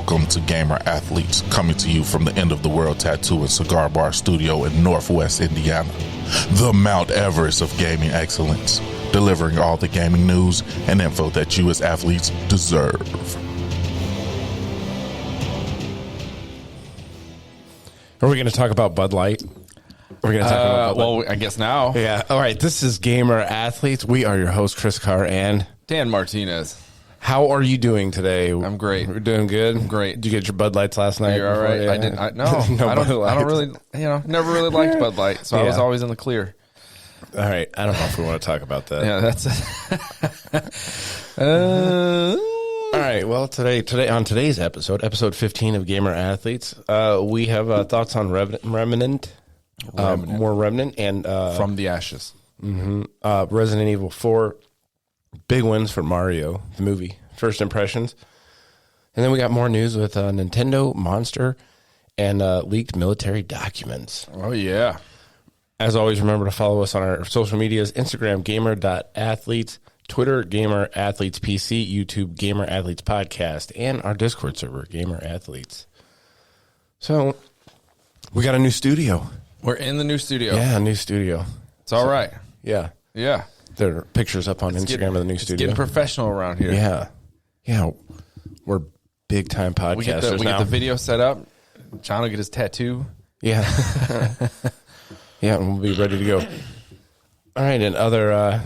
Welcome to Gamer Athletes, coming to you from the End of the World Tattoo and Cigar Bar Studio in Northwest Indiana, the Mount Everest of gaming excellence, delivering all the gaming news and info that you as athletes deserve. Are we going to talk about Bud Light? We're going to talk about Bud Light. Well, I guess now. Yeah. All right. This is Gamer Athletes. We are your host, Chris Carr, and Dan Martinez. how are you doing today? I'm great. We're doing good. I'm great. Did you get your Bud Lights last night? You're all right. Yeah. I didn't. No, No I Bud don't Lights. really. Never really liked Bud Light, so I was Yeah. always in the clear. All right. I don't know if we want to talk about that. Yeah, that's. All right. Well, today on today's episode 15 of Gamer Athletes, we have thoughts on Remnant. More Remnant and From the ashes. Resident Evil 4. Big wins for Mario, the movie. First impressions. And then we got more news with Nintendo, Monster, and leaked military documents. Oh yeah. As always, remember to follow us on our social medias: Instagram, gamer.athletes, Twitter, Gamer Athletes PC, YouTube, Gamer Athletes Podcast, and our Discord server, Gamer Athletes. So, we got a new studio. We're in the new studio. Yeah, a new studio. It's all right. Yeah. Yeah. There are pictures up on Instagram of the new It's studio. getting professional around here. Yeah. Yeah. We're big time podcasters We get now. the video set up. John will get his tattoo. Yeah. Yeah, and we'll be ready to go. All right, and other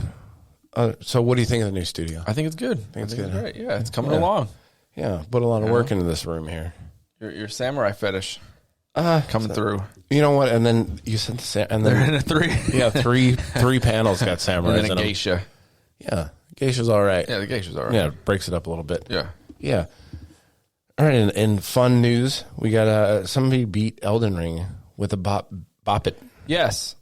so what do you think of the new studio? I think it's good. I think it's good, huh? Great. Yeah, it's coming along. Yeah, put a lot of work into this room here. Your samurai fetish coming through. You know what? And then you sent the and They're then in a three. yeah, three panels got samurais And then in a them. geisha. Yeah, geisha's all right. Yeah, the geisha's all right. Yeah, it breaks it up a little bit. Yeah. Yeah. All right, in fun news, we got somebody beat Elden Ring with a bop it. Yes.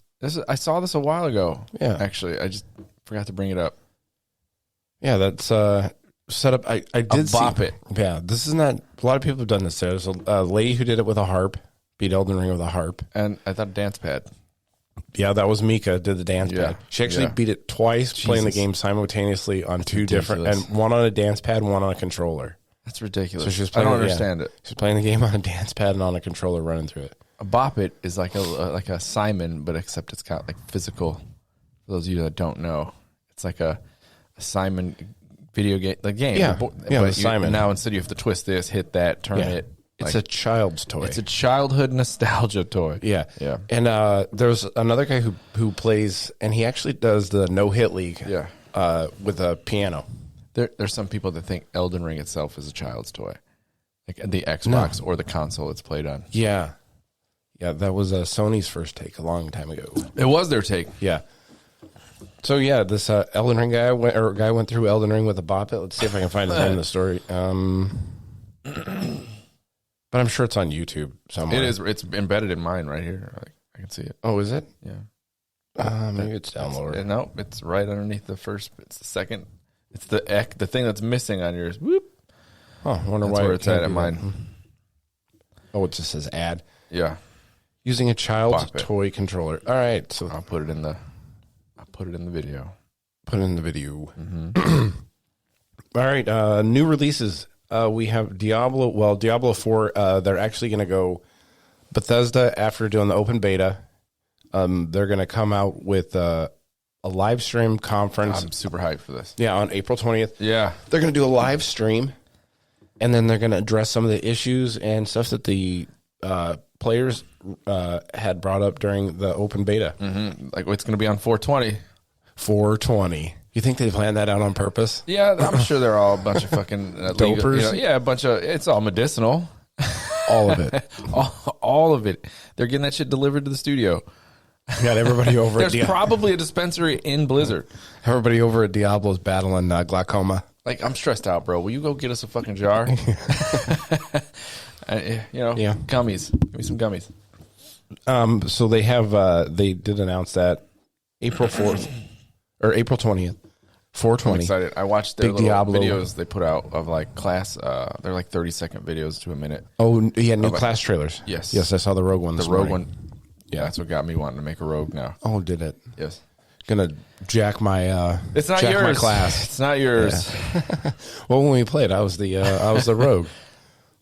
I saw this a while ago. Yeah. Actually, I just forgot to bring it up. Yeah, that's set up. I did bop see it. Yeah, this is not. A lot of people have done this. There's a lady who did it with a harp, beat Elden Ring with a harp. And I thought dance pad. Yeah, that was Mika. Did the dance Yeah. pad. She actually Yeah. beat it twice, playing the Jesus. game simultaneously on two different, ridiculous. and one on a dance pad, and one on a controller. That's ridiculous. So she was I playing, don't understand it. She's playing the game on a dance pad and on a controller, running through it. A bop it is like a Simon, but except it's got like physical. For those of you that don't know, it's like a Simon video game. The game. Yeah. Yeah, the but Simon. Now instead you have to twist this, hit that, turn it. It's Like, a child's toy. it's a childhood nostalgia toy. Yeah, Yeah. And there's another guy who plays, and he actually does the no hit league. Yeah. With a piano. There's some people that think Elden Ring itself is a child's toy, like the Xbox or the console it's played on. Yeah, yeah. That was Sony's first take a long time ago. It was their take. Yeah. So yeah, this Elden Ring guy went through Elden Ring with a bop it. Let's see if I can find his name in the story. But I'm sure it's on YouTube somewhere. It is. It's embedded in mine right here. I can see it. Oh, is it? Yeah. Maybe it's down lower. No, it's right underneath the first. It's the second. It's the thing that's missing on yours. Whoop. Oh, I wonder That's why where it it's can't at do mine. that. Oh, it just says ad. Yeah. Using a child's Bop it. toy controller. All right, so I'll put it in the video. put it in the video. Mm-hmm. All right, new releases. We have Diablo. Well, Diablo 4. They're actually going to go Bethesda after doing the open beta. They're going to come out with a live stream conference. I'm super hyped for this. Yeah, on April 20th. Yeah. They're going to do a live stream, and then they're going to address some of the issues and stuff that the players had brought up during the open beta. Mm-hmm. Like it's going to be on 420. 420. You think they planned that out on purpose? Yeah, I'm sure they're all a bunch of fucking Dopers? yeah, a bunch of. It's all medicinal. All of it. all of it. They're getting that shit delivered to the studio. Got everybody over at There's probably a dispensary in Blizzard. Everybody over at Diablo's battling glaucoma. Like, I'm stressed out, bro. Will you go get us a fucking jar? Yeah. Gummies. Give me some gummies. So they have they did announce that April 4th or April 20th, I'm 420. excited. I watched their Big little Diablo. videos they put out of like class. They're like 30-second videos to a minute. Oh, yeah, new Okay. class trailers. Yes. Yes, I saw the Rogue one. The this Rogue morning. one. Yeah, that's what got me wanting to make a Rogue now. Oh, did it? Yes. Gonna jack my It's not jack yours. my class. It's not yours. Well, when we played, I was the Rogue.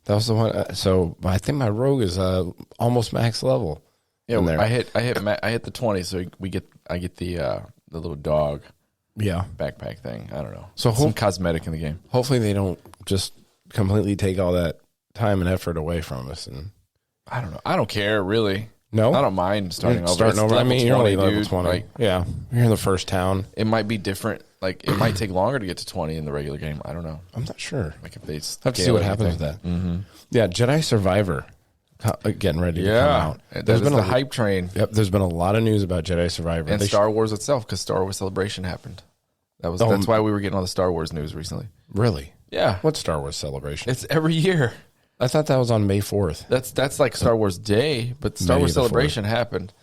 That was the one. So I think my rogue is almost max level. Yeah, I hit the 20, so I get the little dog backpack thing. I don't know. So some cosmetic in the game. Hopefully they don't just completely take all that time and effort away from us. And I don't know. I don't care really. No, I don't mind starting over. I mean, you're only level 20. 20. Like, yeah, you're in the first town. It might be different. Like it might take longer to get to 20 in the regular game. I don't know. I'm not sure. Like if they have to see what happens with that. Mm-hmm. Yeah, Jedi Survivor getting ready to come out. There's been a hype train. Yep, there's been a lot of news about Jedi Survivor and Star Wars itself because Star Wars Celebration happened. That's why we were getting all the Star Wars news recently. Really? Yeah. What's Star Wars Celebration? It's every year. I thought that was on May 4th. That's like Star Wars Day, but Star Wars Celebration happened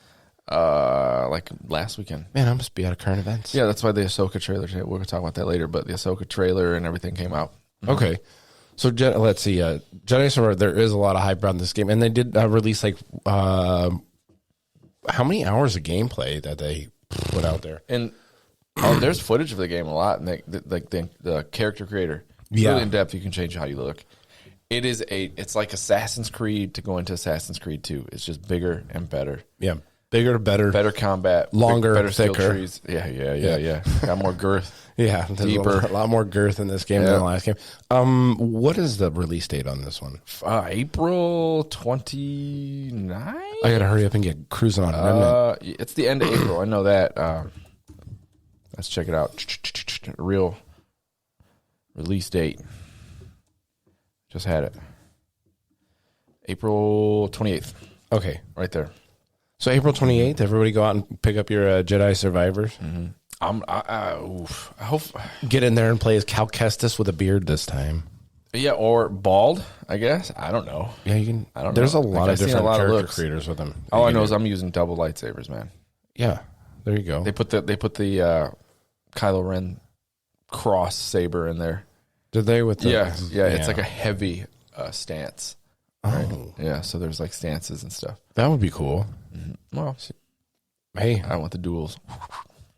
like last weekend. Man, I must be out of current events. Yeah, that's why the Ahsoka trailer. We're going to talk about that later, but the Ahsoka trailer and everything came out. Okay. So let's see. Jedi Survivor, there is a lot of hype around this game, and they did release like how many hours of gameplay that they put out there? And there's footage of the game a lot, and the character creator, really in depth. You can change how you look. It's like Assassin's Creed to go into Assassin's Creed 2. It's just bigger and better. Yeah, bigger, better combat, longer, better skill thicker. trees. Yeah. Got more girth. Yeah, there's deeper. A lot more girth in this game than the last game. What is the release date on this one? April 29? I got to hurry up and get cruising on Remnant. It's the end of April. I know that. Let's check it out. Real release date. Just had it. April 28th. Okay. Right there. So April 28th, everybody go out and pick up your Jedi Survivors. Mm-hmm. I hope get in there and play as Cal Kestis with a beard this time. Yeah, or bald, I guess. I don't know. Yeah, you can. I don't There's know. a lot of different character creators with them. All I know is I'm using double lightsabers, man. Yeah, there you go. They put the Kylo Ren cross saber in there. Did they with the yeah. It's like a heavy stance. Right? Oh. Yeah, so there's like stances and stuff. That would be cool. Mm-hmm. Well, hey, I want the duels.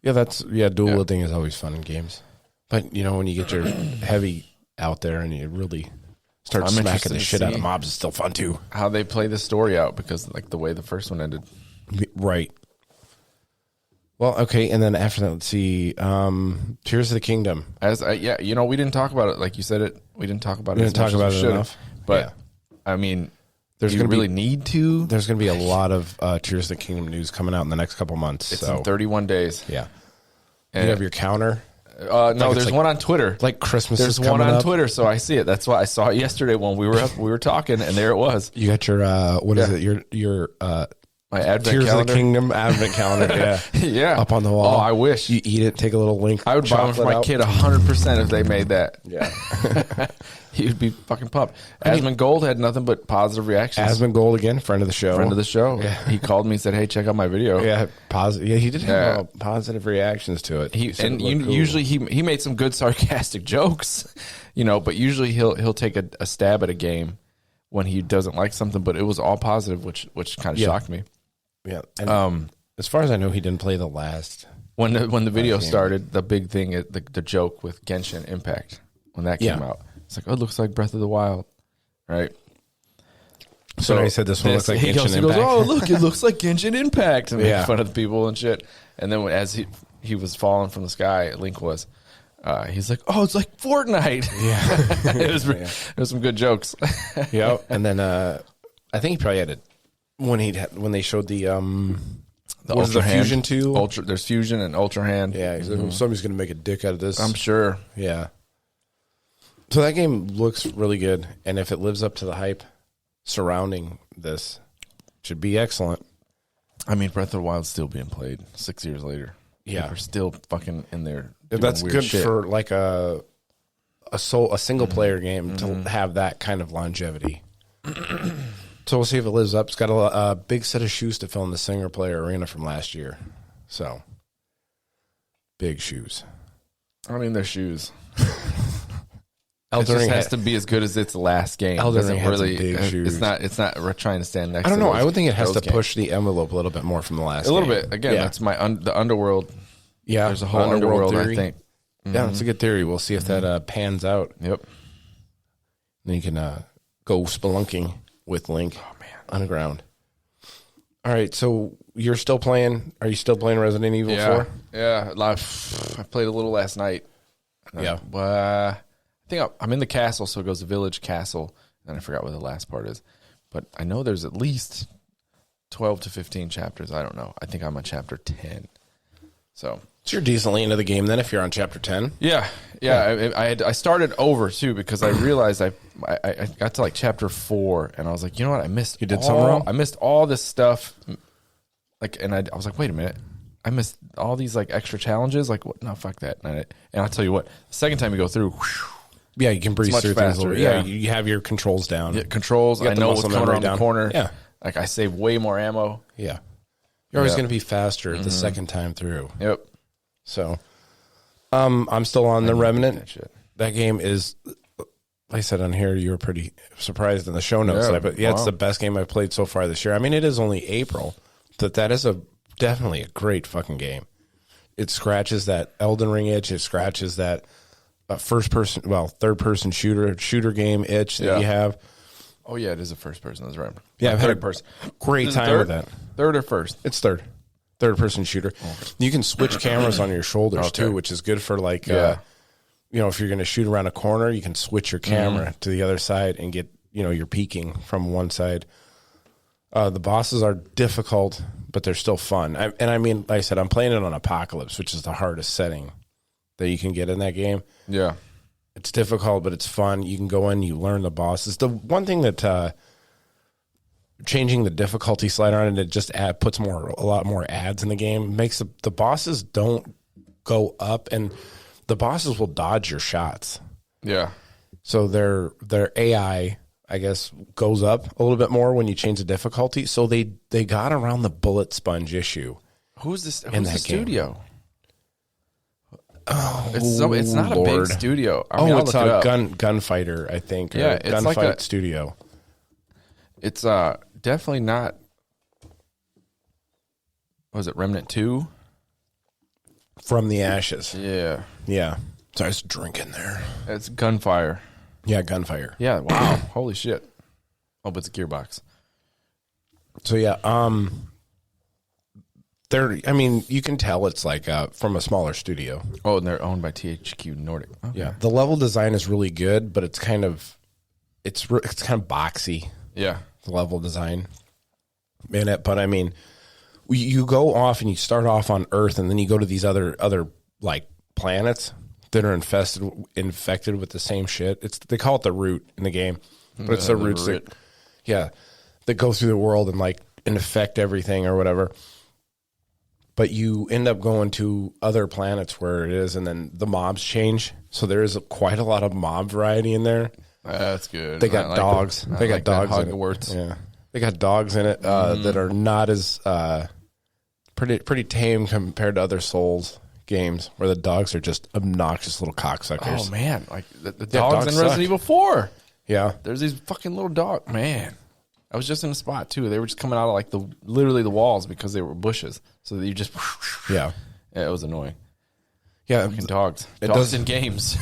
Yeah, dual wielding is always fun in games. But you know, when you get your heavy out there and you really start smacking the shit out of mobs, it's still fun too. How they play the story out, because like the way the first one ended. Right. Well, okay, and then after that, let's see. Tears of the Kingdom. We didn't talk about it like you said it. We didn't talk about it. We didn't talk about it enough. But I mean, there's going to really need to. There's going to be a lot of Tears of the Kingdom news coming out in the next couple months. It's in 31 days. Yeah. And you have your counter. No, there's one on Twitter. Like Christmas. There's one on Twitter, so I see it. That's why I saw it yesterday when we were talking, and there it was. You got your is it? Your my Advent Tears calendar. of the Kingdom Advent calendar. Yeah, yeah, up on the wall. Oh, I wish you eat it. Take a little link. I would buy one for my kid 100% if they made that. Yeah, he'd be fucking pumped. Asmondgold had nothing but positive reactions. Asmondgold again, friend of the show. Yeah. He called me and said, "Hey, check out my video." Yeah, positive. Yeah, he did have positive reactions to it. Usually he made some good sarcastic jokes, but usually he'll take a stab at a game when he doesn't like something. But it was all positive, which kind of shocked me. Yeah. And as far as I know, he didn't play the last. When the video started, the big thing, the joke with Genshin Impact, when that came out, it's like, oh, it looks like Breath of the Wild, right? So he said this one looks like Genshin Impact. He goes, oh, look, it looks like Genshin Impact, and made fun of the people and shit. And then as he was falling from the sky, Link was, he's like, oh, it's like Fortnite. Yeah. It was some good jokes. Yeah. And then I think he probably had it when they showed the Ultra Hand. Fusion 2. There's Fusion and Ultra Hand. Yeah, he said, somebody's going to make a dick out of this. I'm sure. Yeah. So that game looks really good, and if it lives up to the hype surrounding this, it should be excellent. I mean, Breath of the Wild's still being played 6 years later. Yeah. We're still fucking in there. That's good shit. For like a single player game to have that kind of longevity. So we'll see if it lives up. It's got a big set of shoes to fill in the single player arena from last year. So big shoes. I mean, they're shoes. Elden Ring has to be as good as its last game. Elden Ring has big shoes. It's not trying to stand next. I don't know. I would think it has to push the envelope a little bit more from the last. A little bit. Again, that's my the underworld. Yeah, there's a whole underworld. Theory. I think. Yeah, that's a good theory. We'll see if that pans out. Yep. Then you can go spelunking with Link underground. All right, so you're still playing? Are you still playing Resident Evil 4? Yeah. I played a little last night. Yeah. I think I'm in the castle, so it goes to village, castle, and I forgot what the last part is. But I know there's at least 12 to 15 chapters. I don't know. I think I'm on chapter 10. So you're decently into the game then if you're on chapter 10. Yeah. I started over too because I realized I got to like chapter 4 and I was like, you know what? I missed. You did something wrong? I missed all this stuff. Like, and I was like, wait a minute. I missed all these like extra challenges. Like, what? No, fuck that. And I'll tell you what. The second time you go through, yeah, you can breeze through things. Yeah, you have your controls down. Yeah, controls. I know what's coming around the corner. Yeah, like I save way more ammo. Yeah, you're always going to be faster the second time through. Yep. So, I'm still on the Remnant. That game is, like I said on here, you were pretty surprised in the show notes. Yeah, but it's the best game I've played so far this year. I mean, it is only April. That is definitely a great fucking game. It scratches that Elden Ring itch. It scratches that third person shooter game itch that you have. Oh yeah, it is a first person. That's right. Yeah, I've had a person. great time with that. Third or first? It's third person shooter. You can switch cameras on your shoulders too, which is good for like, if you're going to shoot around a corner, you can switch your camera to the other side and get, you're peeking from one side. The bosses are difficult, but they're still fun. I mean, like I said, I'm playing it on Apocalypse, which is the hardest setting that you can get in that game. Yeah. It's difficult, but it's fun. You can go in, you learn the bosses. The one thing that changing the difficulty slider on it just puts a lot more ads in the game, makes the bosses don't go up, and the bosses will dodge your shots. Yeah. So their AI, I guess, goes up a little bit more when you change the difficulty. So they got around the bullet sponge issue. Who's the that studio? Oh, it's not a big studio. I mean, it's a gunfighter, I think. Yeah, it's gunfight like a studio. It's definitely not. Was it Remnant 2? From the Ashes. Yeah. Yeah. So I was drinking there. It's Gunfire. Yeah, Gunfire. Yeah, wow. Holy shit. Oh, but it's a Gearbox. So yeah, you can tell it's like from a smaller studio. Oh, and they're owned by THQ Nordic. Okay. Yeah. The level design is really good, but it's kind of boxy. Yeah. The level design in it, but I mean, you go off and you start off on Earth, and then you go to these other like planets that are infected with the same shit. They call it the root in the game, but it's the roots that go through the world and like infect everything or whatever. But you end up going to other planets where it is, and then the mobs change. So there is quite a lot of mob variety in there. That's good. They got dogs. They got dogs in it. Yeah, they got dogs in it that are not as pretty tame compared to other Souls games, where the dogs are just obnoxious little cocksuckers. Oh man, like the dogs in Resident Evil 4. Yeah, there's these fucking little dog. Man, I was just in a spot too. They were just coming out of like literally the walls because they were bushes. So you just yeah, it was annoying. Yeah, fucking dogs. Dogs in games.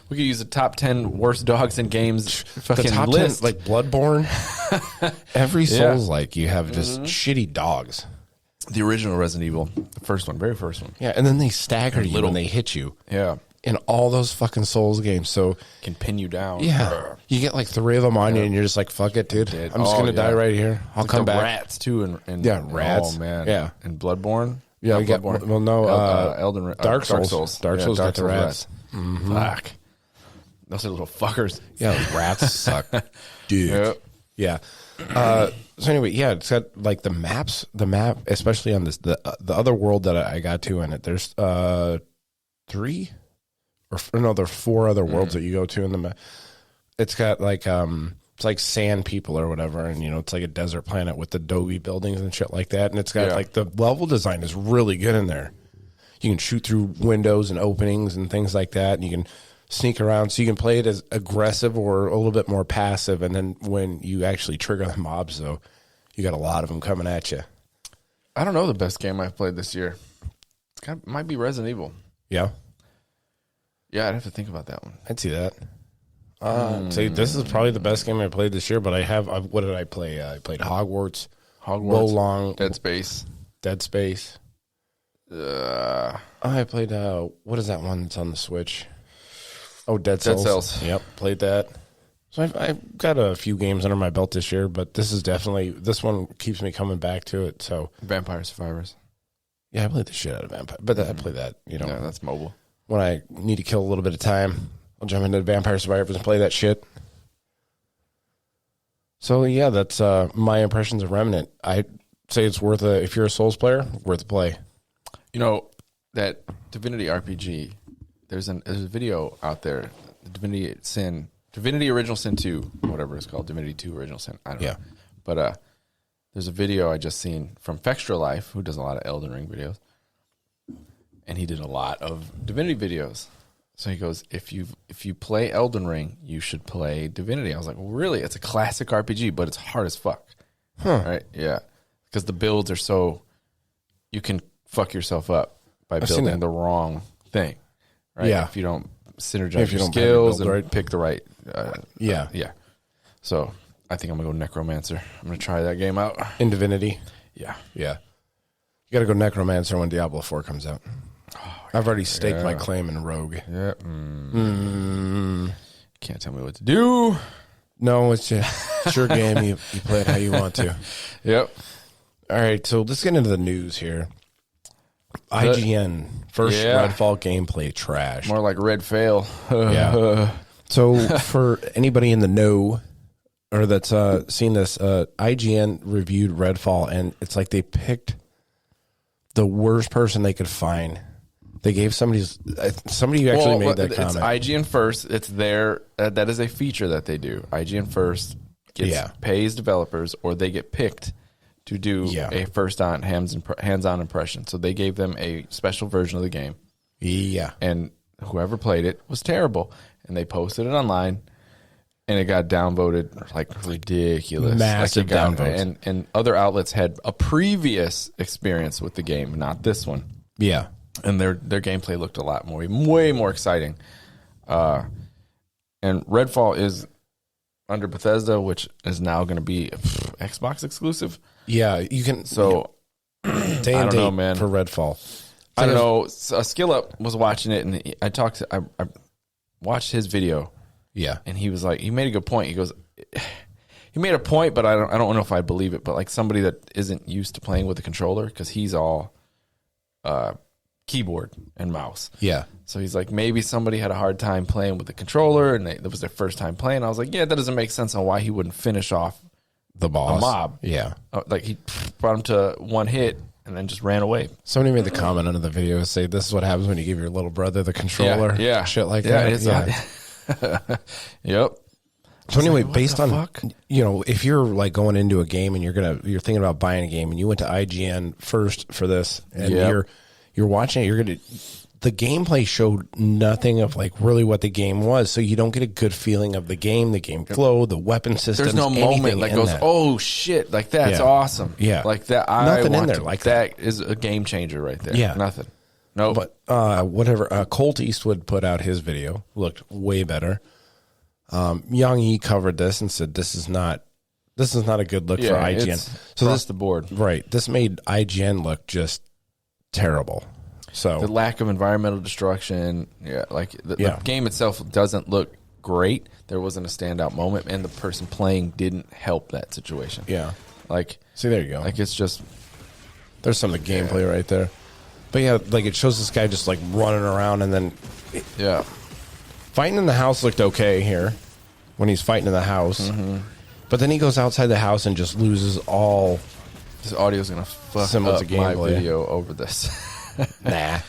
We could use the top 10 worst dogs in games. Fucking the top list. 10, like Bloodborne. Every Souls like you have just shitty dogs. The original Resident Evil, the first one, very first one. Yeah, and then they stagger you when they hit you. Yeah. In all those fucking Souls games. So can pin you down. Yeah. You get like 3 of them on you and you're just like, fuck it, dude. I'm just going to die right here. I'll come back. Rats too. And rats. Oh, man. Yeah. And Bloodborne. Yeah, Bloodborne. Elden Dark Souls. Dark Souls got the rats. Mm-hmm. Fuck. Those are little fuckers. Yeah, rats suck. Dude. Yep. Yeah. So anyway, yeah, it's got like the map, especially on this, the other world that I got to in it. There's 3 or no, there are 4 other worlds that you go to in the map. It's got like it's like sand people or whatever, and it's like a desert planet with adobe buildings and shit like that. And it's got like the level design is really good in there. You can shoot through windows and openings and things like that, and you can sneak around, so you can play it as aggressive or a little bit more passive. And then when you actually trigger the mobs, though, you got a lot of them coming at you. I don't know the best game I've played this year. Might be Resident Evil. Yeah. Yeah, I'd have to think about that one. I'd see that. See, this is probably the best game I played this year. But what did I play? I played Hogwarts, Wo Long, Dead Space. I played what is that one that's on the Switch? Oh, Dead Cells. Yep, played that. So I've got a few games under my belt this year, but this one keeps me coming back to it. So Vampire Survivors. Yeah, I played the shit out of Vampire, but I play that. Yeah, that's mobile. When I need to kill a little bit of time, I'll jump into Vampire Survivors and play that shit. So yeah, that's my impressions of Remnant. I say it's worth if you're a Souls player, worth a play. You know that Divinity RPG. There's a video out there. Divinity Original Sin 2, whatever it's called, Divinity 2 Original Sin. I don't know. But there's a video I just seen from Fextra Life, who does a lot of Elden Ring videos, and he did a lot of Divinity videos. So he goes, if you play Elden Ring, you should play Divinity. I was like, well, really? It's a classic RPG, but it's hard as fuck. Right? Yeah, because the builds are so you can fuck yourself up by building the wrong thing. Right? Yeah. If you don't synergize your skills and pick the right. Yeah. So I think I'm going to go Necromancer. I'm going to try that game out. In Divinity? Yeah. You got to go Necromancer when Diablo 4 comes out. I've already staked my claim in Rogue. Yeah. Can't tell me what to do. No, it's your game. You play it how you want to. Yep. All right, so let's get into the news here. IGN, first Redfall gameplay trash. More like Red Fail. Yeah. So for anybody in the know or that's seen this, IGN reviewed Redfall, and it's like they picked the worst person they could find. They gave somebody who actually made that comment. It's IGN first. It's their that is a feature that they do. IGN first pays developers, or they get picked to do a first-on hands-on impression. So they gave them a special version of the game. Yeah. And whoever played it was terrible. And they posted it online, and it got downvoted like ridiculous. Massive downvotes. And other outlets had a previous experience with the game, not this one. Yeah. And their gameplay looked a lot way more exciting. And Redfall is under Bethesda, which is now going to be Xbox exclusive. Yeah, you can. So day and I don't know, date man. for Redfall. I don't know. Skill Up was watching it, and I watched his video. Yeah, and he was like, he made a good point. He goes, he made a point, but I don't know if I believe it. But like somebody that isn't used to playing with a controller, because he's all keyboard and mouse. Yeah. So he's like, maybe somebody had a hard time playing with the controller, and that was their first time playing. I was like, yeah, that doesn't make sense on why he wouldn't finish off the boss. A mob. Yeah. Like he brought him to one hit and then just ran away. Somebody made the comment under the video say, this is what happens when you give your little brother the controller. Yeah. Shit like that. Yeah. Yep. So anyway, based on, if you're like going into a game and you're thinking about buying a game and you went to IGN first for this and you're watching it, the gameplay showed nothing of like really what the game was. So you don't get a good feeling of the game flow, the weapon systems. There's no moment that goes, oh shit, like that's awesome. Yeah. Like that. Nothing in there like that is a game changer right there. Yeah. Nothing. No. But whatever, Colt Eastwood put out his video, looked way better. Yang Yi covered this and said, this is not a good look for IGN. So across the board. Right. This made IGN look just terrible. So the lack of environmental destruction, the game itself doesn't look great. There wasn't a standout moment, and the person playing didn't help that situation. Yeah. Like, see, there you go. Like, it's just, there's some of the gameplay right there. But yeah, like it shows this guy just like running around, and then fighting in the house looked okay here when he's fighting in the house. Mm-hmm. But then he goes outside the house and just loses all. This audio's gonna fuck symbols up of gameplay. my video over this. Nah.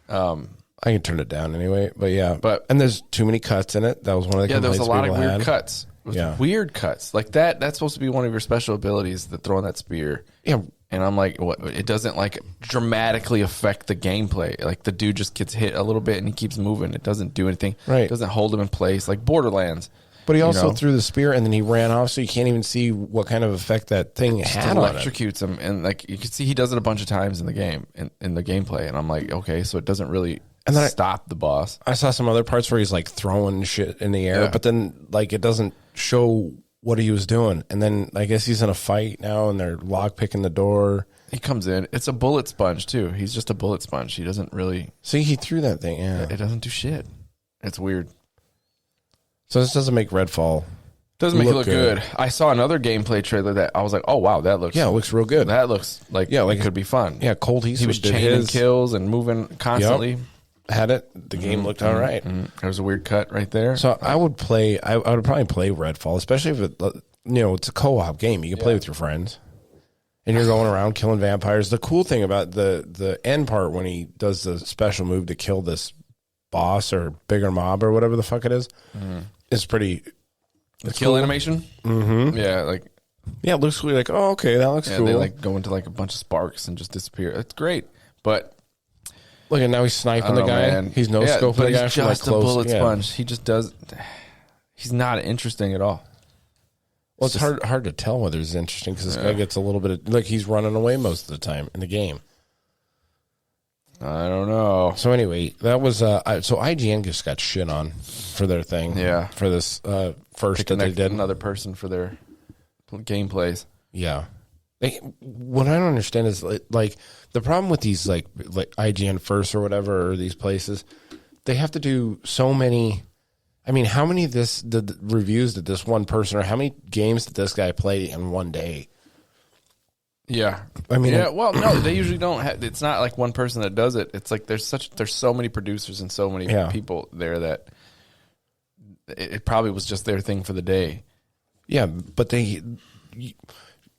I can turn it down anyway, but and there's too many cuts in it. That was one of the complaints there was a lot of people weird had. cuts. Weird cuts like that. That's supposed to be one of your special abilities, that throwing that spear. Yeah, and I'm like, what? It doesn't like dramatically affect the gameplay. Like the dude just gets hit a little bit and he keeps moving. It doesn't do anything. Right, it doesn't hold him in place like Borderlands. But he also threw the spear and then he ran off, so you can't even see what kind of effect that thing had on it. Electrocutes him, and like you can see he does it a bunch of times in the game, in the gameplay. And I'm like, okay, so it doesn't really And then stop the boss. I saw some other parts where he's like throwing shit in the air, but then like it doesn't show what he was doing. And then I guess he's in a fight now, and they're lock picking the door. He comes in. It's a bullet sponge too. He's just a bullet sponge. He doesn't really See, he threw that thing. Yeah, It doesn't do shit. It's weird. so this doesn't make Redfall. Doesn't make it look good. I saw another gameplay trailer that I was like, oh wow, that looks Yeah, it looks real good. that looks like it could be fun. Yeah, Cold He was chaining kills and moving constantly. Had it. The game looked all right. There was a weird cut right there. So I would play. I would probably play Redfall, especially if it, it's a co-op game. You can play with your friends, and you're going around killing vampires. The cool thing about the end part when he does the special move to kill this boss or bigger mob or whatever the fuck it is pretty. The kill animation. Yeah, Yeah, it looks cool. Like, oh, okay, that looks cool. They like go into like a bunch of sparks and just disappear. It's great, but. Look, and now he's sniping the guy. Man. He's no scoping the guy he's from like just close. a bullet sponge. He just does. He's not interesting at all. Well, it's hard to tell whether it's interesting because this guy gets a little bit of like he's running away most of the time in the game. I don't know. So anyway, that was so IGN just got shit on for their thing. Yeah, for this first that they did another person for their gameplays. Yeah. What I don't understand is like the problem with these like IGN first or whatever or these places, they have to do so many. I mean, how many of the reviews did this one person or how many games did this guy play in one day? Yeah, I mean, well, no, they usually don't have. It's not like one person that does it. It's like there's so many producers and so many people there that it probably was just their thing for the day. Yeah, but to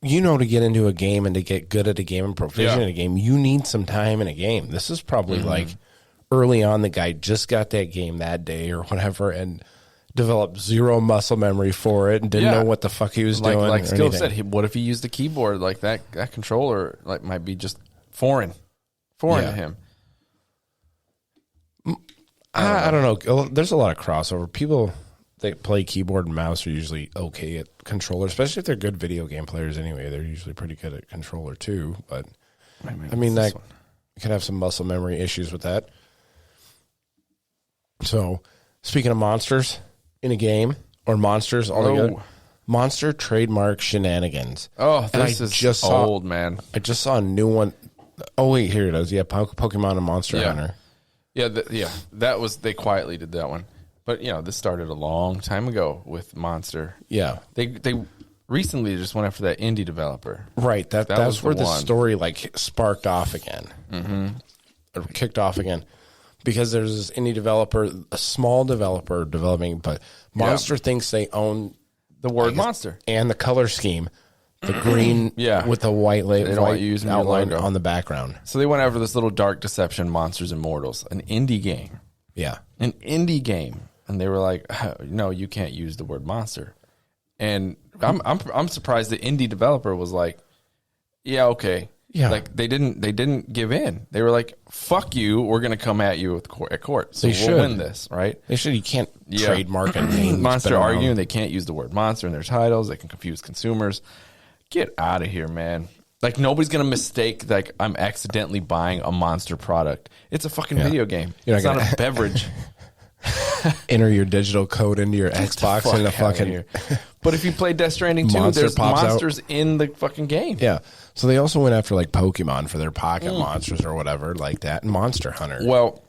get into a game and to get good at a game and proficient in a game, you need some time in a game. This is probably like early on, the guy just got that game that day or whatever and developed zero muscle memory for it and didn't know what the fuck he was doing. Like Skill said, what if he used a keyboard? Like that controller like might be just foreign to him. I don't know. There's a lot of crossover. People that play keyboard and mouse are usually okay at controller, especially if they're good video game players anyway. They're usually pretty good at controller too. But I mean, that you can have some muscle memory issues with that. So, speaking of monsters in a game or monsters altogether, monster trademark shenanigans. Oh, this is old, man. I just saw a new one. Oh wait, here it is. Yeah, Pokemon and Monster Hunter. Yeah, that was they quietly did that one. But, this started a long time ago with Monster. Yeah. They recently just went after that indie developer. Right. That's where the story, sparked off again. Mm-hmm. Or kicked off again. Because there's this indie developer, a small developer developing, but Monster thinks they own the word monster. And the color scheme. The green with the white outline on the background. So they went after this little dark deception, Monsters Immortals, an indie game. Yeah. An indie game. And they were like, no, you can't use the word monster. And I'm surprised the indie developer was like, yeah, okay. Yeah. Like they didn't give in. They were like, fuck you, we're gonna come at you at court. So we'll win this, right? They should. You can't trademark a name. Monster arguing they can't use the word monster in their titles. They can confuse consumers. Get out of here, man. Like nobody's gonna mistake like I'm accidentally buying a Monster product. It's a fucking video game. It's not a beverage. Enter your digital code into your Xbox and the fucking. But if you play Death Stranding 2, there's monsters in the fucking game. Yeah. So they also went after Pokemon for their pocket monsters or whatever like that, and Monster Hunter. Well,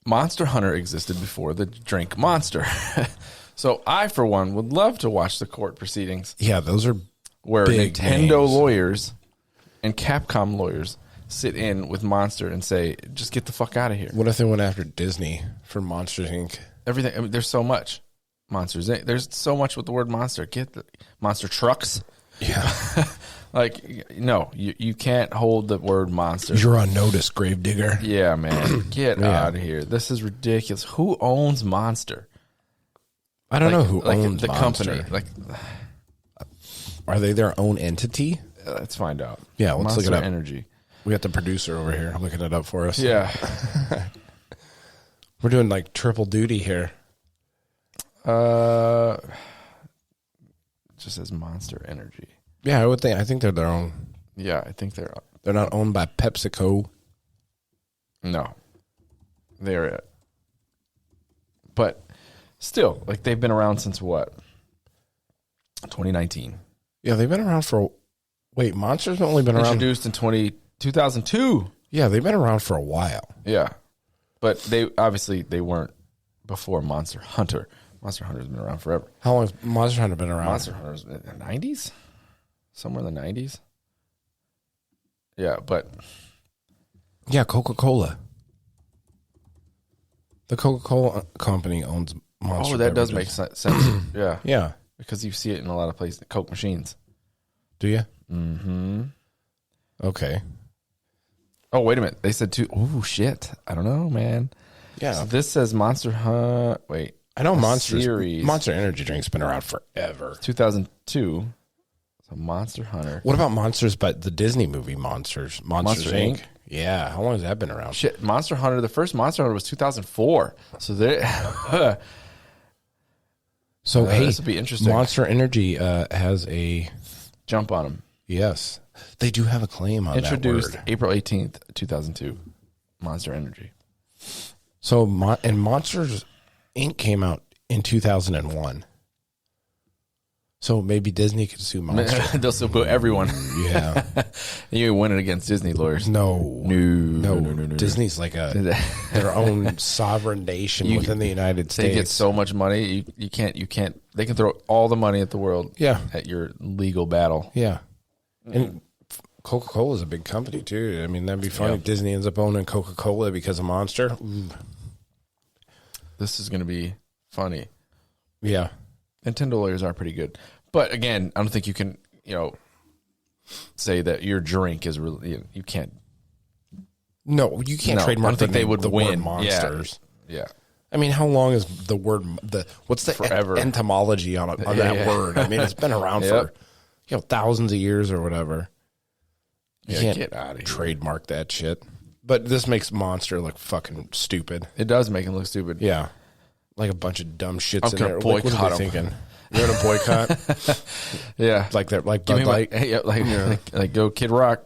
Monster Hunter existed before the drink Monster. So I, for one, would love to watch the court proceedings. Yeah, those are where big Nintendo names. Lawyers and Capcom lawyers sit in with Monster and say, just get the fuck out of here. What if they went after Disney for Monsters Inc.? Everything. I mean, there's so much. Monsters Inc. There's so much with the word monster. Get the monster trucks. Yeah. No, you can't hold the word monster. You're on notice, Gravedigger. Yeah, man. Get out of here. This is ridiculous. Who owns Monster? I don't know who owns the Monster. company. Are they their own entity? Let's find out. Yeah, let's Monster look it up. Energy. We got the producer over here looking it up for us. Yeah. We're doing triple duty here. It just says Monster Energy. Yeah, I think they're their own. Yeah, I think they're not owned by PepsiCo. No. They're, but still, like they've been around since what? 2019. Yeah, they've been around for. Wait, Monsters have only been around. Introduced in 2002. Yeah, they've been around for a while. Yeah, but they weren't before Monster Hunter. Monster Hunter's been around forever. How long has Monster Hunter been around? Monster Hunter's in the 90s, somewhere in the 90s. Yeah, but yeah, Coca-Cola. The Coca-Cola company owns Monster. Oh, that does make sense. Yeah, yeah, because you see it in a lot of places. Coke machines. Do you? Mm-hmm. Okay. Oh, wait a minute. They said two. Oh, shit. I don't know, man. Yeah. So this says Monster Hunt. Wait. I know Monster Energy drink's been around forever. 2002. So Monster Hunter. What about Monsters, but the Disney movie Monsters Monster Inc.? Yeah. How long has that been around? Shit. Monster Hunter. The first Monster Hunter was 2004. So they. So, hey, this would be interesting. Monster Energy has a. Jump on them. Yes. They do have a claim on Introduced that word. April 18th, 2002. Monster Energy. So, and Monsters Inc. came out in 2001. So maybe Disney could sue Monsters. They'll sue everyone. Yeah. You win it against Disney lawyers. No. No. Disney's like their own sovereign nation within the United States. They get so much money. You can't. They can throw all the money at the world. Yeah. At your legal battle. Yeah. And Coca-Cola is a big company too. I mean, that'd be funny. Yeah. If Disney ends up owning Coca-Cola because of Monster. Ooh. This is going to be funny. Yeah. Nintendo lawyers are pretty good, but again, I don't think you can, say that your drink is really. You can't. No, you can't trademark. I don't think they would the win. word Monsters. Yeah. I mean, how long is the word? What's the Forever. entomology on that word? I mean, it's been around for thousands of years or whatever. You can't get out of here. Trademark that shit. But this makes Monster look fucking stupid. It does make him look stupid. Yeah. Like a bunch of dumb shits I'm in gonna there. boycott what are they them. thinking? You're in a boycott? Yeah. Like they're like Give Bud me Light? like go Kid Rock.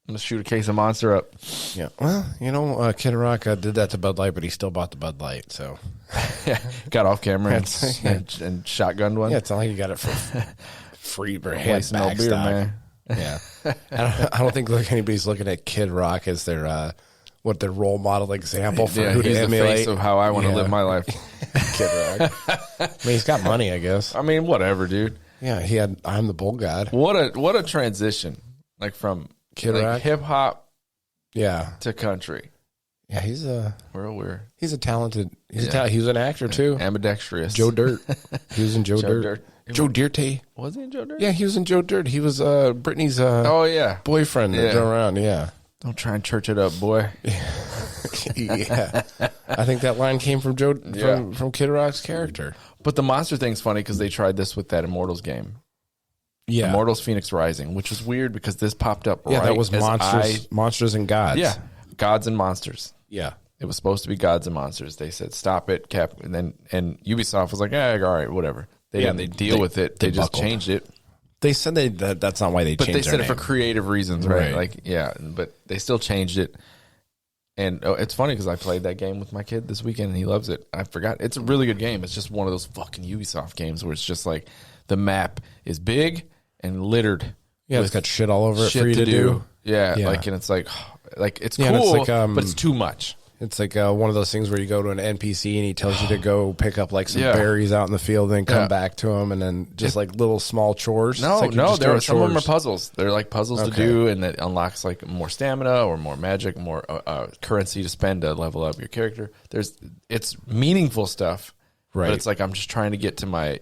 I'm gonna shoot a case of Monster up. Yeah. Well, Kid Rock did that to Bud Light, but he still bought the Bud Light, so. Got off camera and shotgunned one. Yeah, it's not like you got it for free or Wasting no beer, man. Yeah. I don't think anybody's looking at Kid Rock as their role model example for who to he's emulate. the face of how I want to live my life. Kid Rock. I mean, he's got money, I guess. I mean, whatever, dude. Yeah, he had I'm the Bull God. What a transition, like from Kid Rock? hip hop, Yeah, to country. yeah, he's a talented. He was an actor too. Ambidextrous. Joe Dirt. He was in Joe Dirt. Dirt. Joe Dirty. Was he in Joe Dirt? Yeah, he was in Joe Dirt. He was Brittany's Oh yeah. boyfriend that drove around. Yeah. Don't try and church it up, boy. Yeah. I think that line came from from Kid Rock's character. But the monster thing's funny because they tried this with that Immortals game. Yeah. Immortals Phoenix Rising, which was weird because this popped up Yeah, right that was as monsters and gods. Yeah. Gods and monsters. Yeah. It was supposed to be gods and monsters. They said stop it, Cap, and Ubisoft was like, all right, whatever. They didn't deal with it. They just buckled. changed it. They said that's not why they But changed they said their it for name. creative reasons, right? Right. But they still changed it. And it's funny because I played that game with my kid this weekend and he loves it. I forgot. It's a really good game. It's just one of those fucking Ubisoft games where it's just like the map is big and littered. Yeah, it's got shit all over it for you to do. Yeah, Yeah. and it's like it's Yeah, and cool, it's like, but it's too much. It's like one of those things where you go to an NPC and he tells you to go pick up like some Yeah. berries out in the field, and then come back to him, and then just like little small chores. No, It's like you're just doing some of them are chores. puzzles. They're like puzzles to do, and it unlocks like more stamina or more magic, more currency to spend to level up your character. It's meaningful stuff, Right. But it's like I'm just trying to get to my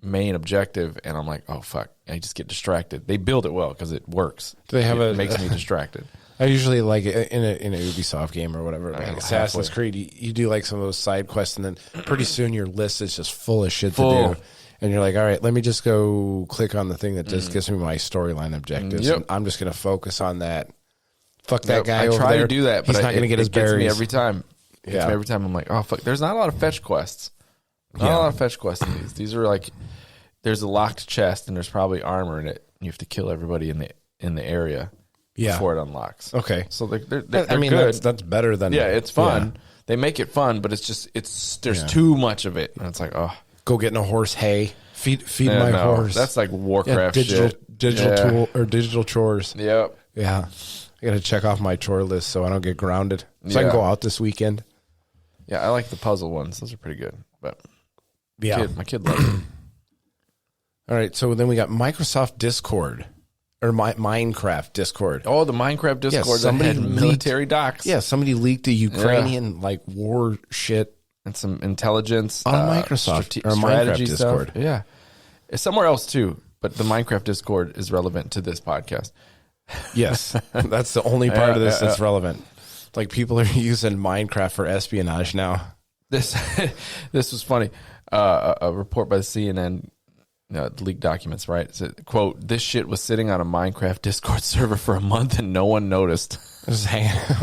main objective, and I'm like, oh fuck, I just get distracted. They build it well because it works. Do they have it makes me distracted. I usually like in a Ubisoft game or whatever, like know, Assassin's halfway. Creed. You do like some of those side quests, and then pretty soon your list is just full of shit Full. to do. And you're like, all right, let me just go click on the thing that just gives me my storyline objectives. Yep. And I'm just going to focus on that. Fuck that Yep, guy I over try there. to do that, but he's not going to get his it gets me berries every time. It gets me every time. I'm like, oh fuck. There's not a lot of fetch quests. Not a lot of fetch quests in these. These are like, there's a locked chest and there's probably armor in it. You have to kill everybody in the area. before it unlocks. Okay. So they're I mean, good. that's better than It's fun. Yeah. They make it fun, but there's too much of it, and it's like, oh, Go getting a horse hay. Feed my horse. That's like Warcraft digital shit. tool or digital chores. Yep. Yeah. I got to check off my chore list so I don't get grounded. So I can go out this weekend. Yeah, I like the puzzle ones. Those are pretty good. But Yeah. my kid loves it. All right. So then we got Microsoft Discord or Minecraft Discord. Oh, the Minecraft Discord that had military docs. Yeah. Somebody leaked the Ukrainian like war shit And some intelligence on Microsoft or strategy Minecraft Discord. Stuff. Yeah. It's somewhere else too, but the Minecraft Discord is relevant to this podcast. Yes. That's the only part of this that's relevant. Like people are using Minecraft for espionage now. This was funny. A report by the CNN leaked documents, right? It said, quote, "This shit was sitting on a Minecraft Discord server for a month and no one noticed." Just hanging out.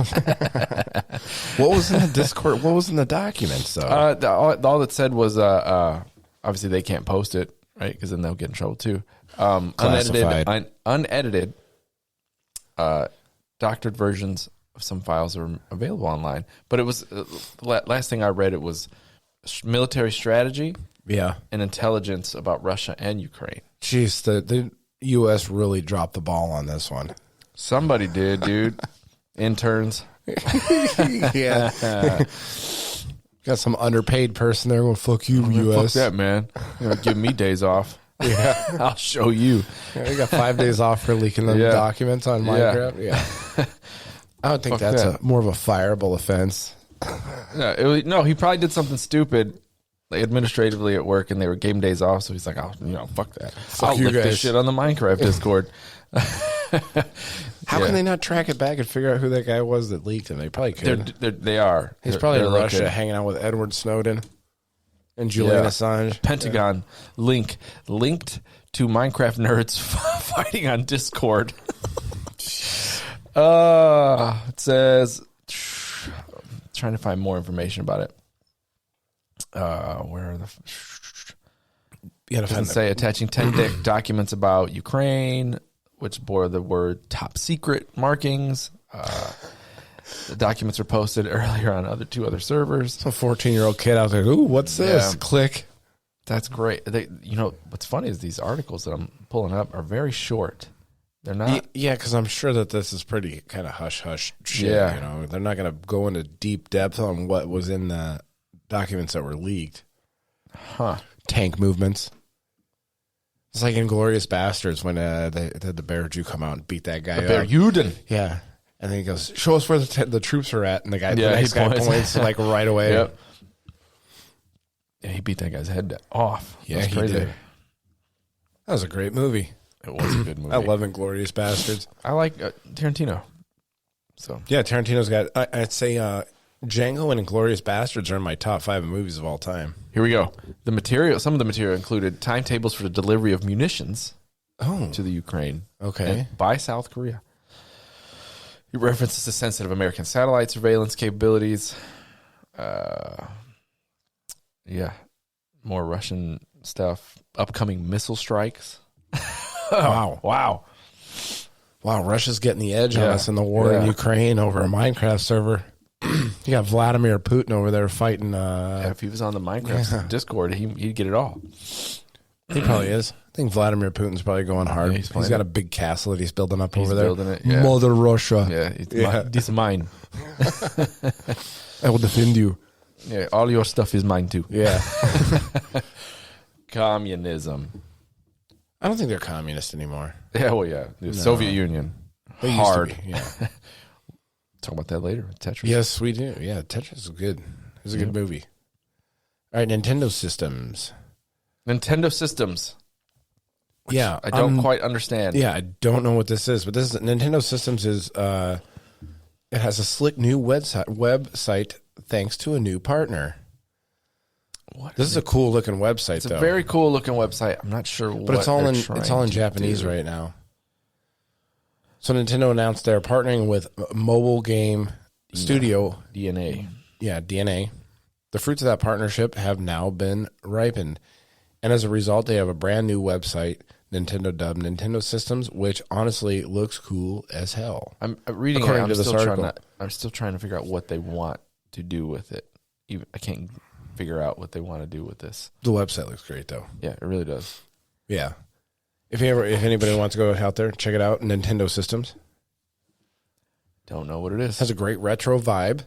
What was in the Discord? What was in the documents, though? All it said was, obviously they can't post it, right? Because then they'll get in trouble too. Unedited, doctored versions of some files are available online. But it was last thing I read. It was military strategy, and intelligence about Russia and Ukraine. Jeez, the U.S. really dropped the ball on this one. Somebody did, dude. Interns. Yeah. Got some underpaid person there going, fuck you, U.S. Fuck that, man. You're gonna give me days off. Yeah. I'll show you. Yeah, we got 5 days off for leaking them documents on Minecraft. Yeah. I would think that's more of a fireable offense. No, he probably did something stupid administratively at work, and they gave him days off. So he's like, "Oh, fuck that. I'll lick this shit on the Minecraft Discord." How can they not track it back and figure out who that guy was that leaked him? They probably could. They are. He's probably in Russia hanging out with Edward Snowden and Julian Assange. Pentagon linked to Minecraft nerds fighting on Discord. It says, trying to find more information about it. Where are the? You gotta say attaching 10 documents about Ukraine, which bore the word top secret markings. The documents were posted earlier on two other servers. Some 14-year-old kid out there. Ooh, what's this? Yeah. Click. That's great. What's funny is these articles that I'm pulling up are very short. They're not. Yeah, because I'm sure that this is pretty kind of hush-hush shit. Yeah. They're not going to go into deep depth on what was in the documents that were leaked. Tank movements. It's like Inglourious Bastards when they had the Bear Jew come out and beat that guy up. Bear Uden. Yeah. And then he goes, show us where the troops are at. And the next guy points like right away. Yep. Yeah, he beat that guy's head off. Yeah, he did. That was a great movie. It was a good movie. I love Inglourious Bastards. I like Tarantino. So yeah, Tarantino's got. I'd say Django and Inglourious Bastards are in my top 5 movies of all time. Here we go. Some of the material included timetables for the delivery of munitions to the Ukraine. Okay, by South Korea. He references the sensitive American satellite surveillance capabilities. More Russian stuff. Upcoming missile strikes. Wow. Russia's getting the edge on us in the war in Ukraine over a Minecraft server. You got Vladimir Putin over there fighting. If he was on the Minecraft Discord, he'd get it all. He probably is. I think Vladimir Putin's probably going hard. He's got a big castle that he's building up over there. Building it, yeah. Mother Russia. This is mine. I will defend you. Yeah, all your stuff is mine too. Yeah. Communism. I don't think they're communist anymore. Yeah, well, yeah. The Soviet Union. They hard. Used to be, yeah. Talk about that later. Tetris. Yes, we do. Yeah, Tetris is good. It's a good movie. All right, Nintendo Systems. Yeah. I don't quite understand. Yeah, I don't know what this is, but this is Nintendo Systems is it has a slick new website thanks to a new partner. This is a cool looking website. It's a very cool looking website. I'm not sure but it's all in Japanese right now. So Nintendo announced they're partnering with mobile game studio DNA. Yeah, DNA. The fruits of that partnership have now been ripened. And as a result, they have a brand new website Nintendo dubbed Nintendo Systems, which honestly looks cool as hell. I'm reading According it. to this article. I'm still trying to figure out what they want to do with it. I can't figure out what they want to do with this. The website looks great, though. Yeah, it really does. Yeah. If anybody wants to go out there, check it out. Nintendo Systems. Don't know what it is. Has a great retro vibe.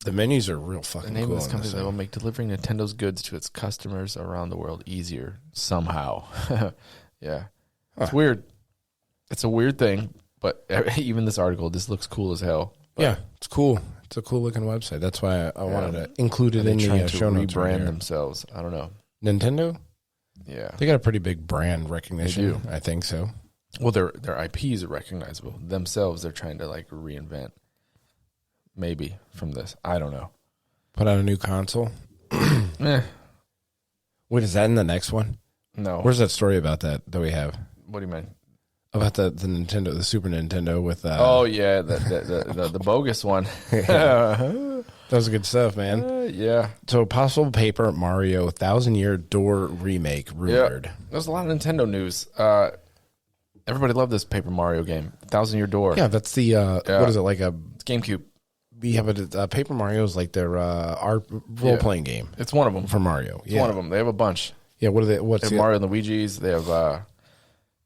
The menus are real fucking The name cool. of this company that will make delivering Nintendo's goods to its customers around the world easier somehow. Yeah. It's weird. It's a weird thing, but even this article, this looks cool as hell. But Yeah, it's cool. It's a cool looking website. That's why I wanted to include it in the show notes. Rebrand themselves. I don't know. Nintendo? Yeah. They got a pretty big brand recognition. They do. I think so. Well, their IPs are recognizable. Themselves, they're trying to like reinvent. Maybe from this. I don't know. Put out a new console. Eh, Wait, is that in the next one? no. Where's that story about that we have? What do you mean? About the Nintendo, the Super Nintendo with Oh yeah, the bogus one. that was good stuff, man. Yeah. So possible Paper Mario 1000-Year Door remake rumored. There's a lot of Nintendo news. Everybody loved this Paper Mario game, 1000-Year Door. Yeah, that's the what is it, like a It's GameCube. yeah, but Paper Mario is like their role playing game It's one of them. for Mario. It's one of them. They have a bunch. Yeah, what are they? They What's have the Mario and Luigi's. They have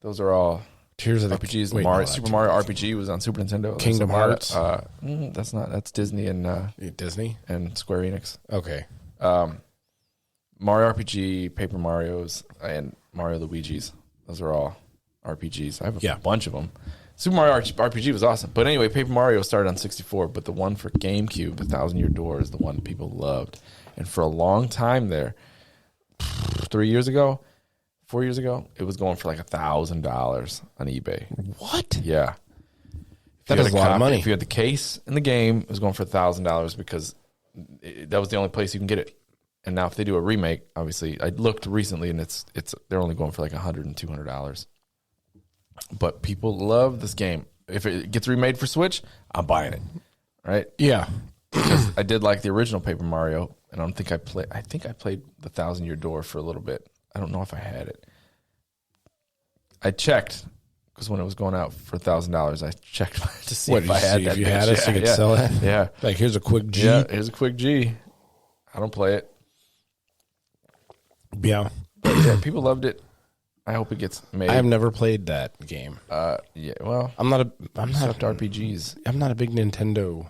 those are all Tears of the RPGs. Wait, Mario, no, Super Mario RPG was on Super Nintendo. There's Kingdom a lot Hearts? of, that's Disney and Disney. Square Enix. Okay, Mario RPG, Paper Mario's, and Mario Luigi's. Those are all RPGs. I have a bunch of them. Super Mario RPG was awesome. But anyway, Paper Mario started on 64, but the one for GameCube, the 1000-Year Door, is the one people loved. And for a long time there, 4 years ago, it was going for like $1,000 on eBay. what? Yeah. That is a lot of money. If you had the case in the game, it was going for $1,000 because that was the only place you can get it. And now if they do a remake, obviously, I looked recently and they're only going for like $100 and $200. But people love this game. If it gets remade for Switch, I'm buying it. Right? Yeah, Because I did like the original Paper Mario, and I think I played the 1000-Year Door for a little bit. I don't know if I had it. I checked because when it was going out for $1,000, I checked to see if I had that. If you had it, so you could sell it. Yeah. Like here's a quick G. Yeah, here's a quick G. I don't play it. Yeah. But yeah, people loved it. I hope it gets made. I have never played that game. Yeah, well, I'm not RPGs. I'm not a big Nintendo.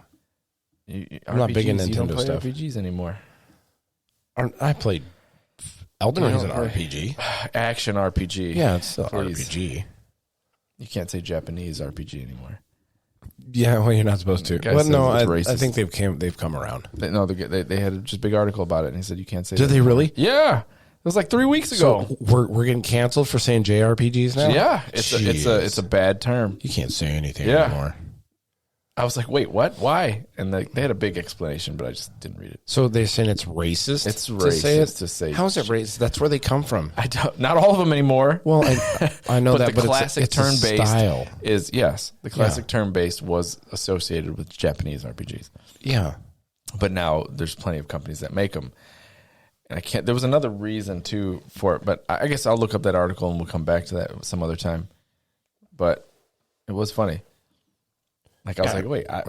I'm not big in You don't Nintendo play stuff. RPGs anymore. I played Elden Ring is an RPG. Action RPG. Yeah, it's still Please. RPG. You can't say Japanese RPG anymore. Yeah, well, you're not supposed to. Guy Well, no, says I it's racist. think they've come around. They had just a big article about it, and he said you can't say. Did that they anymore. really? Yeah, it was like 3 weeks ago. So we're getting canceled for saying JRPGs now. Yeah, it's a bad term. You can't say anything Yeah. anymore. I was like, wait, what? Why? And they had a big explanation, but I just didn't read it. So they're saying it's racist. It's to say it? racist to say. How is it racist? That's where they come from. I don't. Not all of them anymore. Well, I know that, the but classic it's a turn-based style. is yes. The classic turn-based was associated with Japanese RPGs, Yeah. but now there's plenty of companies that make them. And I can't. There was another reason too for it, but I guess I'll look up that article and we'll come back to that some other time. But it was funny. Like I was like, wait, I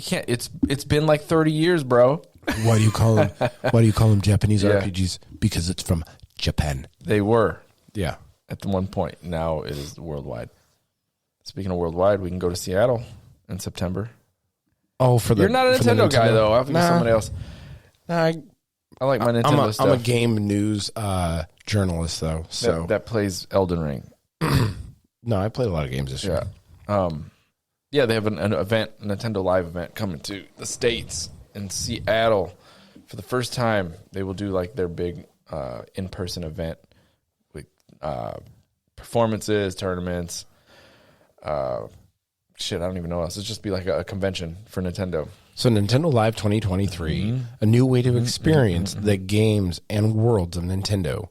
can't. It's been like 30 years, bro. Why do you call them Japanese RPGs? Because it's from Japan. They were Yeah. at the one point. Now it is worldwide. Speaking of worldwide, we can go to Seattle in September. Oh, for the You're not a for the Nintendo guy though. I think Nah. somebody else. Nah, I like my Nintendo stuff. I'm a game news journalist though. So that plays Elden Ring. no, I played a lot of games this year. Yeah. Yeah, they have an event, a Nintendo Live event coming to the States in Seattle. For the first time, they will do like their big in-person event with performances, tournaments. Shit, I don't even know what else. It's just be like a convention for Nintendo. So Nintendo Live 2023, a new way to experience the games and worlds of Nintendo.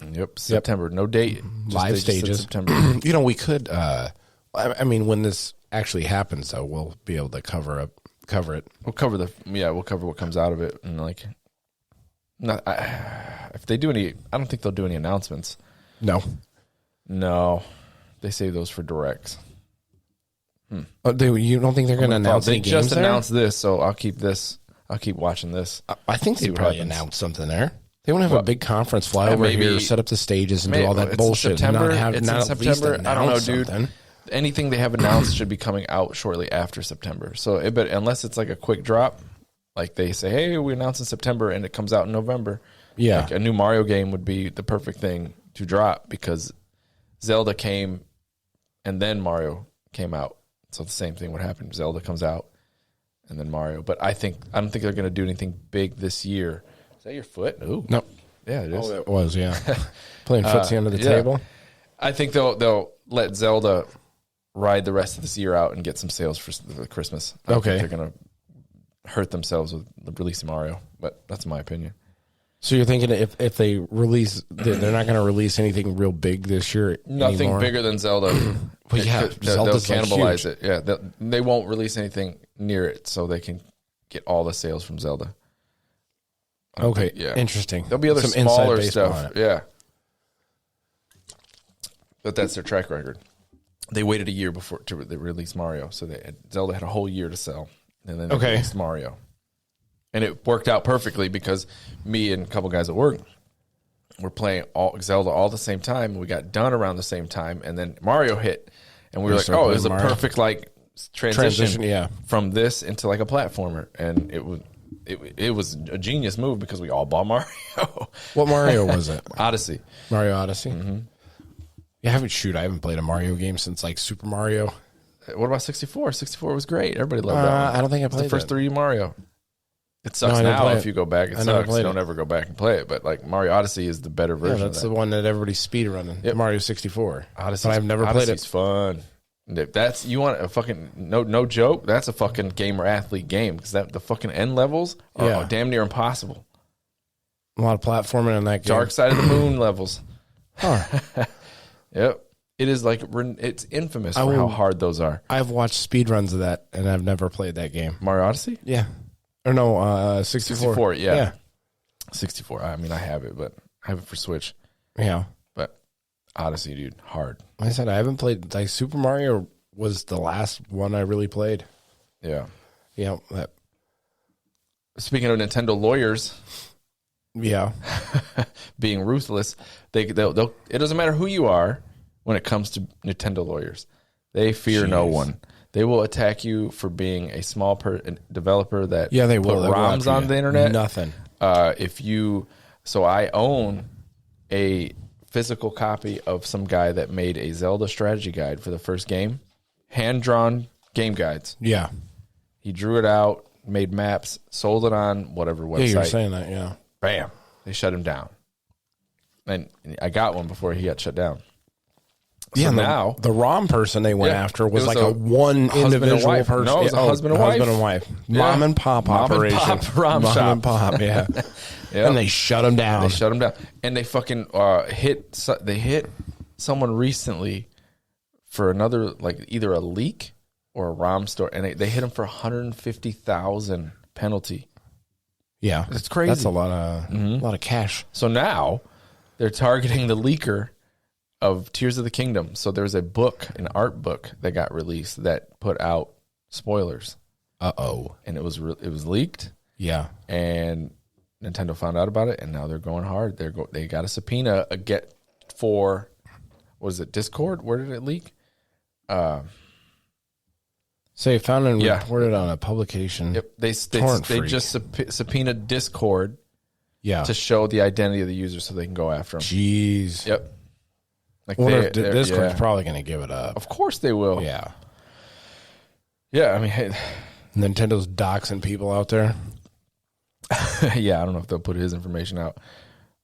Yep, September. No date. Live They just said stages. September. You know, we could. I mean, when this actually happens, though, we'll be able to cover it. We'll cover what comes out of it, and like, if they do any, I don't think they'll do any announcements. No, they save those for directs. You don't think they're going to announce any They just games there? announced this, so I'll keep this. I'll keep watching this. I think they probably announce something there. They want to have a big conference, fly over maybe- here, set up the stages, and do all that It's bullshit. September. And It's not in at least September. I don't know, announce dude. something. Anything they have announced should be coming out shortly after September. So, but unless it's like a quick drop, like they say, hey, we announced in September and it comes out in November. Yeah. Like a new Mario game would be the perfect thing to drop because Zelda came and then Mario came out. So the same thing would happen. Zelda comes out and then Mario. But I don't think they're going to do anything big this year. Is that your foot? Ooh. No. Yeah, it is. Oh, it was, yeah. Playing footsie under the table. I think they'll let Zelda ride the rest of this year out and get some sales for Christmas. I don't think they're going to hurt themselves with releasing Mario, but that's my opinion. So you're thinking if they release, they're not going to release anything real big this year? Nothing anymore? bigger than Zelda. Well, yeah, they'll Zelda's like cannibalize huge. it. Yeah, they won't release anything near it, so they can get all the sales from Zelda. Okay, Yeah. Interesting. There'll be other Some smaller inside baseball on stuff. it. Yeah, but that's their track record. They waited a year before to release Mario, so Zelda had a whole year to sell, and then they released Mario, and it worked out perfectly because me and a couple guys at work were playing Zelda all the same time. And we got done around the same time, and then Mario hit, and we were like, "Oh, it was a perfect like transition from this into like a platformer," and it was a genius move because we all bought Mario. What Mario was it? Odyssey. Mario Odyssey? Mm-hmm. Yeah, I haven't played a Mario game since like Super Mario. What about 64? 64 was great. Everybody loved that one. I don't think I played the first that. 3D Mario. It sucks now if you go back. It sucks. You don't ever go back and play it. But like Mario Odyssey is the better version. That's of that. the one that everybody's speedrunning. Yep. Mario 64. Odyssey. But I've never played it. Odyssey's fun. If that's you want a fucking no joke. That's a fucking gamer athlete game because the fucking end levels are damn near impossible. A lot of platforming in that game. Dark Side of the Moon levels. Huh. Yep. It is like it's infamous for how hard those are. I've watched speedruns of that, and I've never played that game. Mario Odyssey? Yeah. Or no, 64. 64, yeah. 64. I mean, I have it, but I have it for Switch. Yeah. But Odyssey, dude, hard. Like I said, I haven't played, like, Super Mario was the last one I really played. Yeah. Yeah. Speaking of Nintendo lawyers... Yeah. being ruthless, they'll it doesn't matter who you are when it comes to Nintendo lawyers. They fear no one. They will attack you for being a small developer that they will put ROMs on the internet. Nothing. So I own a physical copy of some guy that made a Zelda strategy guide for the first game, hand-drawn game guides. Yeah. He drew it out, made maps, sold it on whatever website. Yeah, you were saying that, yeah. Bam. They shut him down. And I got one before he got shut down. So Yeah, now the ROM person they went after was like a one individual person. No, it was a husband and wife. Husband and wife. Yeah. Mom and pop operation. Mom and pop ROM shop. Mom and pop, yeah. Yeah. And they shut him down. They shut him down. And they fucking hit someone recently for another, like either a leak or a ROM store. And they hit him for $150,000 penalty. Yeah. It's crazy. That's a lot of cash. So now they're targeting the leaker of Tears of the Kingdom. So there's a book, an art book that got released that put out spoilers. Uh-oh. And it was leaked. Yeah. And Nintendo found out about it, and now they're going hard. They got a subpoena for, what is it, Discord? Where did it leak? So they found and reported on a publication. Yep. They just subpoenaed Discord to show the identity of the user so they can go after them. Jeez. Yep. Like Discord's probably going to give it up. Of course they will. Yeah. Yeah, I mean, hey. Nintendo's doxing people out there. Yeah, I don't know if they'll put his information out,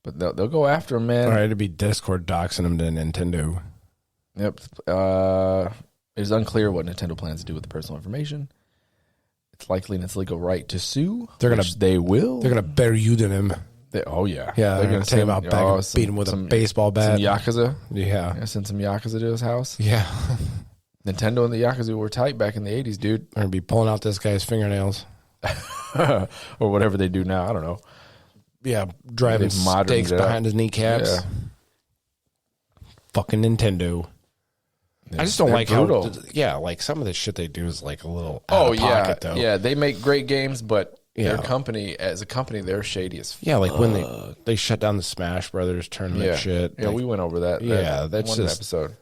but they'll go after him, man. All right, it'd be Discord doxing him to Nintendo. Yep. It is unclear what Nintendo plans to do with the personal information. It's likely in its legal right to sue. They will. They're gonna bury you to him. Oh yeah. Yeah, they're gonna take him out back and beat him with a baseball bat. Some Yakuza. Yeah. Send some Yakuza to his house. Yeah. Nintendo and the Yakuza were tight back in the 80s, dude. They're gonna be pulling out this guy's fingernails. Or whatever they do now. I don't know. Yeah, driving stakes behind his kneecaps. Yeah. fucking Nintendo. I just don't like brutal. how, like some of the shit they do is like a little pocket, though. Yeah, they make great games, but their company, as a company, they're shady as fuck. Yeah, like when they shut down the Smash Brothers tournament shit. Yeah, like, we went over that. That's one just episode.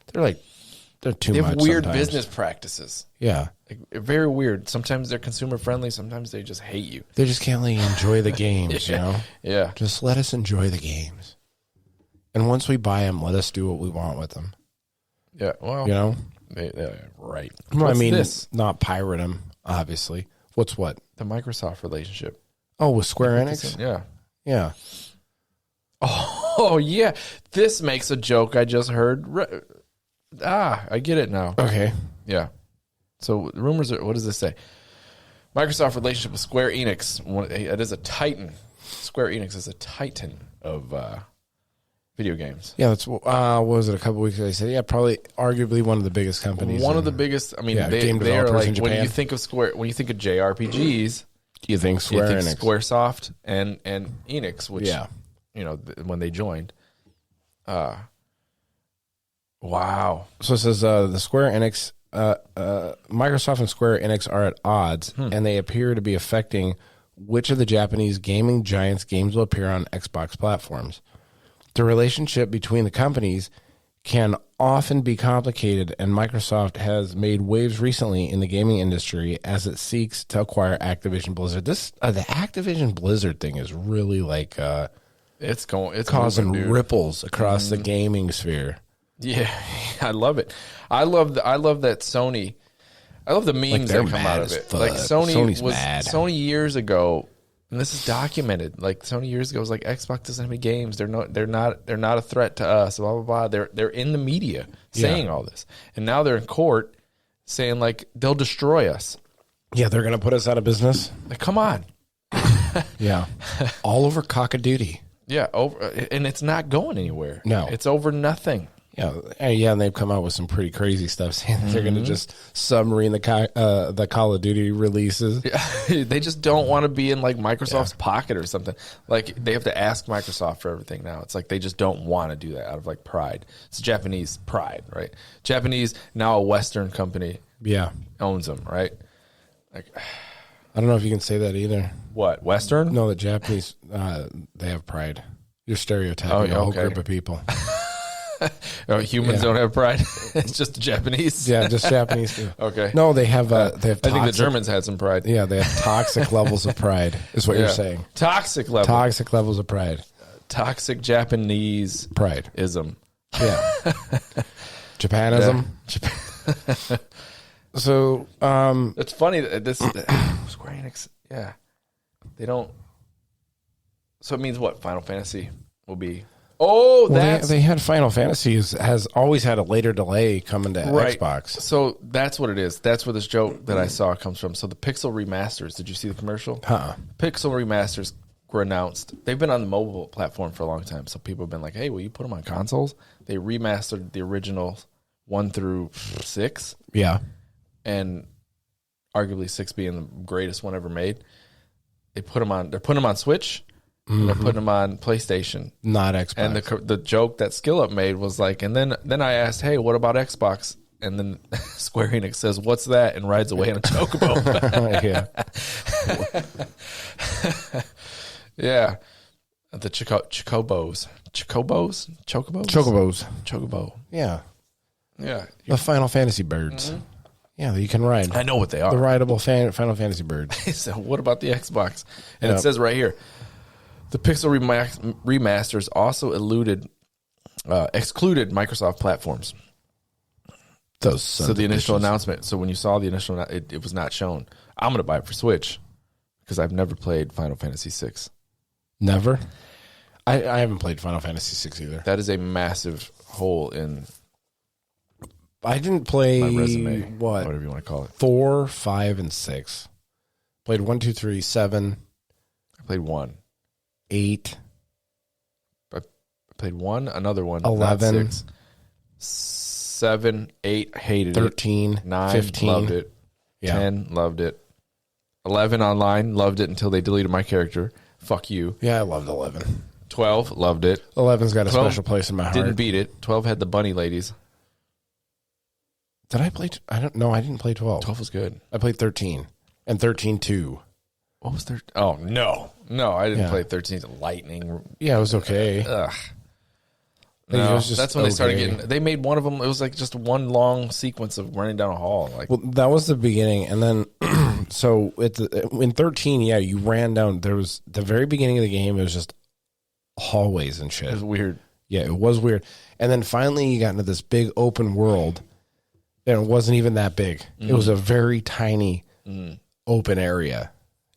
They're too They much. have weird sometimes. business practices. Yeah. Like, very weird. Sometimes they're consumer friendly. Sometimes they just hate you. They just can't let you enjoy the games, you know? Yeah. Just let us enjoy the games. And once we buy them, let us do what we want with them. Yeah. Well, you know? Right. Well, I mean, this? not pirate them, obviously. What's what? The Microsoft relationship. Oh, with Square Enix? Yeah. Yeah. Oh, yeah. This makes a joke I just heard. I get it now. Okay. Yeah. So rumors are, what does this say? Microsoft relationship with Square Enix. It is a titan. Square Enix is a titan of video games. Yeah, that's what was it a couple weeks ago? They said, yeah, probably arguably one of the biggest companies. One of the biggest. I mean, game they are developers in like, Japan. when you think of Square, when you think of JRPGs, you think Square Enix. Squaresoft and Enix, which when they joined. Wow. So it says the Square Enix, Microsoft and Square Enix are at odds, and they appear to be affecting which of the Japanese gaming giants' games will appear on Xbox platforms. The relationship between the companies can often be complicated, and Microsoft has made waves recently in the gaming industry as it seeks to acquire Activision Blizzard. This the Activision Blizzard thing is really like it's causing moving, ripples across the gaming sphere. Yeah, I love it. I love that Sony. I love the memes that come out of it. Like Sony's mad. Sony years ago, and this is documented. Like Sony years ago was like, Xbox doesn't have any games. They're not a threat to us. Blah blah blah. They're in the media saying all this, and now they're in court saying like they'll destroy us. Yeah, they're gonna put us out of business. Like, come on. Yeah, all over cock-a-doodle. Yeah, and it's not going anywhere. No, it's over nothing. Yeah, and they've come out with some pretty crazy stuff saying they're going to just submarine the Call of Duty releases. Yeah. They just don't want to be in like Microsoft's pocket or something. Like they have to ask Microsoft for everything now. It's like they just don't want to do that out of like pride. It's Japanese pride, right? Japanese, now a Western company, owns them, right? Like, I don't know if you can say that either. What, Western? No, the Japanese they have pride. You're stereotyping a whole group of people. Humans don't have pride. It's just the Japanese. Yeah, just Japanese too. Okay. No, they have. I think the Germans had some pride. Yeah, they have toxic levels of pride. Is what you're saying. Toxic levels. Toxic levels of pride. Toxic Japanese pride. Ism. Yeah. Japanism. Yeah. So it's funny that this Square Enix. Yeah, they don't. So it means what? Final Fantasy will be. Oh, they had Final Fantasy has always had a later delay coming to Xbox. So that's what it is. That's where this joke that I saw comes from. So the Pixel remasters. Did you see the commercial? Pixel remasters were announced. They've been on the mobile platform for a long time. So people have been like, "Hey, will you put them on consoles?" They remastered the original 1 through 6. Yeah, and arguably 6 being the greatest one ever made. They're putting them on Switch. Mm-hmm. They're putting them on PlayStation, not Xbox. And the joke that SkillUp made was like, and then I asked, hey, what about Xbox? And then Square Enix says, what's that? And rides away in a chocobo. Yeah. The chocobos. Chocobo. Yeah. Yeah. The Final Fantasy birds. Mm-hmm. Yeah, you can ride. I know what they are. The rideable Final Fantasy bird. So what about the Xbox? And it says right here, the Pixel remasters also excluded Microsoft platforms. So the initial announcement. So when you saw the initial, it was not shown. I'm going to buy it for Switch because I've never played Final Fantasy VI. Never? I haven't played Final Fantasy VI either. That is a massive hole in I didn't play my resume, whatever you want to call it. 4, 5, and 6. Played 1, 2, 3, 7. I played 1. 8. I played 1, another one. 11. 6. 7, 8, hated 13, it. 9, 15. loved it. 10, loved it. 11 online, loved it until they deleted my character. Fuck you. Yeah, I loved 11. 12, loved it. 11's got a 12 special place in my heart. Didn't beat it. 12 had the bunny ladies. Did I play? I don't know. I didn't play 12. 12 was good. I played 13 and 13 2. What was 13? Oh, no. No, I didn't play 13. Lightning. Yeah, it was okay. Ugh. No, No, that's when they started getting. They made one of them. It was like just one long sequence of running down a hall. Like, well, that was the beginning, and then so in 13, yeah, you ran down. There was the very beginning of the game. It was just hallways and shit. it was weird. Yeah, it was weird. And then finally, you got into this big open world, and it wasn't even that big. It was a very tiny open area,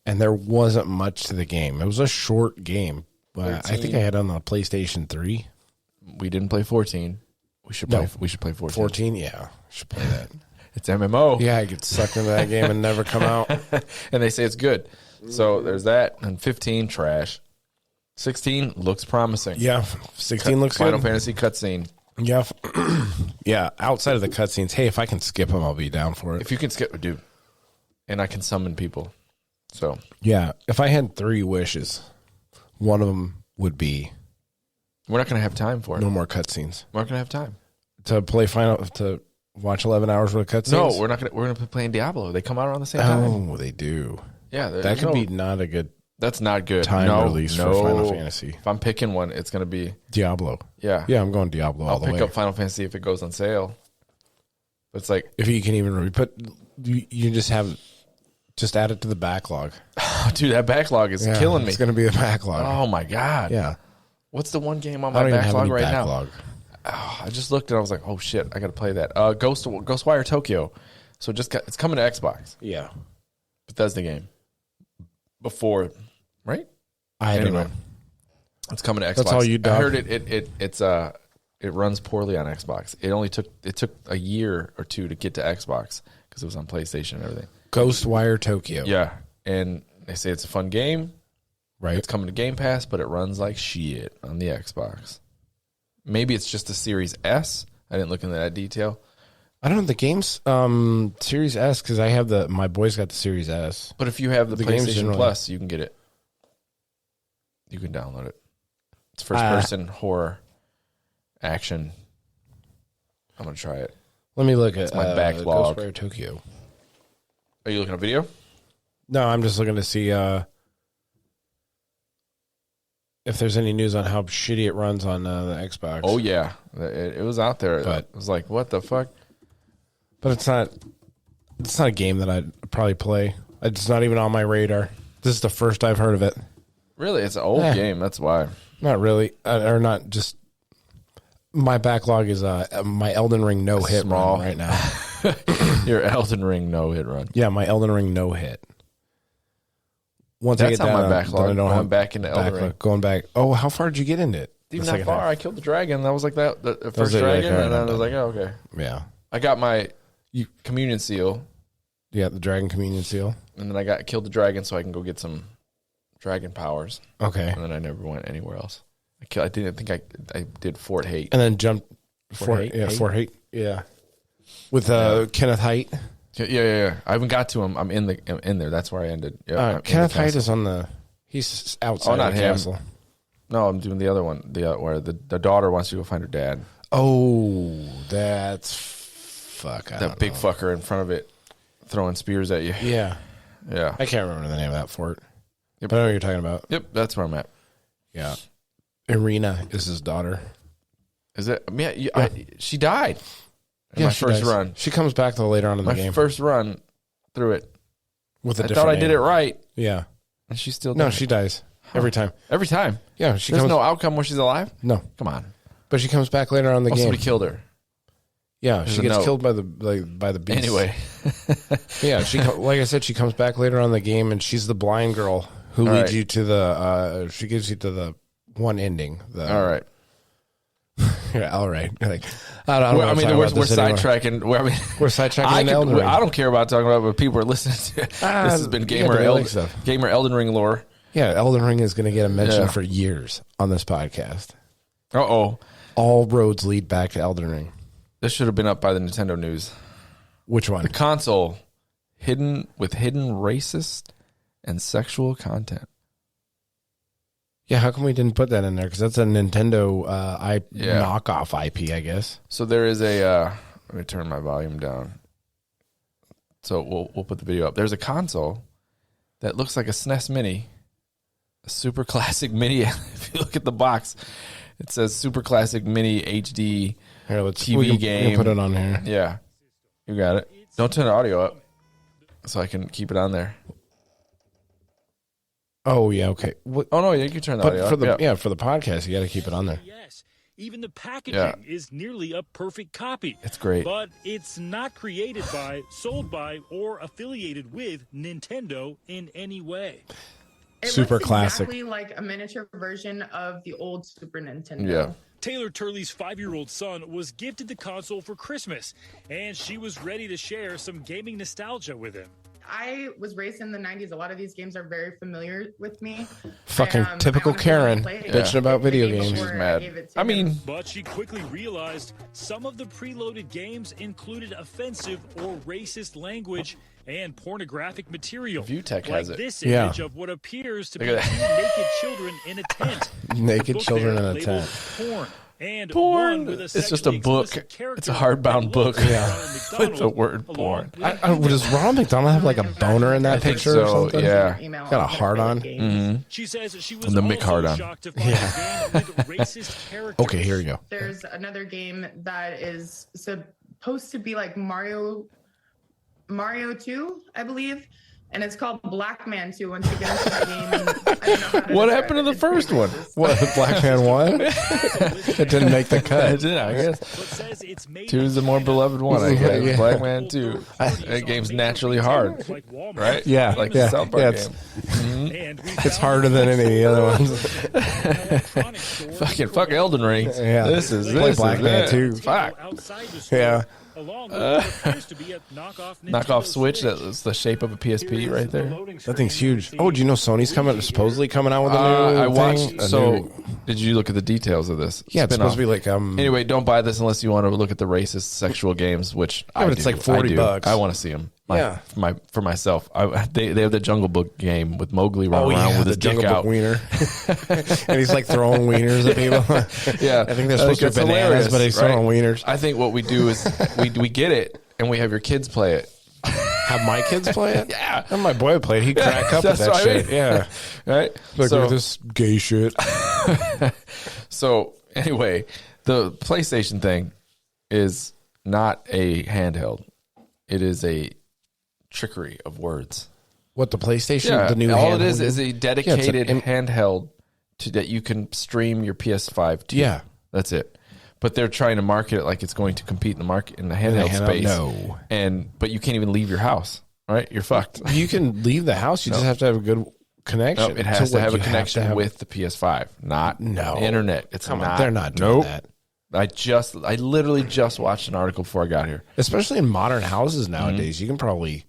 and there wasn't much to the game. It was a short game, but I think I had it on the PlayStation 3. We didn't play 14. We should play. We should play 14. 14, yeah, should play that. It's MMO. Yeah, I get sucked into that game and never come out. And they say it's good. So there's that. And 15, trash. 16 looks promising. Yeah, 16 looks Final good. Fantasy cutscene. Yeah, yeah. Outside of the cutscenes, hey, if I can skip them, I'll be down for it. If you can skip, dude. And I can summon people. So Yeah, if I had 3 wishes, one of them would be we're not going to have time for it. no more cutscenes. We're not going to have time. To play to watch 11 hours worth of cutscenes. No, we're not going to. We're going to be playing Diablo. They come out around the same time. Oh, they do. Yeah, That could be not a good That's not good. time release for Final Fantasy. If I'm picking one, it's going to be Diablo. yeah. Yeah, I'm going Diablo all I'll the pick way. up Final Fantasy if it goes on sale. But it's like, If you can even put, you just have, just add it to the backlog. dude, that backlog is Yeah, killing me. It's going to be a backlog. Oh my god. Yeah. What's the one game on I my don't even have backlog any right backlog. now? Oh, I just looked and I was like, oh shit, I got to play that. Ghostwire Tokyo. So it's coming to Xbox. Yeah. Bethesda game. Before, right? I don't know. It's coming to Xbox. That's all you, I dog. heard it runs poorly on Xbox. It took a year or two to get to Xbox because it was on PlayStation and everything. Ghostwire Tokyo. Yeah, and they say it's a fun game. Right. It's coming to Game Pass, but it runs like shit on the Xbox. Maybe it's just a Series S. I didn't look into that detail. I don't know the game's Series S because I have my boys got the Series S. But if you have the game's PlayStation generally- Plus, you can get it. You can download it. It's first person horror action. I'm gonna try it. Let me look at my backlog. Ghostwire Tokyo. Are you looking at video? No, I'm just looking to see if there's any news on how shitty it runs on the Xbox. Oh yeah, it was out there. But- It was like, what the fuck? But it's not a game that I'd probably play. It's not even on my radar. This is the first I've heard of it. Really, it's an old game. That's why. Not really, or not just. My backlog is my Elden Ring no hit Small. run right now. Your Elden Ring no hit run. Yeah, my Elden Ring no hit. Once That's I get on my down, backlog. then I don't Going have back into Elden Ring. Going back. Oh, how far did you get into it? Even The that second far, half? I killed the dragon. That was like the first it, like, dragon, all right, and then I'm I was done. like, oh, okay. Yeah. I got my communion seal, Yeah, the Dragon Communion Seal. and then I killed the dragon so I can go get some dragon powers, Okay. and then I never went anywhere else. I didn't think I did Fort Hate. And then jumped Fort Hate? Yeah, Hate? Fort Hate. Yeah. With Kenneth Haidt. Yeah. I haven't got to him. I'm in there. That's where I ended. Yeah, I'm in the Kenneth Haidt castle. is on the. He's outside not of the him. castle. No, I'm doing the other one. Where the daughter wants to go find her dad. Oh, that's fuck. I That don't big know. fucker in front of it, throwing spears at you. Yeah, Yeah. I can't remember the name of that fort. Yep. But I know what you're talking about. Yep, that's where I'm at. Yeah, Irina is his daughter. Is it? Yeah. She died. In Yeah, my she first dies. run. She comes back though later on in the My game first run through it. with a I different thought I did name. it right, Yeah. and she still No, died. she dies every time. Every time. Yeah, she There's comes. no outcome where she's alive. No, Come on. but she comes back later on in the Oh, game. somebody killed her. Yeah, There's she a gets note. killed by the beast. Anyway, Yeah, like I said, she comes back later on in the game, and she's the blind girl who All leads right. you to the. She gives you to the one ending. all right. Yeah, all right. Like, I don't Well, I wanna mean, talk we're about this anymore. sidetracking. We're sidetracking into Elden Ring. I don't care about talking about it, but people are listening to this has been you got the Elden stuff. Gamer Elden Ring lore. Yeah, Elden Ring is going to get a mention Yeah. for years on this podcast. Uh-oh. All roads lead back to Elden Ring. This should have been up by the Nintendo News. Which one? The console hidden racist and sexual content. Yeah, how come we didn't put that in there? Because that's a Nintendo knockoff IP, I guess. So there is a. Let me turn my volume down. So we'll put the video up. There's a console that looks like a SNES Mini, a Super Classic Mini. If you look at the box, it says Super Classic Mini HD TV game. We can put it on here. Yeah, you got it. Don't turn the audio up, so I can keep it on there. Oh yeah, okay. Oh no, you can turn the audio for the up. for the podcast, you got to keep it on there. Yes. Even the packaging is nearly a perfect copy. It's great. But it's not created by, sold by, or affiliated with Nintendo in any way. It Super looks classic. exactly like a miniature version of the old Super Nintendo. Yeah. Taylor Turley's 5-year-old son was gifted the console for Christmas, and she was ready to share some gaming nostalgia with him. I was raised in the 90s. A lot of these games are very familiar with me. Fucking typical Karen, bitching about video games. She's mad. I mean, but she quickly realized some of the preloaded games included offensive or racist language and pornographic material. ViewTech like has it. This image of what appears to be two naked children in a tent. Naked children in a tent. Porn. And porn. With a it's just a book. It's a hardbound book. Yeah. With the word porn. Does Ronald McDonald have like a boner in that picture or something? Yeah. Got a heart on. Mm-hmm. She says she was the Mick hard on. shocked to find a game with racist characters. Okay, here we go. There's another game that is supposed to be like Mario 2, I believe. And it's called Black Man 2 once you get into the game. And I don't know how to What describe happened to the first one? What, Black Man 1? It didn't make the cut. It did, I guess. 2 is the more beloved one, I guess. Yeah. Black Man 2. That game's naturally hard, right? Yeah. Like the South Park game. It's harder than any of the other ones. Fuck Elden Ring. Yeah. This is Black Man 2. Fuck. Yeah. Knockoff Switch. That's the shape of a PSP right there. That thing's huge. Oh, do you know Sony's supposedly coming out with a new I watched. thing? Did you look at the details of this? Yeah, it's supposed to be like Anyway, don't buy this unless you want to look at the racist sexual games, which I but do. it's like $40. I want to see them. Yeah. For myself. They have the Jungle Book game with Mowgli running around with his dick Jungle out. Book wiener. And he's like throwing wieners at people. Yeah, I think they're supposed to be it's bananas, hilarious, but he's throwing wieners. I think what we do is we get it and we have your kids play it. Have my kids play it? Yeah. And my boy played. He'd crack up with that shit. Yeah. Right? Like, look at this gay shit. So, anyway, the PlayStation thing is not a handheld. It is a trickery of words. What, the PlayStation? Yeah, The new all handheld? it is a dedicated handheld that you can stream your PS5 to. Yeah. That's it. But they're trying to market it like it's going to compete in the market in the handheld space. No. But you can't even leave your house, right? You're fucked. You can leave the house. You just have to have a good connection. No, it has to have a connection with the PS5, not the internet. It's not. They're not doing that. I literally just watched an article before I got here. Especially in modern houses nowadays, you can probably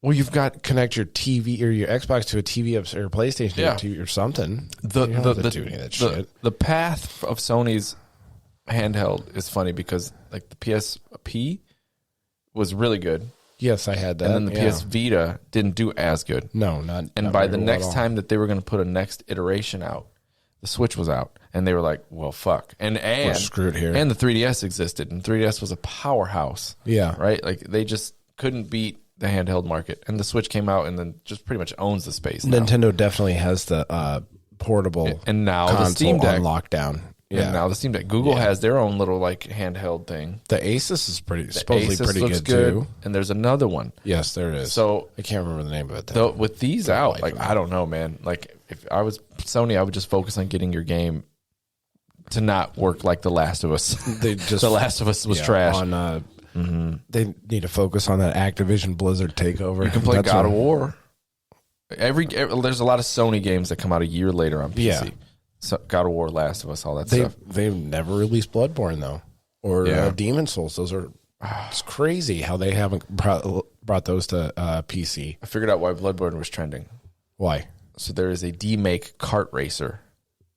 connect your TV or your Xbox to a TV or a PlayStation to a TV or something. You don't have to do any of that shit. The path of Sony's handheld is funny because like the PSP was really good. Yes, I had that. And then the PS Vita didn't do as good. No, not. And not by very the well next time that they were going to put a next iteration out, the Switch was out, and they were like, "Well, fuck." And we're screwed here. And the 3DS existed, and 3DS was a powerhouse. Yeah, right. Like they just couldn't beat the handheld market, and the Switch came out, and then just pretty much owns the space. Nintendo definitely has the portable, and now the Steam Deck on lockdown. Yeah, and now the Steam Deck. Google has their own little like handheld thing. The Asus is supposedly pretty good too. And there's another one. Yes, there is. So I can't remember the name of it. Though, with these out, like I don't know, man. Like if I was Sony, I would just focus on getting your game to not work like The Last of Us. The Last of Us was trash. They need to focus on that Activision Blizzard takeover. You can play God of War. There's a lot of Sony games that come out a year later on PC. Yeah. So God of War, Last of Us, all that stuff. They've never released Bloodborne though, or Demon Souls. Those are it's crazy how they haven't brought those to PC. I figured out why Bloodborne was trending. Why? So there is a demake kart racer.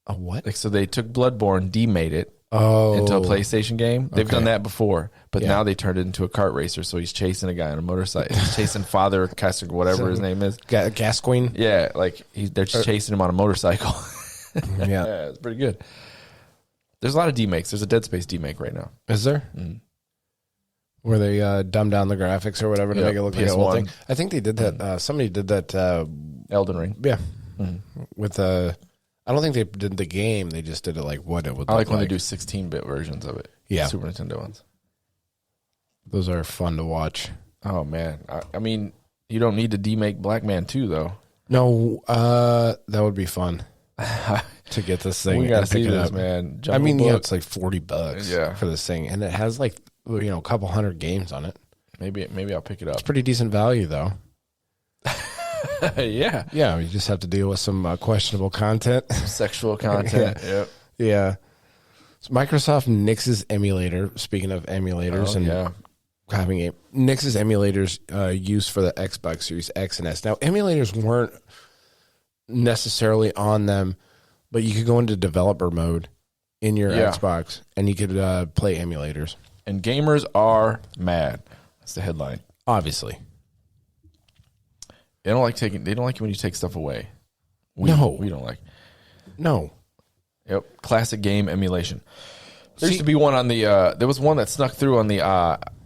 A what? Like, so they took Bloodborne, demade it into a PlayStation game. They've done that before, but now they turned it into a kart racer. So he's chasing a guy on a motorcycle. He's chasing Father Kessler, whatever his name is. Gascoigne. Yeah, like they're just chasing him on a motorcycle. Yeah. It's pretty good. There's a lot of demakes. There's a Dead Space demake right now. Is there? Where they dumb down the graphics or whatever to make it look like an old thing. I think they did that. Somebody did that. Elden Ring. Yeah. With I don't think they did the game. They just did it like what it would. I like when they do 16-bit versions of it. Yeah. Super Nintendo ones. Those are fun to watch. Oh man, I mean, you don't need to demake Black Man 2 though. No, that would be fun to get this thing. We gotta and pick see it this, up. man. I mean, Jungle yeah, Book. it's like $40 Yeah. for this thing, and it has like a couple hundred games on it. Maybe I'll pick it up. It's pretty decent value though. Yeah, Yeah, you just have to deal with some questionable content. sexual content. Yep. Yeah. So Microsoft Nixes emulator. Speaking of emulators, and Yeah. having a Nixes emulators used for the Xbox Series X and S. Now, emulators weren't necessarily on them, but you could go into developer mode in your Xbox, and you could play emulators. And gamers are mad. That's the headline. Obviously, They don't like it when you take stuff away. We don't like. no. Yep. Classic game emulation. There used to be one on the. There was one that snuck through on the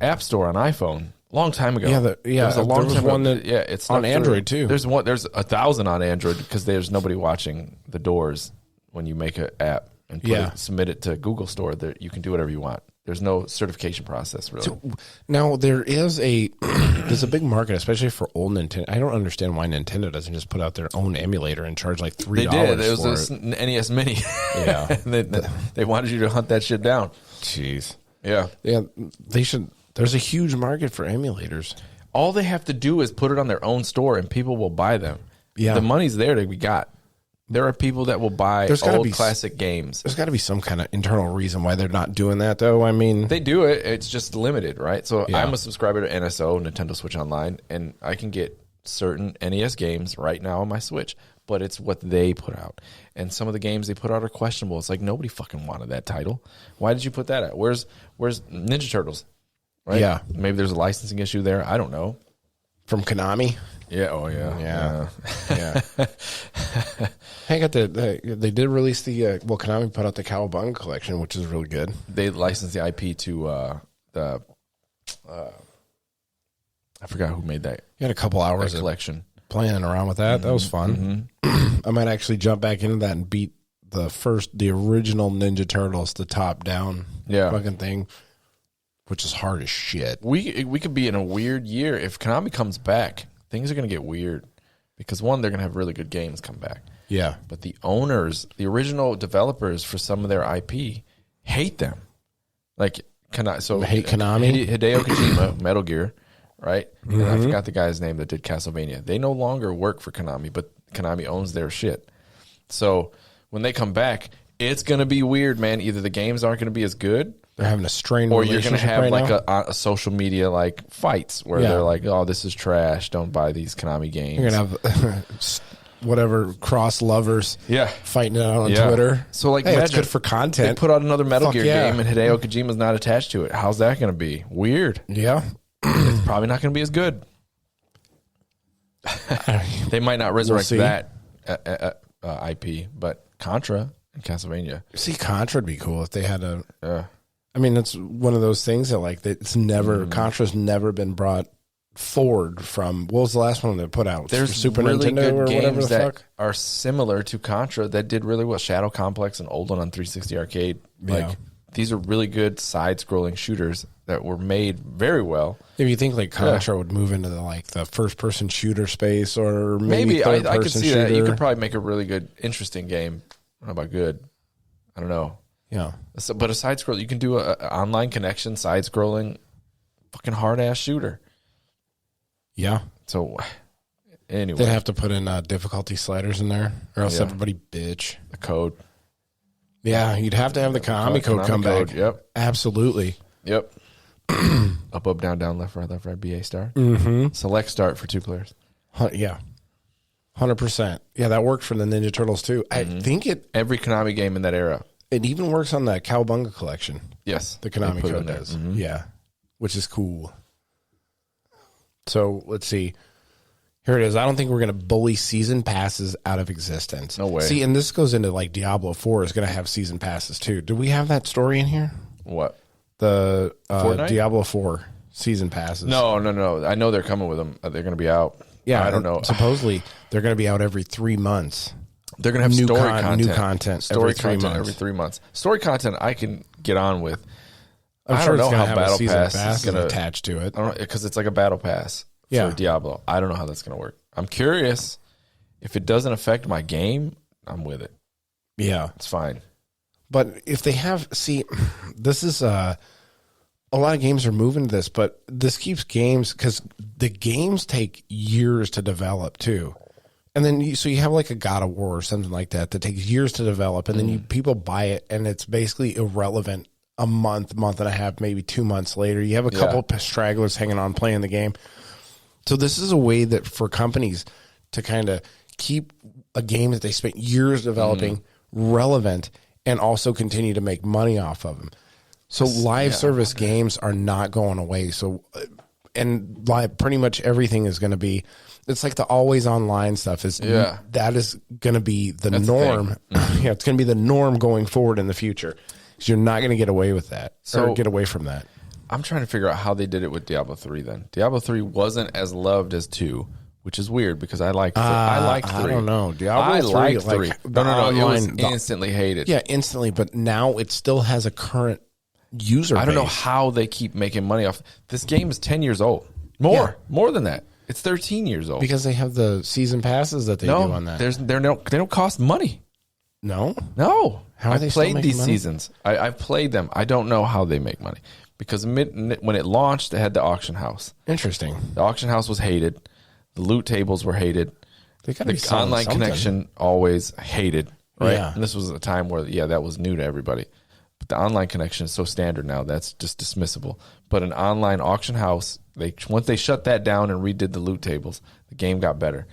App Store on iPhone a long time ago. Yeah, There was a long there was time one ago. that Yeah, it's on Android too. There's 1,000 on Android because there's nobody watching the doors when you make an app and submit it to Google Store. There, you can do whatever you want. There's no certification process really. So, now there is there's a big market, especially for old Nintendo. I don't understand why Nintendo doesn't just put out their own emulator and charge like $3. They did. It was for a NES Mini. Yeah. they wanted you to hunt that shit down. Jeez. Yeah. Yeah, they should. There's a huge market for emulators. All they have to do is put it on their own store, and people will buy them. Yeah. The money's there to be got. There are people that will buy old classic games. There's got to be some kind of internal reason why they're not doing that, though. I mean, They do it. It's just limited, right? So Yeah. I'm a subscriber to NSO, Nintendo Switch Online, and I can get certain NES games right now on my Switch, but it's what they put out. And some of the games they put out are questionable. It's like nobody fucking wanted that title. Why did you put that out? Where's Ninja Turtles? Right? Yeah. Maybe there's a licensing issue there. I don't know. from Konami. Yeah. Oh yeah. Yeah. Hey, they did release the Konami put out the Cowabunga collection, which is really good. They licensed the IP to the. I forgot who made that. You had a couple hours of collection. playing around with that. That was fun. I might actually jump back into that and beat the original Ninja Turtles, the top down fucking thing, which is hard as shit. We could be in a weird year if Konami comes back. Things are going to get weird because one, they're going to have really good games come back. Yeah. But the owners, the original developers for some of their IP, hate them. Like hate Konami? Hideo Kojima, Metal Gear, right? And I forgot the guy's name that did Castlevania. They no longer work for Konami, but Konami owns their shit. So when they come back, it's going to be weird, man. Either the games aren't going to be as good, They're having a strained or you're going to have right like now. a social media like fights where they're like, "Oh, this is trash. Don't buy these Konami games." You're going to have whatever cross lovers fighting it out on Twitter. So like, hey, it's imagine good for content. They put out another Metal Gear yeah. game and Hideo Kojima's not attached to it. How's that going to be? Weird. Yeah. It's probably not going to be as good. They might not resurrect that IP, but Contra and Castlevania. See, Contra would be cool if they had I mean, it's one of those things that like it's never Contra's never been brought forward from. What was the last one they put out? There's Super really Nintendo good or whatever games the that fuck. are similar to Contra that did really well. Shadow Complex and Olden on 360 Arcade. Like these are really good side-scrolling shooters that were made very well. If you think like Contra would move into the first-person shooter space, or maybe I could see shooter. that. You could probably make a really good, interesting game. I don't know about good. I don't know. Yeah. So, but a side scroll, you can do a online connection, side scrolling, fucking hard ass shooter. Yeah. So anyway, they'd have to put in difficulty sliders in there, or else Yeah. everybody bitch. the code. Yeah, you'd have to have the Konami code Konami come code, back. Yep. Absolutely. Yep. Up, down, down, left, right, BA start. Mm-hmm. Select start for 2 players. Yeah. 100%. Yeah, that worked for the Ninja Turtles too. I think Every Konami game in that era. it even works on the Cowabunga collection. Yes. The they Konami put it code in there. does. Mhm. Yeah. Which is cool. So let's see. Here it is. I don't think we're going to bully season passes out of existence. No way. See, and this goes into like Diablo 4 is going to have season passes too. Do we have that story in here? What? The Fortnite? Diablo 4 season passes. No. I know they're coming with them. They're going to be out. Yeah, I don't know. Supposedly, they're going to be out every 3 months. They're going to have new content Story every 3 content months. every 3 months. Story content I can get on with. I'm I sure don't it's know going to how have a Battle season Pass pass is going to attached to it. because it's like a Battle Pass Yeah. for Diablo. I don't know how that's going to work. I'm curious. If it doesn't affect my game, I'm with it. Yeah. It's fine. But if they have, see, this is a lot of games are moving to this, but this keeps games because the games take years to develop too. And then you have like a God of War or something like that takes years to develop, and then people buy it, and it's basically irrelevant a month and a half, maybe 2 months later. You have a couple stragglers hanging on playing the game. So this is a way that for companies to kind of keep a game that they spent years developing relevant and also continue to make money off of them. So live service games are not going away. So, and pretty much everything is going to be, it's like the always online stuff that is going to be the norm. Yeah. It's going to be the norm going forward in the future. So you're not going to get away with that or get away from that. I'm trying to figure out how they did it with Diablo 3 then. Diablo 3 wasn't as loved as 2. Which is weird because I liked 3. I don't know. Diablo 3, liked 3. Like, No. It was instantly hated. Yeah, instantly. But now it still has a current user base. I don't know how they keep making money off. This game is 10 years old. More than that. It's 13 years old. Because they have the season passes that they do on that. They don't cost money. No? How are they still played making these money? seasons. I've played them. I don't know how they make money. Because when it launched, they had the auction house. Interesting. The auction house was hated. The loot tables were hated. They gotta be The selling online something. connection always hated, right? Yeah. And this was a time where, that was new to everybody. But the online connection is so standard now, that's just dismissible. But an online auction house, once they shut that down and redid the loot tables, the game got better.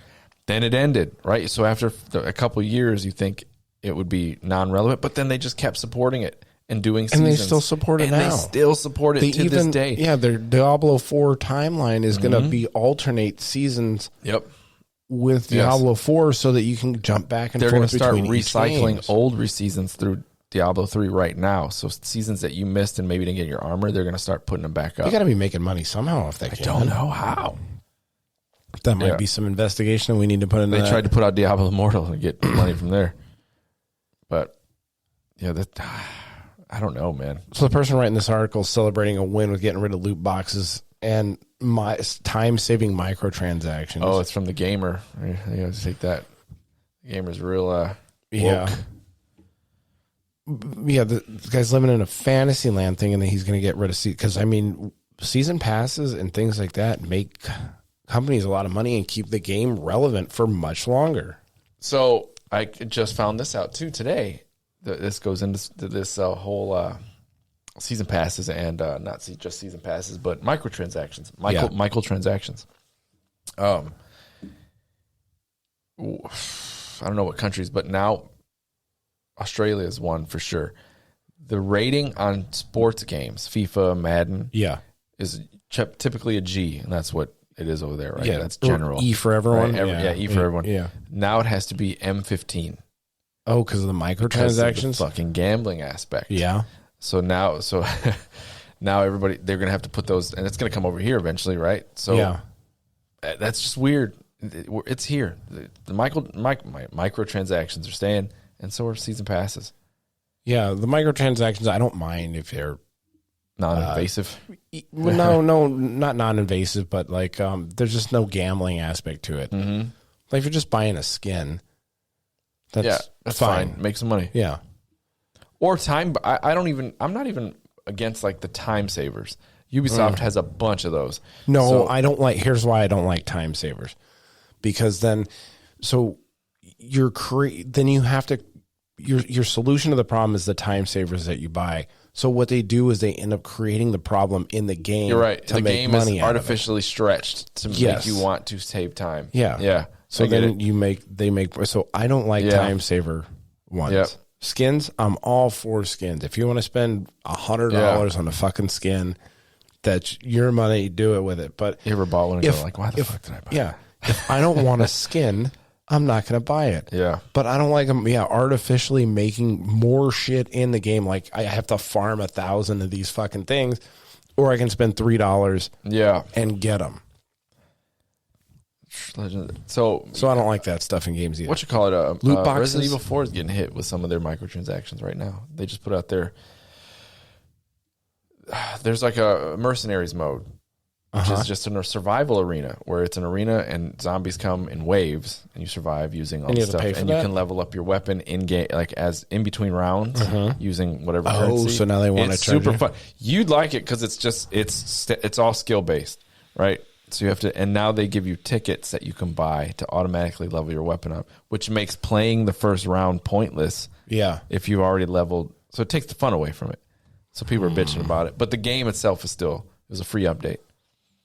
Then it ended, right? So after a couple of years, you think it would be non-relevant, but then they just kept supporting it and doing seasons. And they still support it now. And they still support it to this day. Yeah, their Diablo 4 timeline is going to be alternate seasons with Diablo 4 so that you can jump back and They're going forth to start between each recycling games. old seasons through Diablo 3 right now. So seasons that you missed and maybe didn't get your armor, they're going to start putting them back up. They got to be making money somehow off that game. Don't know how. That might be some investigation that we need to put into They that. tried to put out Diablo Immortal and get money from there. But, I don't know, man. So the person writing this article is celebrating a win with getting rid of loot boxes and time-saving microtransactions. Oh, it's from the gamer. You have to take that. The gamer's real woke. Yeah, the guy's living in a fantasy land thinking that he's going to get rid of because season passes and things like that make companies a lot of money and keep the game relevant for much longer. So I just found this out too today. This goes into this whole season passes and not just season passes, but microtransactions, microtransactions. I don't know what countries, but now Australia is one for sure. The rating on sports games, FIFA, Madden, is typically a G, and that's what it is over there, right? Yeah, That's general. E for everyone. Right? E for everyone. Yeah. Now it has to be M15. Oh, because of the microtransactions? Fucking gambling aspect. Yeah. So now everybody, they're going to have to put those, and it's going to come over here eventually, right? So that's just weird. It's here. The microtransactions are staying, and so are season passes. Yeah, the microtransactions, I don't mind if they're non-invasive. No, not non-invasive, but like there's just no gambling aspect to it. Mm-hmm. Like if you're just buying a skin, that's fine. Make some money. Yeah. Or time. I'm not even against like the time savers. Ubisoft has a bunch of those. No, So- I don't like. Here's why I don't like time savers, because then, so then you have to. Your solution to the problem is the time savers that you buy. So what they do is they end up creating the problem in the game. You're right. To The make game money is out of it. artificially stretched to make you want to save time. Yeah. Yeah. So I get then it. they make. So I don't like time saver ones. Yep. Skins, I'm all for skins. If you want to spend $100 on a fucking skin, that's your money. Do it with it. But You ever bought one and go like, why the fuck did I buy Yeah. If I don't want a skin, I'm not going to buy it. Yeah. But I don't like them, artificially making more shit in the game. Like, I have to farm 1,000 of these fucking things, or I can spend $3 and get them. So I don't like that stuff in games either. What you call it? Loot boxes? Resident Evil 4 is getting hit with some of their microtransactions right now. They just put out there's like a mercenaries mode, which is just a survival arena where it's an arena and zombies come in waves and you survive using all this stuff. And you can level up your weapon in game, like as in between rounds using whatever currency. So now they want to charge super fun. You'd like it because it's all skill based, right? So you have to, and now they give you tickets that you can buy to automatically level your weapon up, which makes playing the first round pointless. Yeah. If you've already leveled, so it takes the fun away from it. So people are bitching about it, but the game itself it was a free update.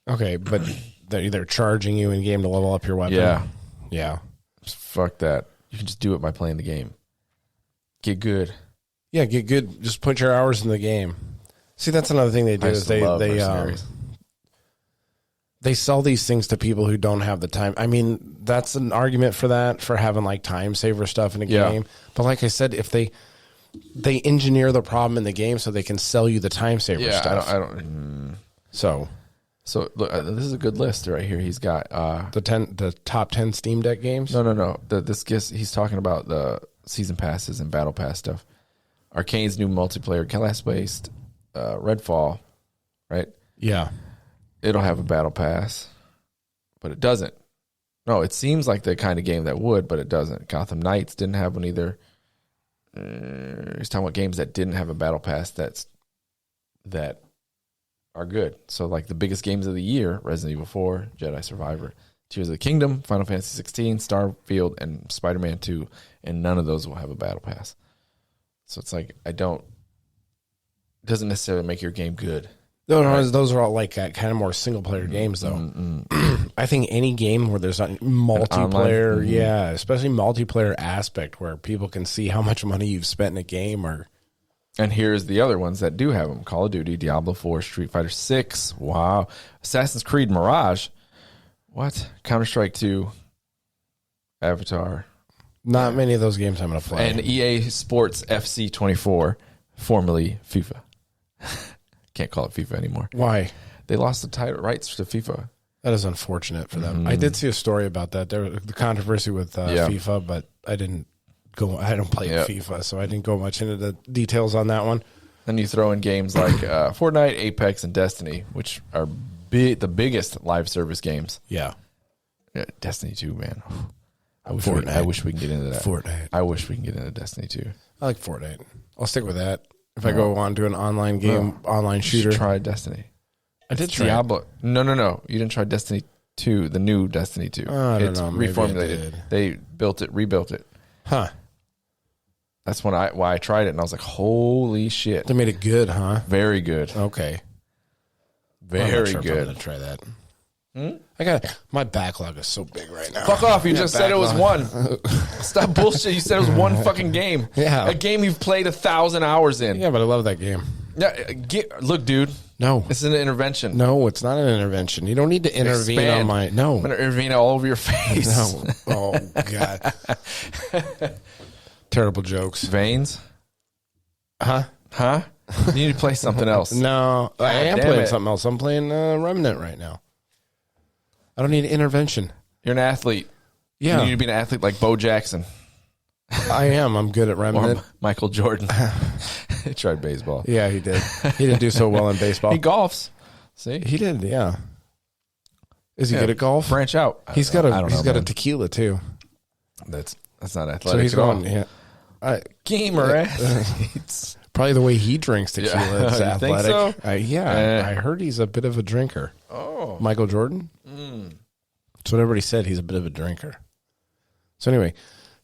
Okay, but they're charging you in game to level up your weapon. Yeah. Fuck that. You can just do it by playing the game. Get good. Yeah, get good. Just put your hours in the game. See, that's another thing they do is they sell these things to people who don't have the time. I mean, that's an argument for that, for having like time saver stuff in a game. But like I said, if they engineer the problem in the game so they can sell you the time saver stuff. I don't. So look, this is a good list right here. He's got the top 10 Steam Deck games. No. He's talking about the season passes and battle pass stuff. Arcane's new multiplayer class-based Redfall, right? Yeah. It'll have a battle pass, but it doesn't. No, it seems like the kind of game that would, but it doesn't. Gotham Knights didn't have one either. He's talking about games that didn't have a battle pass that are good. So like the biggest games of the year, Resident Evil 4, Jedi Survivor, Tears of the Kingdom, Final Fantasy 16, Starfield, and Spider-Man 2, and none of those will have a battle pass. So it's like it doesn't necessarily make your game good. No, those are all like kind of more single player games, though. I think any game where there's a multiplayer, especially multiplayer aspect where people can see how much money you've spent in a game, and here's the other ones that do have them: Call of Duty, Diablo 4, Street Fighter 6, wow, Assassin's Creed Mirage, what, Counter-Strike 2, Avatar. Not many of those games I'm going to play. And EA Sports FC 24, formerly FIFA. Can't call it FIFA anymore. Why? They lost the title rights to FIFA. That is unfortunate for them. I did see a story about that. There was the controversy with FIFA, but I don't play FIFA, so I didn't go much into the details on that one. Then you throw in games like Fortnite, Apex, and Destiny, which are the biggest live service games. Yeah. Destiny 2, man. I wish we can get into that. Fortnite. I wish we can get into Destiny 2. I like Fortnite. I'll stick with that. If I go on to an online game, online shooter. You should try Destiny. I did try Diablo. No. You didn't try Destiny 2, the new Destiny 2. I don't know. Maybe Reformulated. They rebuilt it. Huh. That's why I tried it, and I was like, holy shit. They made it good, huh? Very good. Okay. Very good. I'm going to try that. My backlog is so big right now. Fuck off. You just said it was one. Stop bullshit. You said it was one fucking game. Yeah. A game you've played 1,000 hours in. Yeah, but I love that game. Yeah, look, dude. No. It's an intervention. No, it's not an intervention. You don't need to intervene on my... No. I'm going to intervene all over your face. No. Oh, God. Terrible jokes. Veins? Huh? You need to play something else. No. I am playing something else. I'm playing Remnant right now. I don't need intervention. You're an athlete. Yeah. You need to be an athlete like Bo Jackson. I am. I'm good at Remnant. Or Michael Jordan. He tried baseball. Yeah, he did. He didn't do so well in baseball. He golfs. See? He did, yeah. Is he good at golf? Branch out. He's got a tequila, too. That's not athletic. So he's going, gamer athletes. Probably the way he drinks tequila. Yeah. It's athletic. Think so? I heard he's a bit of a drinker. Oh. Michael Jordan? That's what everybody said. He's a bit of a drinker. So anyway,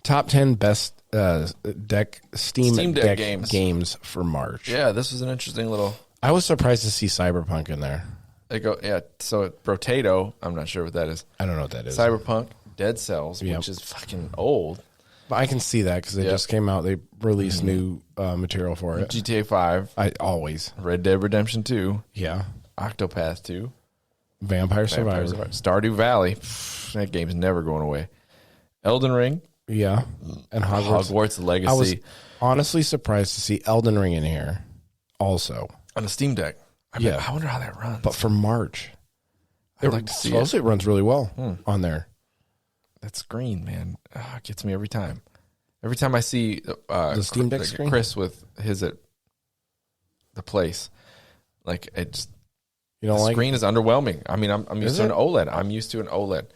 top 10 best Steam Deck games for March. Yeah, this was an interesting little... I was surprised to see Cyberpunk in there. They go, so Rotato, I'm not sure what that is. I don't know what that is. Cyberpunk, Dead Cells, which is fucking old. But I can see that because they just came out. They released new material for it. GTA 5. Always. Red Dead Redemption 2. Yeah. Octopath 2. Vampire Survivor. Stardew Valley. Pff, that game's never going away. Elden Ring. Yeah. And Hogwarts Legacy. I was honestly surprised to see Elden Ring in here also. On the Steam Deck. I wonder how that runs. But for March. I'd like to see it runs really well on there. That screen, man, it gets me every time. Every time I see the Steam Deck screen? Chris with his at the place, like it's the screen is underwhelming. I mean, I'm used to an OLED. I'm used to an OLED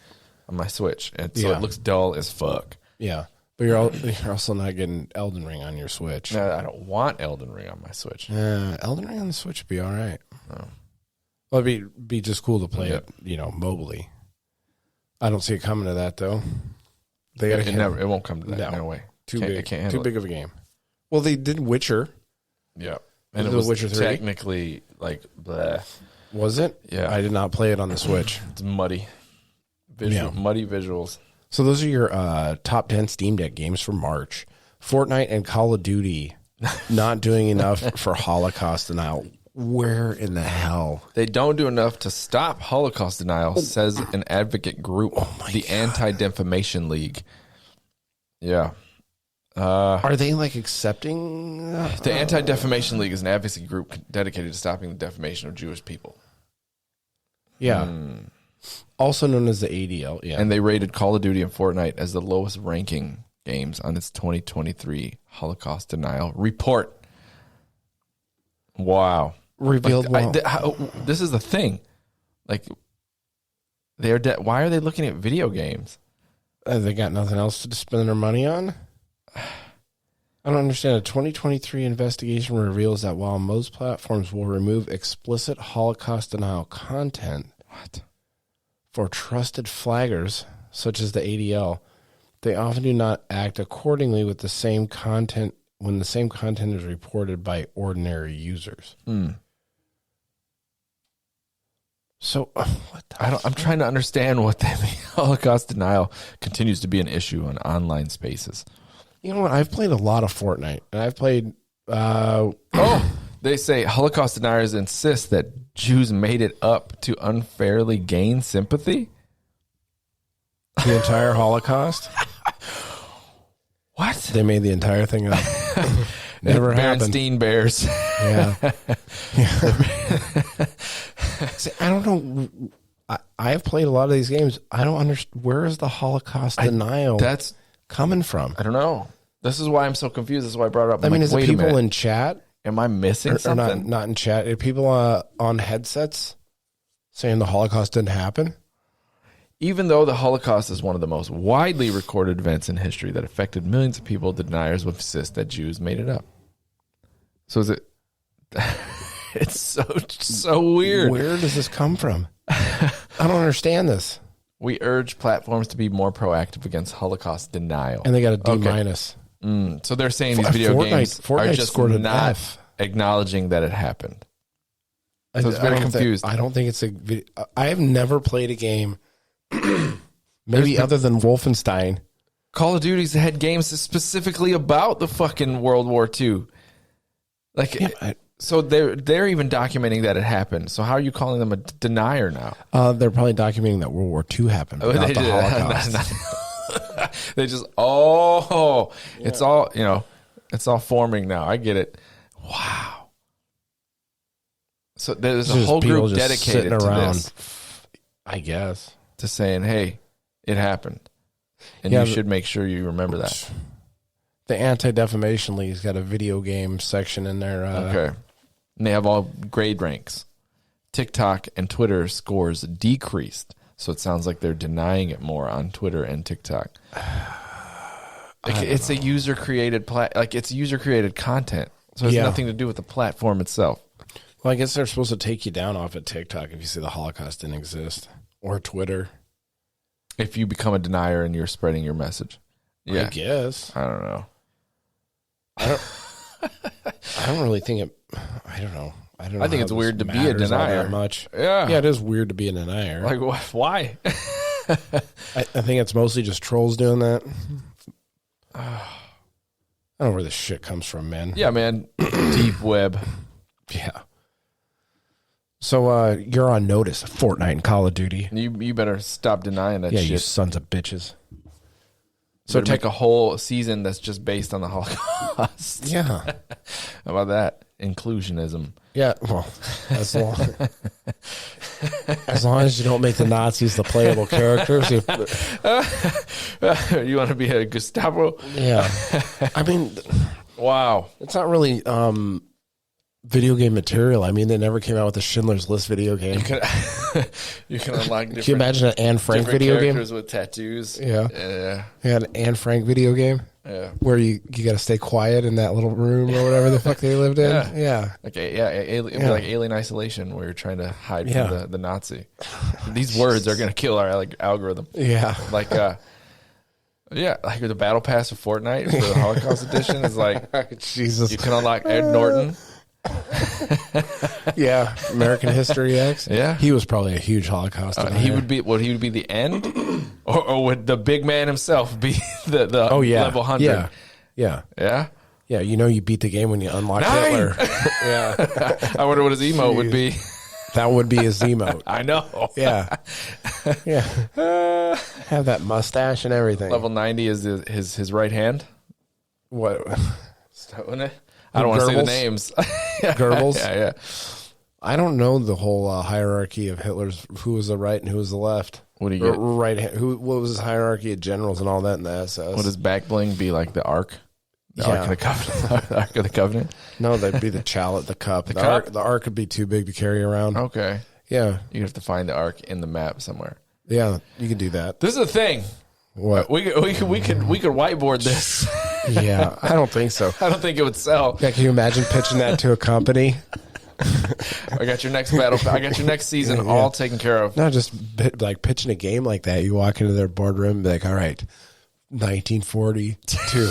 on my Switch, and so it looks dull as fuck. Yeah, but you're also not getting Elden Ring on your Switch. No, I don't want Elden Ring on my Switch. Elden Ring on the Switch would be all right. Oh. Well, it'd be just cool to play it, mobily. I don't see it coming to that though. It won't come to that. No way. Too big of a game. Well, they did Witcher. Yeah, and it was Witcher 3? Technically like bleh. Was it? Yeah, I did not play it on the Switch. It's muddy, muddy visuals. So those are your top 10 Steam Deck games for March. Fortnite and Call of Duty not doing enough for Holocaust denial. Where in the hell? They don't do enough to stop Holocaust denial, says an advocate group, the Anti-Defamation League. Yeah. Are they accepting? The Anti-Defamation League is an advocacy group dedicated to stopping the defamation of Jewish people. Yeah. Also known as the ADL. Yeah. And they rated Call of Duty and Fortnite as the lowest ranking games on its 2023 Holocaust denial report. Wow. Revealed this is the thing. Why are they looking at video games? They got nothing else to spend their money on? I don't understand. A 2023 investigation reveals that while most platforms will remove explicit Holocaust denial content for trusted flaggers, such as the ADL, they often do not act accordingly with the same content when the same content is reported by ordinary users. So, I'm trying to understand what they mean. Holocaust denial continues to be an issue on online spaces. You know what? I've played a lot of Fortnite, and I've played. They say Holocaust deniers insist that Jews made it up to unfairly gain sympathy. The entire Holocaust. What? They made the entire thing up. Never happened. Bernstein Bears. Yeah. See, I don't know. I've played a lot of these games. I don't understand. Where is the Holocaust denial that's coming from? I don't know. This is why I'm so confused. This is why I brought it up. Is it people in chat? Am I missing something? Or not in chat. Are people on headsets saying the Holocaust didn't happen? Even though the Holocaust is one of the most widely recorded events in history that affected millions of people, the deniers will insist that Jews made it up. So is it... It's so weird. Where does this come from? I don't understand this. We urge platforms to be more proactive against Holocaust denial. And they got a D minus. So they're saying these video games Fortnite are just not acknowledging that it happened. So it's very confused. I don't think it's a video. I have never played a game, maybe other than Wolfenstein. Call of Duty's had games specifically about the fucking World War II. So they're even documenting that it happened. So how are you calling them a denier now? They're probably documenting that World War II happened, but not the Holocaust. They just it's all it's all forming now. I get it. Wow. So there's a whole group dedicated to this, I guess, to saying, "Hey, it happened, and you should make sure you remember that." The Anti-Defamation League's got a video game section in there. Okay. And they have all grade ranks. TikTok and Twitter scores decreased. So it sounds like they're denying it more on Twitter and TikTok. It's a user-created it's user-created content. So it has nothing to do with the platform itself. Well, I guess they're supposed to take you down off at TikTok if you say the Holocaust didn't exist. Or Twitter. If you become a denier and you're spreading your message. Yeah. I guess. I don't know. I don't really think it. I don't know. I think it's weird to be a denier. That much. Yeah. Yeah, it is weird to be a denier. Why? I think it's mostly just trolls doing that. I don't know where this shit comes from, man. Yeah, man. Deep web. Yeah. So you're on notice, Fortnite and Call of Duty. You better stop denying that Yeah, shit. you sons of bitches. So take a whole season that's just based on the Holocaust. Yeah. How about that? Inclusionism. Yeah, well, as long as you don't make the Nazis the playable characters. You want to be a Gestapo? Yeah. I mean, wow. it's not really video game material. I mean, they never came out with a Schindler's List video game. You can unlock different, Can you imagine an Anne Frank video game? characters with tattoos. Yeah. Yeah. Yeah, an Anne Frank video game. Yeah. Where you got to stay quiet in that little room or whatever the fuck they lived in. Yeah. Okay, it'd be like Alien Isolation, where you're trying to hide from the Nazi. These words are going to kill our algorithm. Yeah. Like the Battle Pass of Fortnite for the Holocaust Edition is like, Jesus. you can unlock Ed Norton. Yeah, American History X. Yeah. He was probably a huge Holocaust. He would be the end, or would the big man himself be the level 100? Yeah. Yeah. You beat the game when you unlock 9! Hitler. Yeah. I wonder what his emote would be. That would be his emote. I know. Yeah. Yeah. Have that mustache and everything. Level 90 is his right hand. What? Wouldn't it? I don't want to say the names. Goebbels? Yeah. I don't know the whole hierarchy of Hitler's, who was the right and who was the left. What do you get? Right. What was his hierarchy of generals and all that in the SS? Would his back bling be like the Ark? The Ark of the Covenant? The Ark of the Covenant? No, that'd be the chalice, the cup. The cup? Ark, the Ark would be too big to carry around. Okay. Yeah. You have to find the Ark in the map somewhere. Yeah, you can do that. This is a thing. What? We could whiteboard this. Yeah, I don't think so. I don't think it would sell. Yeah, can you imagine pitching that to a company? I got your next battle. I got your next season all taken care of. No, just like pitching a game like that. You walk into their boardroom and be like, all right, 1942.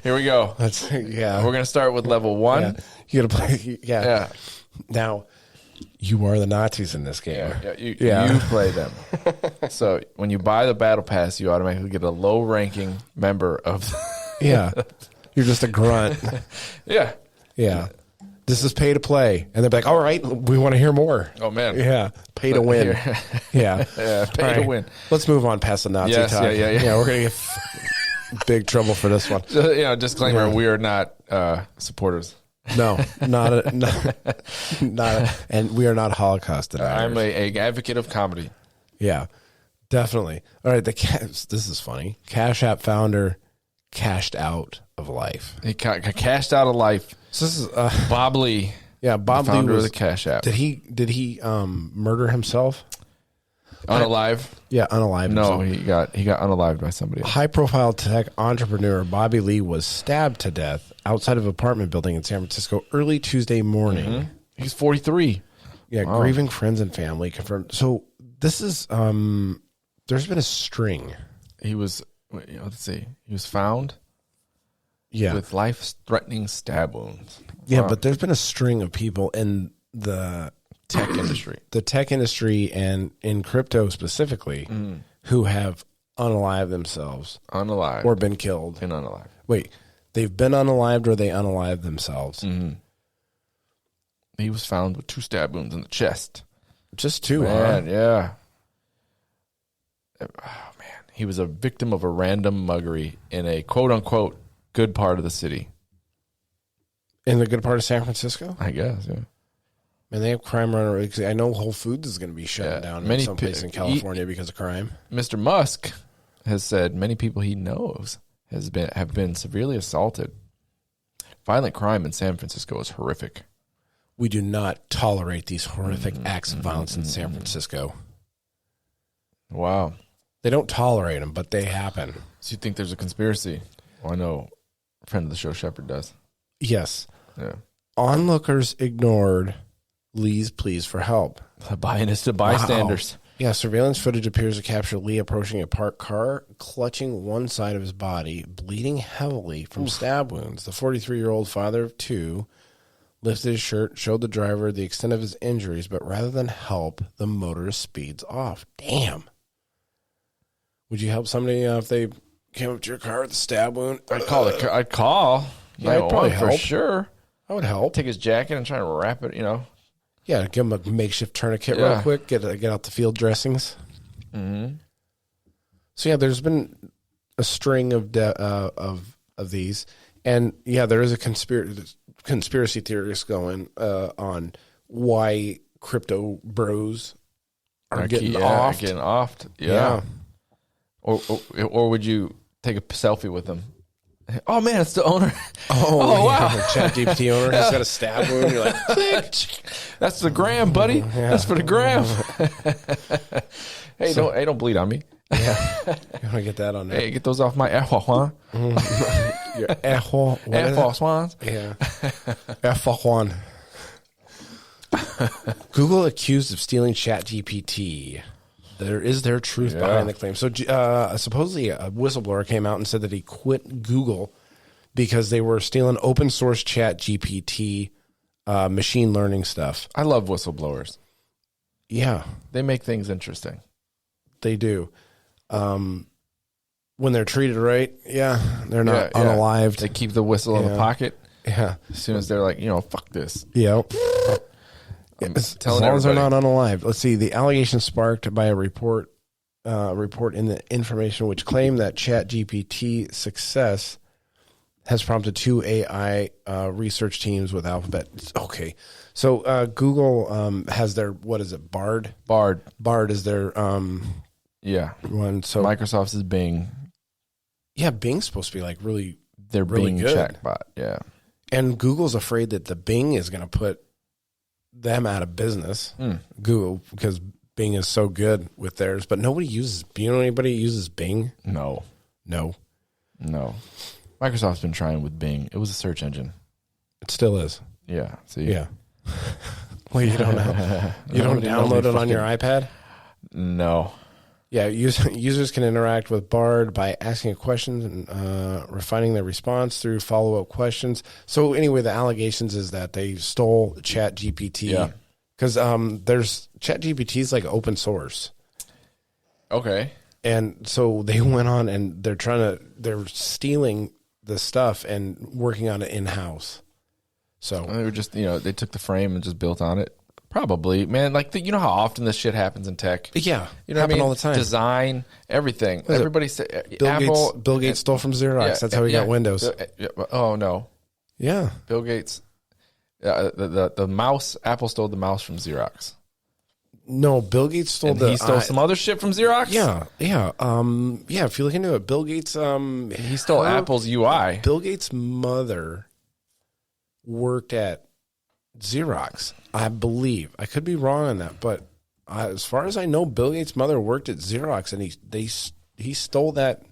Here we go. Yeah. We're going to start with level 1. Yeah. You got to play. Yeah. Now, you are the Nazis in this game. You play them. So when you buy the battle pass, you automatically get a low ranking member of. Yeah. You're just a grunt. Yeah. Yeah. This is pay to play. And they're like, all right, we want to hear more. Oh, man. Yeah. Pay to win. Yeah. Pay to win. Let's move on past the Nazi talk. Yeah. Yeah, we're going to get big trouble for this one. Disclaimer, we are not supporters. No, not, and we are not Holocaust deniers. I'm a advocate of comedy. Yeah, definitely. All right, this is funny. Cash App founder cashed out of life. He cashed out of life. So this is Bob Lee. Yeah, Bob Lee was the Cash App. Did he murder himself? Unalive? Yeah, unalive. No, himself. he got unalived by somebody else. High-profile tech entrepreneur Bobby Lee was stabbed to death outside of an apartment building in San Francisco early Tuesday morning. Mm-hmm. He's 43. Yeah, wow. Grieving friends and family confirmed. So this is there's been a string. He was let's see. He was found with life-threatening stab wounds. Yeah, but there's been a string of people in the tech industry. The tech industry and in crypto specifically who have unalived themselves. Unalived. Or been killed. Been unalived. Wait, they've been unalived or they unalived themselves? Mm-hmm. He was found with 2 stab wounds in the chest. Just 2, man, huh? Yeah. Oh, man. He was a victim of a random muggery in a quote-unquote good part of the city. In the good part of San Francisco? I guess, yeah. And they have crime running. I know Whole Foods is going to be shut down in some place in California because of crime. Mr. Musk has said many people he knows have been severely assaulted. Violent crime in San Francisco is horrific. We do not tolerate these horrific acts of violence in San Francisco. Wow. They don't tolerate them, but they happen. So you think there's a conspiracy? Well, I know a friend of the show, Shepard, does. Yes. Yeah. Onlookers ignored Lee's pleas for help. Bystanders. Wow. Yeah, surveillance footage appears to capture Lee approaching a parked car, clutching one side of his body, bleeding heavily from stab wounds. The 43-year-old father of 2 lifted his shirt, showed the driver the extent of his injuries, but rather than help, the motorist speeds off. Damn. Would you help somebody if they came up to your car with a stab wound? I'd call. Yeah, I'd probably help. For sure. I would help. Take his jacket and try to wrap it, Yeah, give them a makeshift tourniquet real quick. Get out the field dressings. Mm-hmm. So yeah, there's been a string of these, and yeah, there is a conspiracy theorist going on why crypto bros are getting offed. Getting offed. Yeah. Or would you take a selfie with them? Oh man, it's the owner. Oh wow, ChatGPT owner has got a stab wound. You're like, that's the gram, buddy. Yeah. That's for the gram. Hey, don't bleed on me. Yeah, you want to get that on there? Hey, get those off my Air Force One. Your Air Force Ones. Yeah, Air Force One. Google accused of stealing ChatGPT. Is there truth behind the claim? So supposedly a whistleblower came out and said that he quit Google because they were stealing open source ChatGPT machine learning stuff. I love whistleblowers. Yeah. They make things interesting. They do. When they're treated right, they're not unalived. They keep the whistle in the pocket. Yeah. As soon as they're like, fuck this. Yeah. As long as they're not unalived. Let's see. The allegation sparked by a report in the information which claimed that ChatGPT success has prompted 2 AI research teams with Alphabet. Okay. So Google has their, what is it, Bard? Bard is their one. So Microsoft's is Bing. Yeah, Bing's supposed to be like really Bing good. Chatbot. Yeah. And Google's afraid that the Bing is going to put them out of business. Google, because Bing is so good with theirs, but nobody uses. You know anybody uses Bing? No. Microsoft's been trying with Bing. It was a search engine. It still is. Yeah. See. Yeah. Well, you don't know. You don't download it on your iPad? No. Yeah, users can interact with Bard by asking questions and refining their response through follow-up questions. So anyway, the allegations is that they stole ChatGPT. Yeah. Because there's ChatGPT is like open source. Okay. And so they went on and they're stealing the stuff and working on it in-house. So they were just, they took the frame and just built on it. Probably, man. Like, you know how often this shit happens in tech? Yeah. You know what I mean? All the time. Design, everything. Everybody say Bill Gates stole from Xerox. That's how he got Windows. Oh, no. Yeah. Bill Gates, the mouse, Apple stole the mouse from Xerox. No, Bill Gates stole he stole some other shit from Xerox? Yeah. If you look into it, Bill Gates, he stole Apple's UI. Bill Gates' mother worked at Xerox, I believe. I could be wrong on that, but as far as I know, Bill Gates' mother worked at Xerox, and he stole that.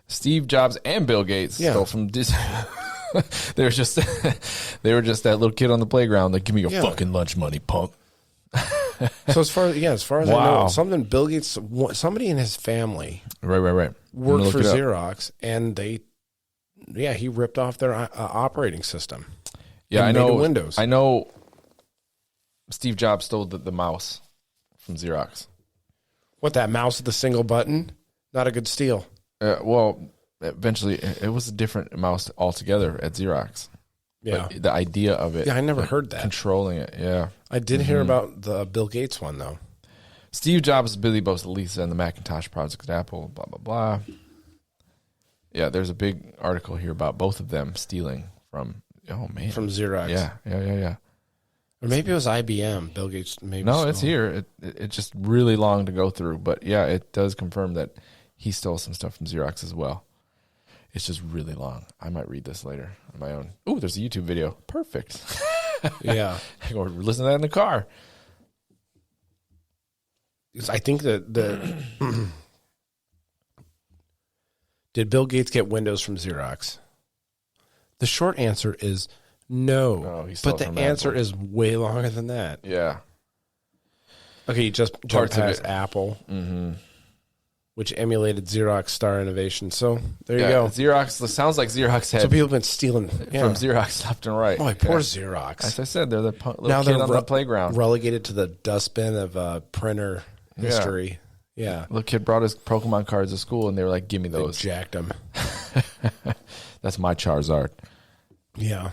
Steve Jobs and Bill Gates stole from Disney. They were just that little kid on the playground. Like, give me your fucking lunch money, punk. So as far as I know, Bill Gates, somebody in his family, right, worked for Xerox, and he ripped off their operating system. Yeah, I know. Windows. I know. Steve Jobs stole the mouse from Xerox. What, that mouse with the single button? Not a good steal. Well, eventually it was a different mouse altogether at Xerox. Yeah, but the idea of it. Yeah, I never heard that. Controlling it. Yeah, I did hear about the Bill Gates one though. Steve Jobs is Billy boasted Lisa and the Macintosh project at Apple. Blah blah blah. Yeah, there's a big article here about both of them stealing from Xerox. Yeah. Or maybe it was IBM. Bill Gates. Maybe no, it's here. It's just really long to go through, but yeah, it does confirm that he stole some stuff from Xerox as well. It's just really long. I might read this later on my own. Oh, there's a YouTube video. Perfect. Yeah, I go listen to that in the car. I think that did Bill Gates get Windows from Xerox? The short answer is no, but the answer is way longer than that. Yeah. Okay, you just jumped past Apple, which emulated Xerox Star Innovation. So there you go. Xerox sounds like Xerox had. So people have been stealing from Xerox left and right. Oh, poor Xerox. As I said, they're the little kid on the playground. Relegated to the dustbin of printer history. Yeah. Little kid brought his Pokemon cards to school, and they were like, "Give me those." They jacked them. That's my Charizard. Yeah.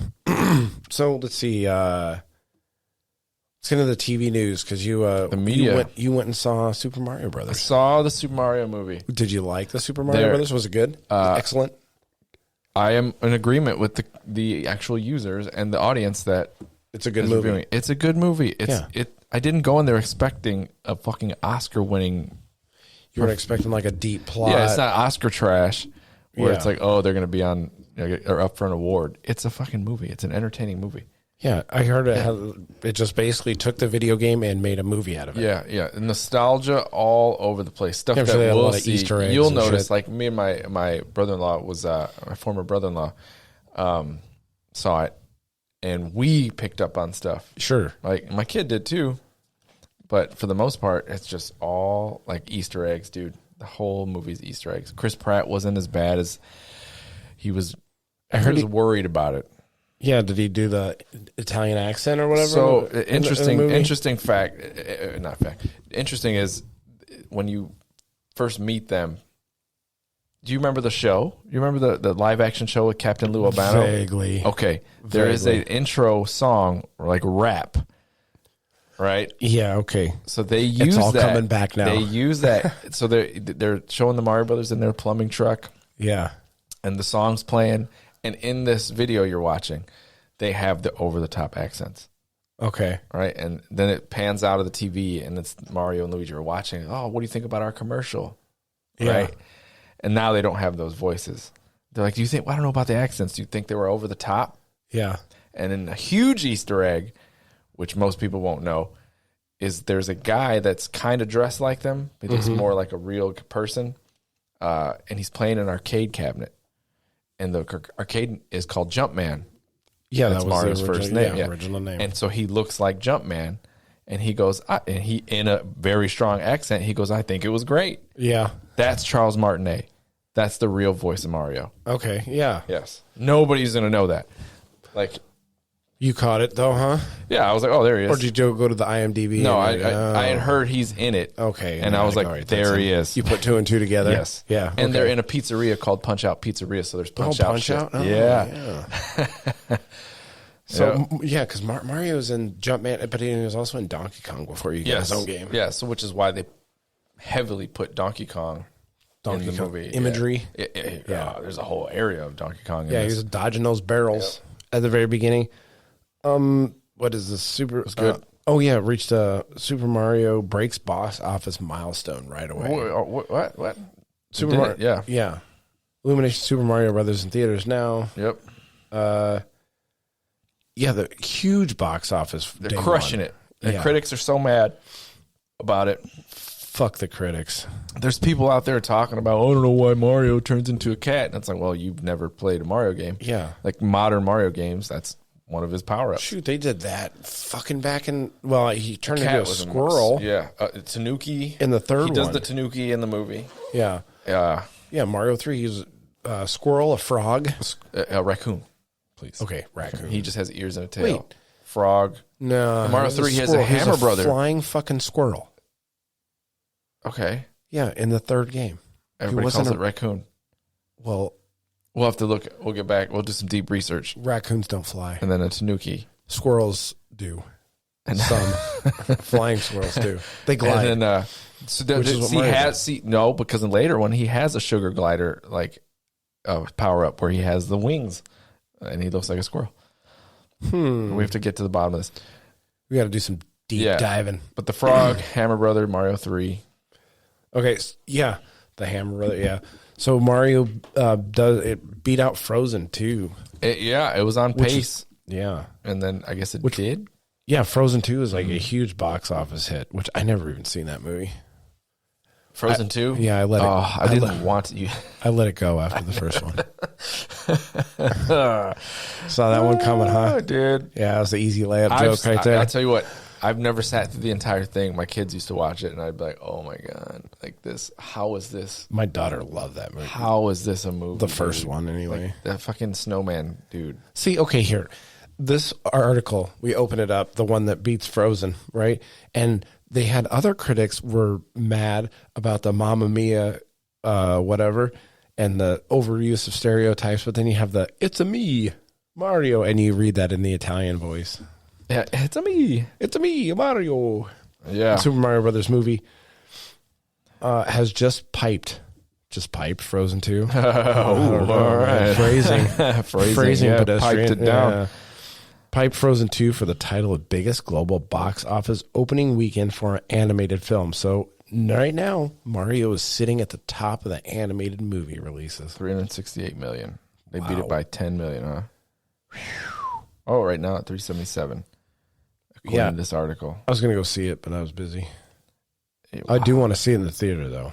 So let's see. Let's get into the TV news because the media. You went and saw Super Mario I Brothers. saw the Super Mario movie. Did you like the Super Mario Brothers? Was it good? Excellent. I am in agreement with the actual users and the audience that It's a good movie. reviewing. It's a good movie. I didn't go in there expecting a fucking Oscar-winning. You weren't expecting like a deep plot. Yeah, it's not Oscar trash where Yeah. it's like, oh, they're going to be on or up for an award. It's a fucking movie. It's an entertaining movie. Yeah, I heard it just basically took the video game and made a movie out of it. Yeah. Nostalgia all over the place. Stuff I'm that sure they had a we'll lot of see. Easter eggs You'll and notice, shit. like me and my brother-in-law was my former brother-in-law saw it, and we picked up on stuff. Sure. Like my kid did too, but for the most part, it's just all like Easter eggs, dude. The whole movie's Easter eggs. Chris Pratt wasn't as bad as he was. I heard he was worried about it. Yeah, did he do the Italian accent or whatever? So in the movie? interesting fact, not fact. Interesting is when you first meet them. Do you remember the show? You remember the live action show with Captain Lou Albano? Vaguely. Okay, there is an intro song or like rap, right? Yeah. Okay. So they use all that. coming back now. They use that. So they're showing the Mario Brothers in their plumbing truck, Yeah. and the song's playing. And in this video you're watching, they have the over the top accents. Okay. Right, and then it pans out of the TV, and it's Mario and Luigi are watching. Oh, what do you think about our commercial? Yeah. Right, and now they don't have those voices. They're like, "Do you think? Well, I don't know about the accents. Do you think they were over the top?" Yeah. And then a huge Easter egg, which most people won't know, is there's a guy that's kind of dressed like them, but he's more like a real person, and he's playing an arcade cabinet, and the arcade is called Jumpman. Yeah, That's that was Mario's the original, first name. Yeah. Original name. And so he looks like Jumpman, and he goes, and he in a very strong accent, he goes, "I think it was great." Yeah. That's Charles Martinet. That's the real voice of Mario. Okay. Yeah. Yes, nobody's gonna know that. Like, You caught it though, huh? yeah, I was like, "Oh, there he is." Or did you go to the IMDb? No, and I had heard he's in it. Okay. And I was like, all right, there that's he it. is. You put two and two together. Yes. Yeah. And they're okay. in a pizzeria called Punch Out Pizzeria, so there's Punch Out. Punch shit. Out? Oh, yeah. So yeah, because Mario's in Jumpman, but he was also in Donkey Kong before you got his own game. Yeah, so which is why they heavily put Donkey Kong in the Kong movie. imagery. Yeah. There's a whole area of Donkey Kong in Yeah, he this. was dodging those barrels at the very beginning. What is this super? It's good. Oh yeah, reached a Super Mario breaks boss office milestone right away. What? Super Did Mario, it? Yeah. yeah. Illumination Super Mario Brothers in theaters now. Yep. Yeah, the huge box office. They're crushing it. The Yeah. critics are so mad about it. Fuck the critics. There's people out there talking about, I don't know why Mario turns into a cat. And it's like, well, you've never played a Mario game. Yeah. Like modern Mario games, that's one of his power-ups. Shoot, they did that fucking back in. Well, he turned Cat into a was squirrel. Yeah. Tanuki. In the third He does one. the Tanuki in the movie. Yeah. Yeah, Mario 3, he's a squirrel, a frog. A raccoon, please. Okay, raccoon. He just has ears and a tail. Wait. Frog. No. Mario he's 3 has a squirrel. He's hammer brother. Flying fucking squirrel. Okay. Yeah, in the third game. Everybody calls it raccoon. Well, We'll have to look. We'll get back. We'll do some deep research. raccoons don't fly. And then a Tanuki. Squirrels do. And Some. Flying squirrels do. They glide. And then, Which is what Mario does. no, because in later one he has a sugar glider like power up where he has the wings, and he looks like a squirrel. We have to get to the bottom of this. We got to do some deep diving. But the frog, Hammer Brother, Mario 3. Okay, yeah, the Hammer Brother. Yeah, so Mario beat out Frozen too. It was on pace. Yeah, And then I guess it did. Yeah, Frozen 2 is like a huge box office hit, which I never even seen that movie. Frozen 2? Yeah, I let it. I didn't want to. I let it go after the first one. Saw that one coming, huh? Dude. Yeah, that was the easy layup joke right there. I'll tell you what. I've never sat through the entire thing. My kids used to watch it, and I'd be like, "Oh my god, like this? How is this? My daughter loved that movie. How is this a movie? The first dude? one, anyway. Like, that fucking snowman, dude. See, okay, here. This article, we open it up, the one that beats Frozen, right? And they had other critics were mad about the Mamma Mia, whatever, and the overuse of stereotypes. But then you have the "It's a me" Mario, and you read that in the Italian voice. Yeah, it's me. It's me, Mario. Yeah. Super Mario Brothers movie has just piped Frozen 2. Oh, all right. Phrasing, yeah, pedestrian. piped it down. Yeah. Piped Frozen 2 for the title of biggest global box office opening weekend for an animated film. So right now, Mario is sitting at the top of the animated movie releases. 368 million. They beat it by 10 million, huh? Oh, right now at 377. According to this article. I was going to go see it, but I was busy. I do want to see it in the theater, though.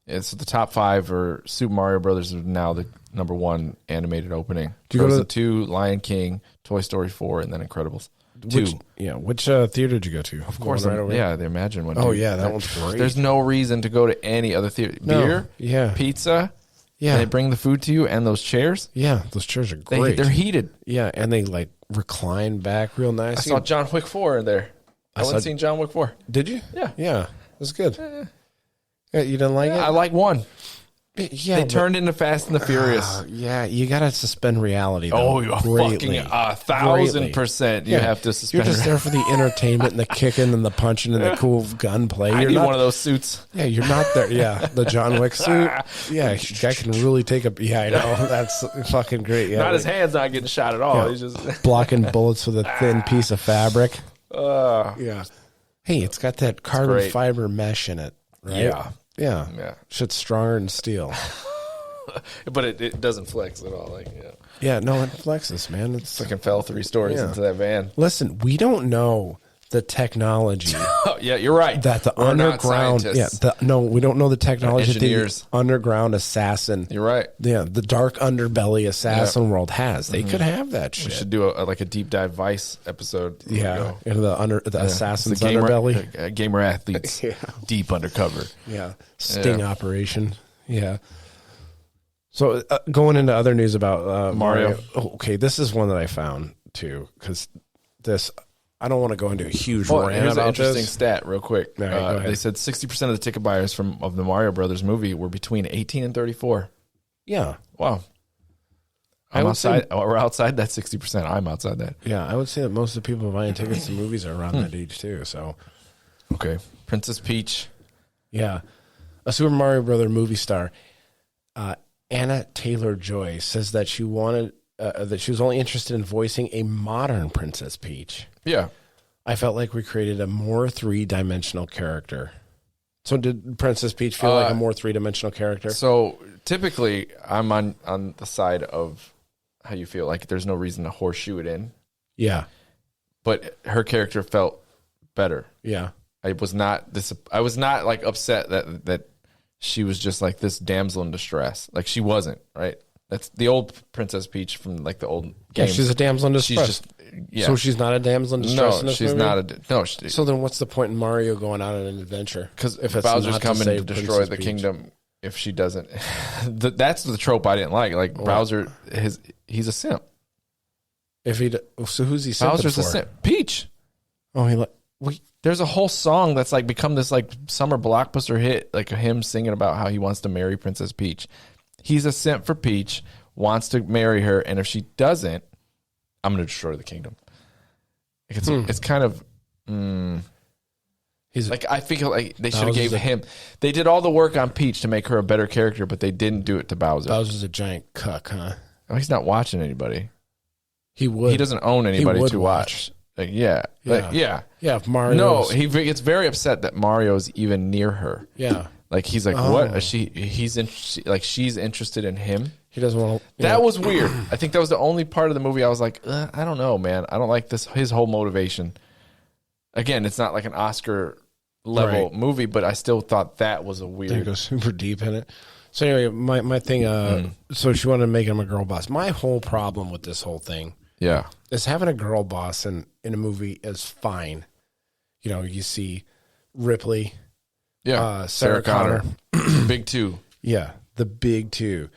It's the top 5 are Super Mario Brothers is now the number 1 animated opening. Do you go to Frozen 2, Lion King, Toy Story 4, and then Incredibles 2. Which theater did you go to? Of course, right over here? the Imagine one. Oh, dude. yeah, that one's great. There's no reason to go to any other theater. No, Beer, pizza, yeah. they bring the food to you, and those chairs. Yeah, those chairs are great. They're heated. Yeah, and they like recline back real nice. I saw John Wick 4 in there. I haven't seen John Wick 4. Did you? Yeah. Yeah, it was good. Yeah, you didn't like it? I like 1. Yeah, They turned into Fast and the Furious. Yeah, you got to suspend reality. Though, fucking 1,000%. You have to suspend. You're just there for the entertainment and the kicking and the punching and the cool gunplay. I need one of those suits. Yeah, you're not there. Yeah, the John Wick suit. Yeah, guy can really take a. Yeah, I know. That's fucking great. Yeah, his hand's not getting shot at all. Yeah. He's just blocking bullets with a thin piece of fabric. Yeah. Hey, it's got that carbon fiber mesh in it, right? Yeah. Yeah. Shit's stronger than steel. But it doesn't flex at all. Yeah, no, it flexes, man. It's fucking fell 3 stories into that van. Listen, we don't know the technology. Oh, yeah, you're right. That the We're underground. not scientists. We don't know the technology that the engineers. Underground assassin. You're right. Yeah, the dark underbelly assassin world has. They could have that shit. We should do a deep dive Vice episode. Yeah, into the assassin's underbelly. Gamer athletes. Deep undercover. Yeah, sting operation. Yeah. So going into other news about Mario. Okay, this is one that I found too, because this. I don't want to go into a huge rant here's about an interesting this. stat real quick. All right, go ahead. They said 60% of the ticket buyers of the Mario Brothers movie were between 18 and 34. Yeah. Wow. We're outside that 60%. I'm outside that. Yeah, I would say that most of the people buying tickets to movies are around that age too. So, okay, Princess Peach. Yeah, a Super Mario Brother movie star, Anna Taylor-Joy, says that she wanted that she was only interested in voicing a modern Princess Peach. Yeah, I felt like we created a more 3-dimensional character. So, did Princess Peach feel like a more 3-dimensional character? So, typically, I'm on the side of how you feel like there's no reason to horseshoe it in. Yeah, but her character felt better. Yeah, I was not like upset that she was just like this damsel in distress. Like she wasn't, right? That's the old Princess Peach from like the old games. Yeah, she's a damsel in distress. She's just So she's not a damsel in distress. No, she's not a So then, what's the point in Mario going on an adventure? Because if Bowser's coming to destroy the kingdom, if she doesn't, that's the trope I didn't like. Like Bowser, he's a simp. So who's he simping Bowser's for? a simp. Peach. Oh, there's a whole song that's like become this like summer blockbuster hit, like him singing about how he wants to marry Princess Peach. He's a simp for Peach, wants to marry her, and if she doesn't, I'm going to destroy the kingdom. It's kind of. He's like, I feel like they should have gave him. They did all the work on Peach to make her a better character, but they didn't do it to Bowser. Bowser's a giant cuck, huh? Oh, he's not watching anybody. He would. He doesn't own anybody to watch. Like, yeah. Mario. No, he gets very upset that Mario's even near her. Yeah. Like he's like, what? She's interested in him. He doesn't want to. That was weird. I think that was the only part of the movie I was like, I don't know, man. I don't like this. His whole motivation. Again, it's not like an Oscar level movie, but I still thought that was a weird. They go super deep in it. So anyway, my thing. So she wanted to make him a girl boss. My whole problem with this whole thing, is having a girl boss in a movie is fine. You know, you see Ripley. Yeah, Sarah Connor. Big two. Yeah, the big two.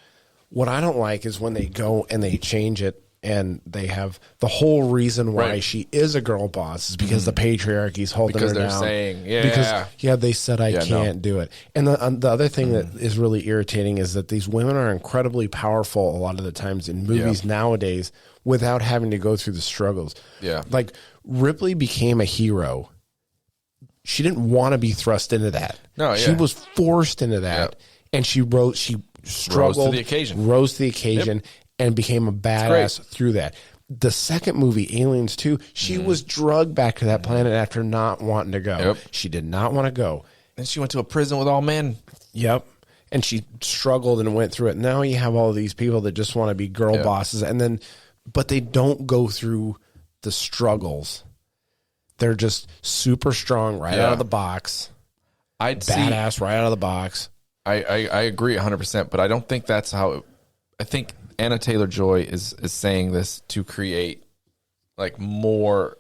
What I don't like is when they go and they change it and they have the whole reason why Right. she is a girl boss is because the patriarchy's holding Because her they're down. saying, yeah. Because they said I Yeah, can't do it. And the other thing that is really irritating is that these women are incredibly powerful a lot of the times in movies nowadays without having to go through the struggles. Yeah. Like Ripley became a hero. She didn't want to be thrust into that. No, She yeah. was forced into that. Yep. And she struggled, rose to the occasion, and became a badass through that. The second movie, Aliens 2, she was drugged back to that planet after not wanting to go. Yep. She did not want to go. And she went to a prison with all men. Yep. And she struggled and went through it. Now you have all these people that just want to be girl bosses, but they don't go through the struggles. They're just super strong right out of the box. Badass right out of the box. I agree 100%, but I don't think that's how. I think Anna Taylor-Joy is saying this to create like more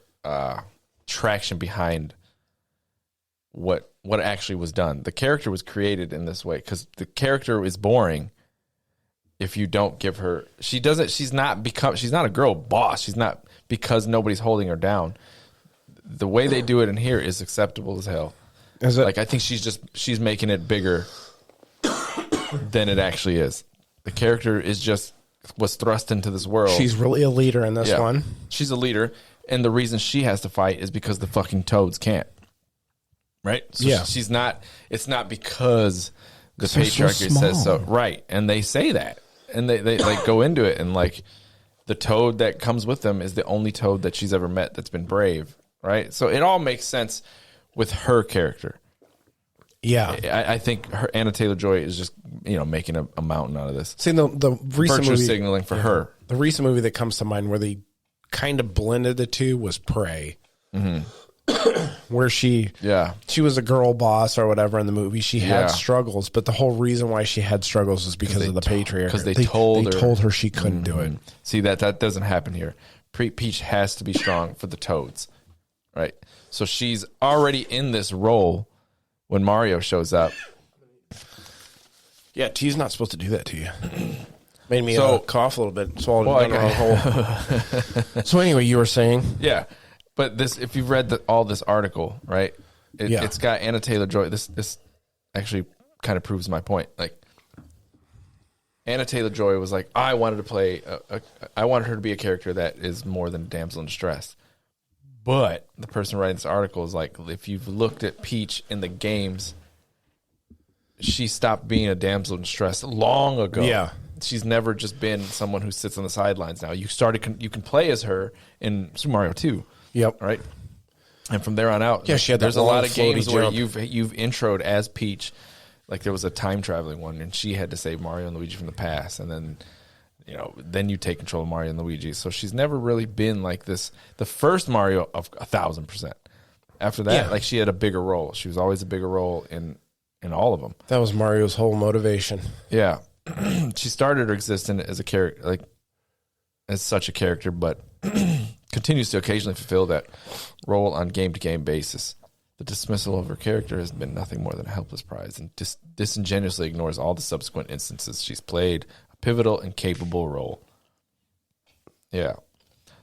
traction behind what actually was done. The character was created in this way because the character is boring if you don't give her. She's not a girl boss. She's not, because nobody's holding her down. The way they do it in here is acceptable as hell. Like I think she's making it bigger than it actually is. The character was thrust into this world. She's really a leader in this one. She's a leader, and the reason she has to fight is because the fucking toads can't. Right? So she's not. It's not because the patriarchy says so. Right? And they say that, and they like go into it, and like the toad that comes with them is the only toad that she's ever met that's been brave. Right? So it all makes sense with her character. Yeah, I think Anna Taylor-Joy is just making a mountain out of this. See, the recent Virtue movie signaling for her. The recent movie that comes to mind where they kind of blended the two was Prey, where she was a girl boss or whatever in the movie. She had struggles, but the whole reason why she had struggles was because of the patriarchy. Because they told her she couldn't do it. See, that doesn't happen here. Peach has to be strong for the toads, right? So she's already in this role. When Mario shows up. Yeah, tea's not supposed to do that to you. Made me cough a little bit. Swallowed down the whole. So anyway, you were saying? Yeah. But if you've read all this article, right? It's got Anna Taylor-Joy. This actually kind of proves my point. Like, Anna Taylor-Joy was like, I wanted to play, I wanted her to be a character that is more than a damsel in distress. But the person writing this article is like, if you've looked at Peach in the games, she stopped being a damsel in distress long ago. Yeah. She's never just been someone who sits on the sidelines now. You can play as her in Super Mario 2. Yep. Right? And from there on out, she had there's a lot of games jump. where you've introed as Peach. Like there was a time traveling one, and she had to save Mario and Luigi from the past, and then then you take control of Mario and Luigi. So she's never really been like this. The first Mario of 1,000%. After that, like she had a bigger role. She was always a bigger role in all of them. That was Mario's whole motivation. Yeah, she started her existence as a character, like as such a character, but continues to occasionally fulfill that role on game-to-game basis. The dismissal of her character has been nothing more than a helpless prize, and disingenuously ignores all the subsequent instances she's played pivotal and capable role. Yeah.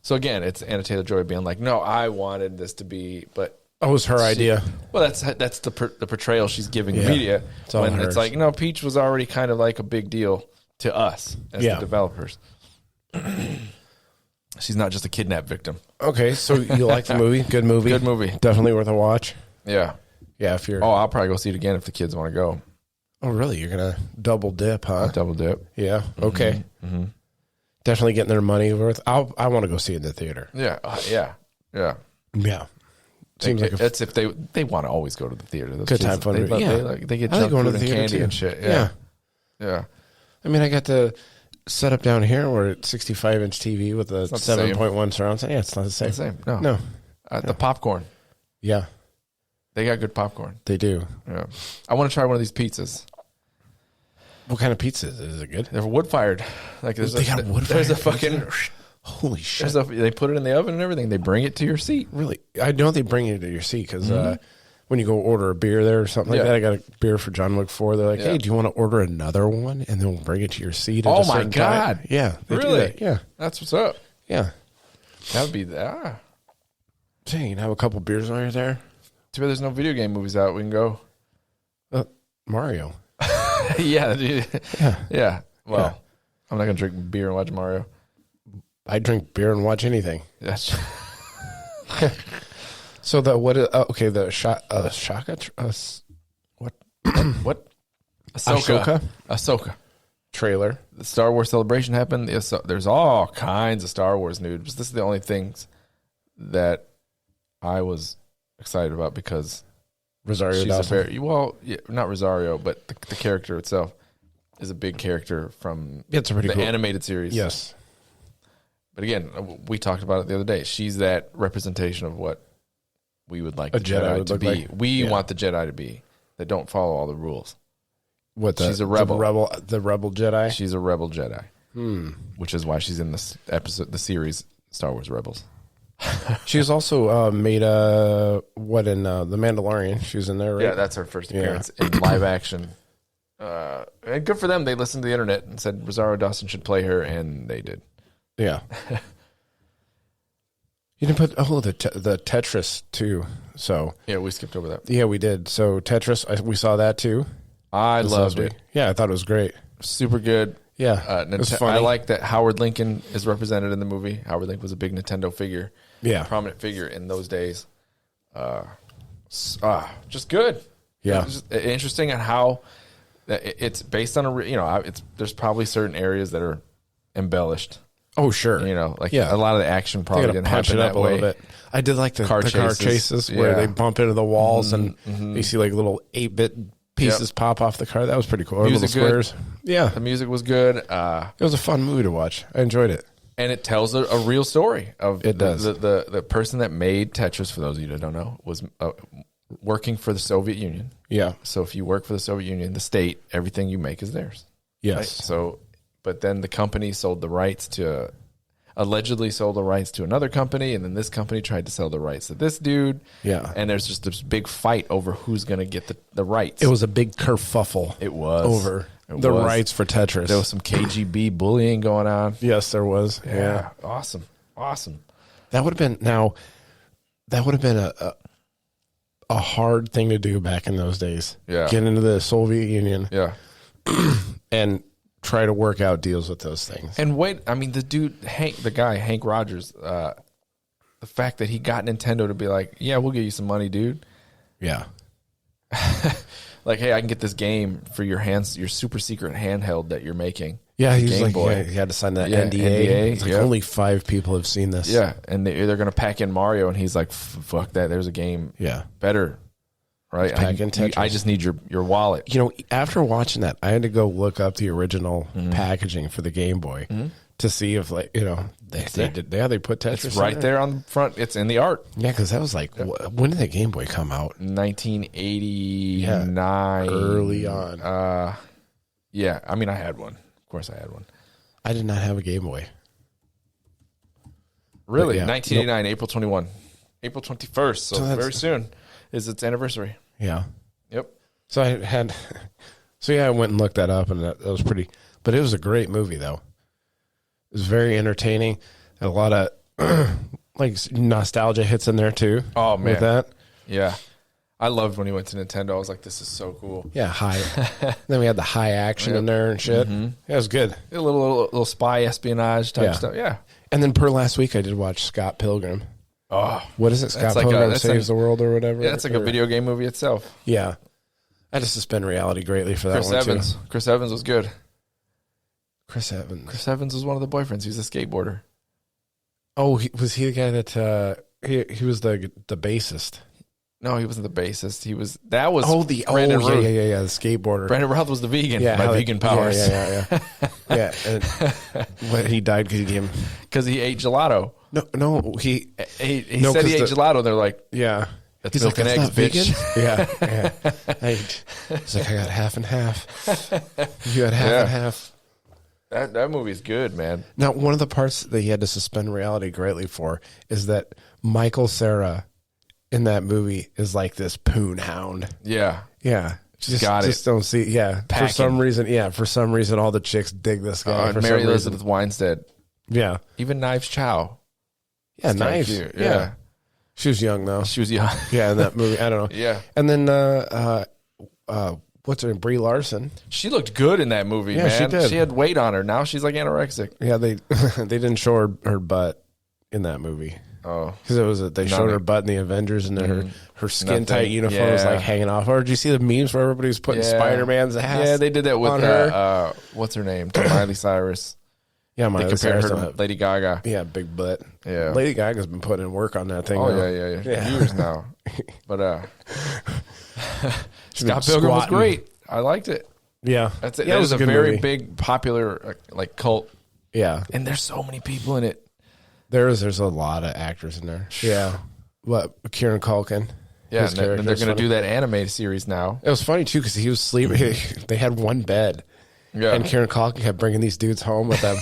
So again, it's Anna Taylor-Joy being like, "No, I wanted this to be," but it was her idea. Well, that's the portrayal she's giving the media. When it's like, Peach was already kind of like a big deal to us as the developers. She's not just a kidnap victim. Okay, so you like the movie? Good movie. Good movie. Definitely worth a watch. Yeah. Yeah. If you're. Oh, I'll probably go see it again if the kids want to go. Oh, really? You're going to double dip, huh? Double dip. Yeah. Okay. Mm-hmm. Definitely getting their money worth. I want to go see it in the theater. Yeah. Yeah. Seems like it's if they want to always go to the theater. Those good kids, time fun. They get junk food and candy and shit. Yeah. I mean, I got the setup down here where it's 65-inch TV with a 7.1 surround sound. Yeah, it's not the same. It's not the same. No. The popcorn. Yeah. They got good popcorn. They do. Yeah. I want to try one of these pizzas. What kind of pizza is it? Is it good? They're wood fired. Like they got wood fired. There's a fucking holy shit. They put it in the oven and everything. They bring it to your seat. Really? I know they bring it to your seat because when you go order a beer there or something like that, I got a beer for John Wick 4. They're like, hey, do you want to order another one? And then we'll bring it to your seat. Oh my God. Yeah. Really? Yeah. That's what's up. Yeah. That would be that. Dang, you can have a couple beers while you're there. Too bad there's no video game movies out. We can go. Mario. Yeah, dude. Yeah. Well, Yeah. I'm not gonna drink beer and watch Mario. I drink beer and watch anything. That's So the Shaka what? Ahsoka trailer. The Star Wars celebration happened. There's all kinds of Star Wars news. This is the only things that I was excited about because Rosario she's Dawson. not Rosario, but the character itself is a big character from It's a pretty the cool animated series. Yes. But again, we talked about it the other day. She's that representation of what we would like A the Jedi Jedi would to look be. like. We Yeah. want the Jedi to be that don't follow all the rules. She's a rebel. The rebel Jedi. She's a rebel Jedi, which is why she's in this episode, the series Star Wars Rebels. She's also made in The Mandalorian. She was in there, right? Yeah, that's her first appearance in live action. And good for them. They listened to the internet and said Rosario Dawson should play her, and they did. Yeah. You didn't put the Tetris too. So Yeah, we skipped over that. yeah, we did. So Tetris, we saw that too. I This loved last week. it. Yeah, I thought it was great. Super good. Yeah, it was I funny. like that Howard Lincoln is represented in the movie. Howard Lincoln was a big Nintendo figure. Yeah. Prominent figure in those days. Just good. Yeah. It's just interesting on how it's based on there's probably certain areas that are embellished. Oh sure. Yeah. A lot of the action They probably gotta didn't punch happen it up that a way. little bit. I did like the car chases where yeah. they bump into the walls and you see like little 8-bit pieces pop off the car. That was pretty cool. Or Music little good. squares. Yeah. The music was good. It was a fun movie to watch. I enjoyed it. And it tells a real story of It does. The person that made Tetris, for those of you that don't know, was working for the Soviet Union. Yeah. So if you work for the Soviet Union, the state, everything you make is theirs. Yes. Right? So, but then the company allegedly sold the rights to another company, and then this company tried to sell the rights to this dude. Yeah. And there's just this big fight over who's going to get the rights. It was a big kerfuffle. It was. Over It the was. rights for Tetris. There was some KGB bullying going on. Yes, there was. Yeah. Awesome. That would have been a hard thing to do back in those days. Yeah. Get into the Soviet Union Yeah. and try to work out deals with those things. And the guy, Hank Rogers, the fact that he got Nintendo to be like, yeah, we'll give you some money, dude. Yeah. Like, hey, I can get this game for your super secret handheld that you're making. Yeah, he's Game like, Boy. yeah, he had to sign that Yeah, NDA. It's like yeah. only 5 people have seen this. Yeah, and they're going to pack in Mario, and he's like, fuck that. There's a game Yeah. better, right? pack in Tetris. I just need your wallet. After watching that, I had to go look up the original packaging for the Game Boy to see if, they did. Yeah, they put Tetris It's right there on the front. It's in the art. Yeah, because that was like, when did the Game Boy come out? 1989. Early on. Yeah, I mean, I had one. Of course I had one. I did not have a Game Boy. Really? Yeah. 1989, April 21. April 21st, so that's- very soon is its anniversary. Yeah. Yep. So I went and looked that up, and that was pretty. But it was a great movie, though. It was very entertaining. Had a lot of like nostalgia hits in there too. Oh, man. with that, Yeah. I loved when he went to Nintendo. I was like, this is so cool. yeah, high. Then we had the high action in there and shit. Yeah, it was good. A little spy espionage type Yeah. stuff. Yeah. And then per last week, I did watch Scott Pilgrim. Oh, What is it? Scott like Pilgrim that's Saves the World or whatever. yeah, it's like a video game movie itself. Yeah, I had to suspend reality greatly for that Chris one Evans. too. Chris Evans was good. Chris Evans. Chris Evans was one of the boyfriends. He was a skateboarder. Oh, was he the guy that he was the bassist? No, he wasn't the bassist. The Brandon Brandon Routh. yeah, the skateboarder. Brandon Routh was the vegan. Yeah, by how they- vegan powers. Yeah. Yeah, and when he died because he gave him Because he ate gelato. no he He No, said he 'cause ate gelato. They're like, yeah. that's He's milk like, and "That's eggs, not bitch. vegan." Yeah. He's like, I got half and half. You had half and half. That movie's good, man. Now, one of the parts that he had to suspend reality greatly for is that Michael Cera in that movie is like this poon hound. Yeah. Yeah. Got it. Just don't see. Yeah. Packing. For some reason, all the chicks dig this guy. And for Mary some reason. Elizabeth Winstead Yeah. Even Knives Chow. Yeah, It's kinda Knives. cute. Yeah. She was young, though. She was young. Yeah, in that movie. I don't know. Yeah. And then, what's her name? Brie Larson. She looked good in that movie, Yeah, man. she did. She had weight on her. Now she's like anorexic. Yeah, they they didn't show her butt in that movie. Oh. Because they showed her butt in the Avengers, and then her skin tight uniform was like hanging off. Or did you see the memes where everybody was putting Spider-Man's ass? Yeah, they did that with on her. what's her name? Miley Cyrus. Yeah, They Miley compared Cyrus. her to Lady Gaga. Yeah, big butt. Yeah. Lady Gaga's been putting in work on that thing. Oh, though. yeah. Years now. But She's been Scott Pilgrim was squatting. great. I liked it. Yeah. That's it. Yeah, That it was was a a good very movie. big, popular like cult. Yeah. And there's so many people in it. There's a lot of actors in there. Yeah. What? Kieran Culkin. Yeah, His and they're character's going to funny. do that anime series now. It was funny, too, because he was sleeping. They had one bed. Yeah. And Kieran Culkin kept bringing these dudes home with them.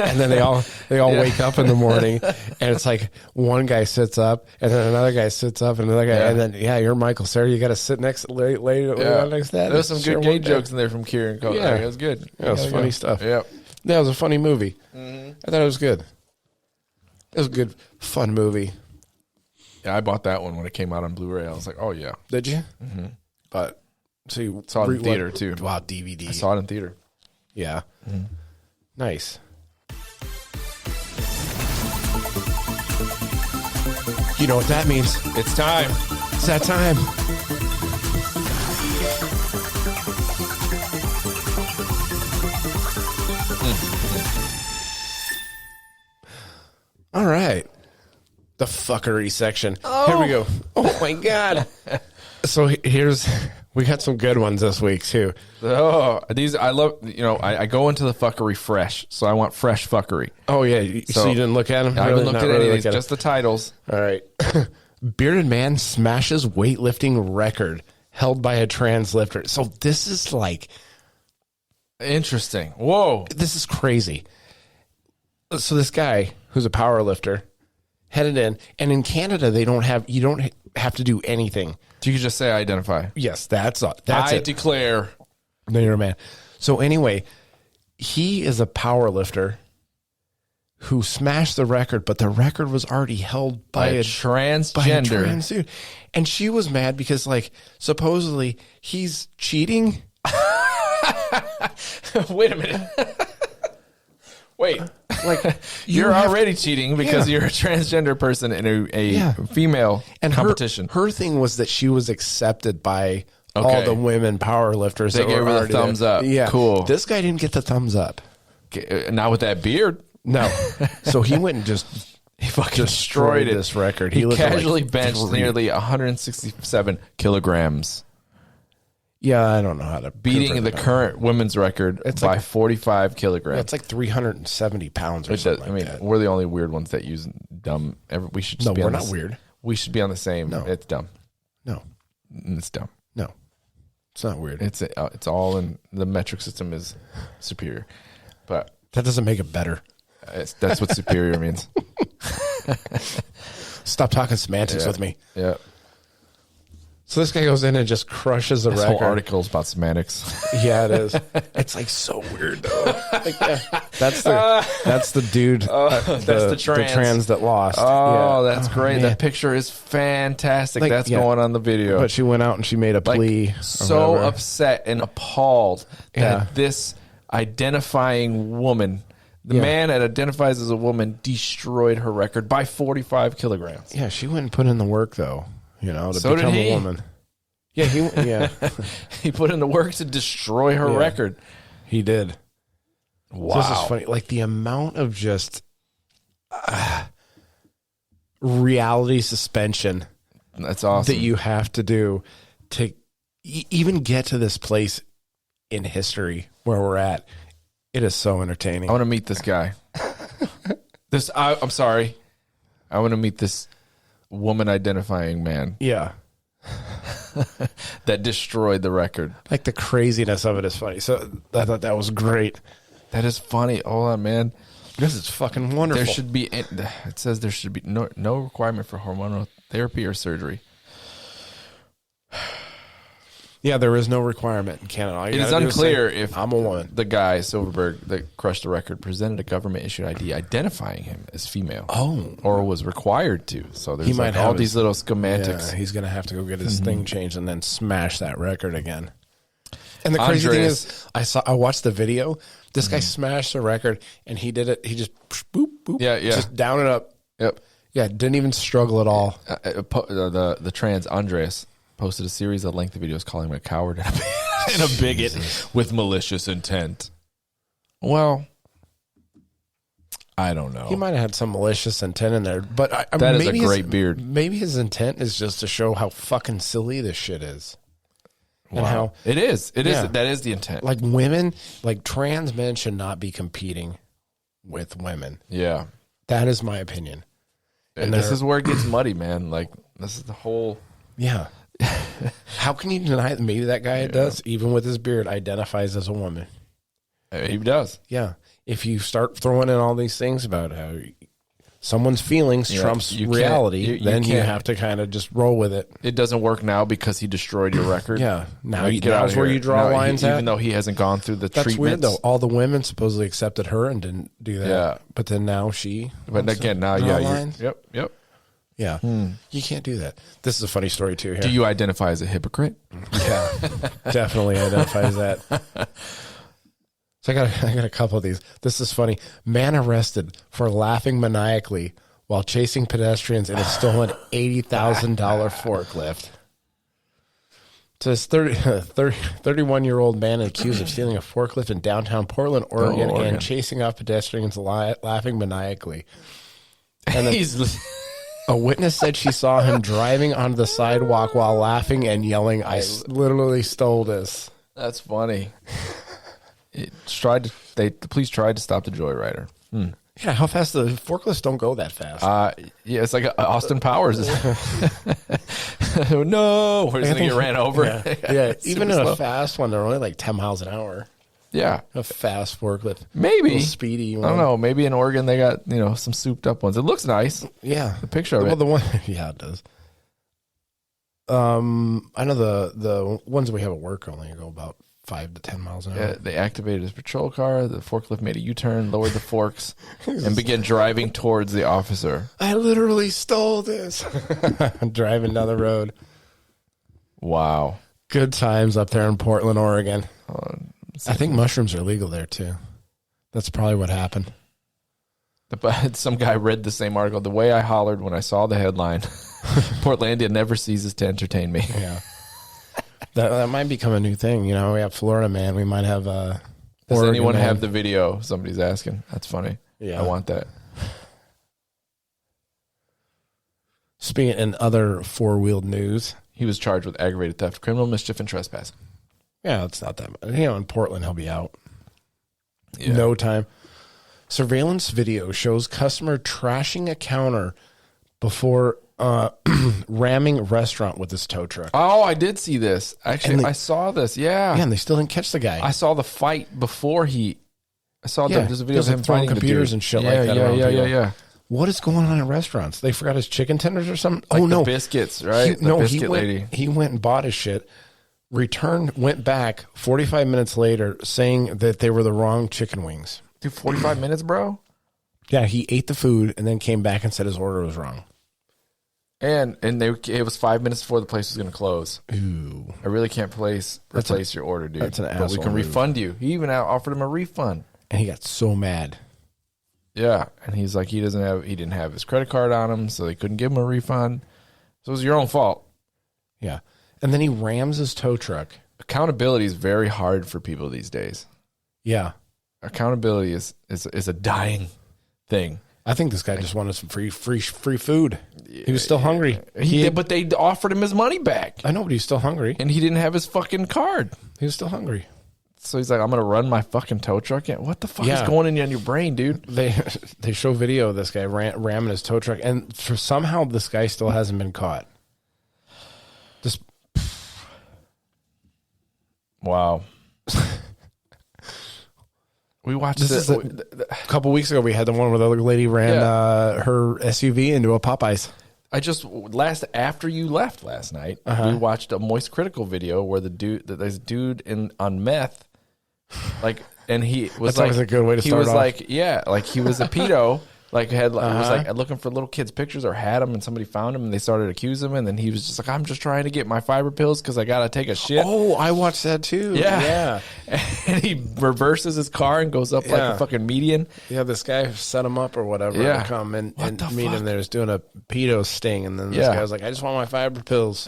And then they all wake up in the morning, and it's like one guy sits up, and then another guy sits up, and another guy, and then, you're Michael Cera. You got to sit next lay down next to that. There's some Share good one gay bed. jokes in there from Kieran Culkin. Yeah. It was good. Yeah, it was funny stuff. Yep. Yeah, it was a funny movie. I thought it was good. It was a good, fun movie. Yeah, I bought that one when it came out on Blu-ray. I was like, oh, yeah. Did you? Mm-hmm. But so you Saw it in theater, too. Wow, DVD. I saw it in theater. Yeah. Nice. You know what that means? It's time. It's that time. All right. The fuckery section. Here we go. Oh my God. So we got some good ones this week too. Oh, these I love. I go into the fuckery fresh, so I want fresh fuckery. Oh yeah. So you didn't look at them? I haven't looked Not at really any of these, look at just the titles. them. All right. Bearded man smashes weightlifting record held by a trans lifter. So this is like, Interesting. Whoa. this is crazy. So this guy who's a power lifter headed in, and in Canada you don't have to do anything. You could just say identify. Yes, that's I it. declare. No, you're a man. So anyway, he is a power lifter who smashed the record, but the record was already held by a transgender. trans dude. And she was mad because, like, supposedly he's cheating. Wait a minute. Wait. Like, You're already cheating because you're a transgender person in a female and competition. Her thing was that she was accepted by all Okay. the women power lifters. They that gave were her the already thumbs there. up. Yeah, Cool. This guy didn't get the thumbs up. Not with that beard. No, so he went and just He fucking destroyed destroyed it. this record. He looked at, casually like, benched 3. nearly 167 kilograms, Yeah, I don't know how to beating the current women's record by like 45 kilograms. Yeah, it's like 370 pounds or Which, something. I mean, that. we're the only weird ones that use dumb. We should just No, be we're on not this- weird. We should be on the same. No. It's dumb. No, It's dumb. no, it's not weird. It's all in the metric system is superior, but That doesn't make it better. that's what superior means. Stop talking semantics with me. Yeah, So this guy goes in and just crushes the this record. whole article is about semantics. Yeah, it is. It's like so weird though. Like, yeah, that's the dude. That's the trans. that lost. Oh, Yeah. that's great. man. That picture is fantastic. Like, That's yeah. going on the video. But she went out and she made a plea. or so whatever. upset and appalled that Yeah. this identifying woman, the Yeah. man that identifies as a woman, destroyed her record by 45 kilograms. Yeah, she went and put in the work though. To So did become he. a woman. Yeah, yeah, He put in the work to destroy her Yeah. record. he did. Wow. So this is funny. Like the amount of just reality suspension That's awesome. that you have to do to even get to this place in history where we're at. It is so entertaining. I want to meet this guy. I'm sorry. I want to meet this woman identifying man Yeah. that destroyed the record. Like the craziness of it is funny. So I thought that was great. That is funny. Hold on, man. This is fucking wonderful. There should be. It says there should be no requirement for hormonal therapy or surgery. Yeah, there is no requirement in Canada. It is unclear if I'm a woman. the guy, Silverberg, that crushed the record, presented a government-issued ID identifying him as female. Oh. Or was required to. So there's He might all have these little schematics. Yeah, he's going to have to go get his thing changed and then smash that record again. And the crazy thing is, I watched the video. This guy smashed the record, and he did it. He just boop, boop. Yeah. Just down and up. Yep. Yeah, didn't even struggle at all. The trans Andres posted a series of lengthy videos calling him a coward and a bigot with malicious intent. Well, I don't know. He might have had some malicious intent in there, but that is a great beard. Maybe his intent is just to show how fucking silly this shit is. Wow. And how it is. That is the intent. Like women, like trans men should not be competing with women. Yeah. That is my opinion. And this is where it gets muddy, man. Like, this is the whole... Yeah. How can you deny that maybe that guy does, even with his beard, identifies as a woman? He does. Yeah. If you start throwing in all these things about how someone's feelings trumps reality, then you have to kind of just roll with it. It doesn't work now because he destroyed your record. Yeah. Now Like, you get out where you draw lines at. Even though he hasn't gone through the That's treatments. weird, though. All the women supposedly accepted her and didn't do that. Yeah. But then now she... But again, now, draw yeah. lines. Yep. Yeah. You can't do that. This is a funny story, too. Here. Do you identify as a hypocrite? Yeah. Definitely identifies that. So I got a couple of these. This is funny. Man arrested for laughing maniacally while chasing pedestrians in a stolen $80,000 forklift. So this 31-year-old man accused of stealing a forklift in downtown Portland, Oregon, and chasing off pedestrians laughing maniacally. And then a witness said she saw him driving onto the sidewalk while laughing and yelling, "I literally stole this." That's funny. The police tried to stop the joyrider. Yeah, how fast the forklifts don't go that fast. Yeah, it's like Austin Powers. No, we're just gonna get ran over. Yeah, even in a fast one, they're only like 10 miles an hour. Yeah, a fast forklift, maybe speedy. I don't know. Maybe in Oregon they got some souped up ones. It looks nice. Yeah, the picture of it. Well, the one, yeah, it does. I know the ones we have at work only go about 5 to 10 miles an hour. Yeah, they activated his patrol car. The forklift made a U-turn, lowered the forks, and began driving towards the officer. I literally stole this. I'm driving down the road. Wow. Good times up there in Portland, Oregon. I think mushrooms are legal there, too. That's probably what happened. But some guy read the same article. The way I hollered when I saw the headline, Portlandia never ceases to entertain me. Yeah. That might become a new thing. We have Florida Man. We might have Does Oregon anyone Man. have the video? Somebody's asking. That's funny. Yeah. I want that. Speaking in other four-wheeled news. He was charged with aggravated theft, criminal mischief, and trespass. Yeah, it's not that much. In Portland, he'll be out. Yeah. No time. Surveillance video shows customer trashing a counter before ramming restaurant with his tow truck. Oh, I did see this. Actually, I saw this. Yeah. Yeah, and they still didn't catch the guy. I saw the fight before I saw there's a video of him throwing fighting computers and shit like that. Yeah. What is going on at restaurants? They forgot his chicken tenders or something? Like the biscuits, right? He went and bought his shit, returned, went back 45 minutes later saying that they were the wrong chicken wings. Dude, 45 minutes, bro? Yeah, he ate the food and then came back and said his order was wrong. And it was 5 minutes before the place was going to close. Ooh. I really can't replace your order, dude. That's an But asshole we can move. refund you. He even offered him a refund. And he got so mad. Yeah, and he's like, he didn't have his credit card on him, so they couldn't give him a refund. So it was your own fault. Yeah. And then he rams his tow truck. Accountability is very hard for people these days. Yeah. Accountability is a dying thing. I think this guy just wanted some free food. He was still hungry. But they offered him his money back. I know, but he's still hungry. And he didn't have his fucking card. He was still hungry. So he's like, I'm going to run my fucking tow truck in. What the fuck is going in your brain, dude? They show video of this guy ramming his tow truck, and somehow this guy still hasn't been caught. Just wow. We watched this. A couple weeks ago, we had the one where the lady ran her SUV into a Popeyes. After you left last night, we watched a Moist Critical video where there's a dude on meth, like, and he was That's always a good way to start off. He was like, yeah, like he was a pedo. Like was like looking for little kids' pictures or had them, and somebody found him, and they started accusing him, and then he was just like, "I'm just trying to get my fiber pills because I gotta take a shit." Oh, I watched that too. Yeah. And he reverses his car and goes up like a fucking median. Yeah, this guy set him up or whatever. Yeah. To come and meet him there. He's doing a pedo sting, and then this guy was like, "I just want my fiber pills."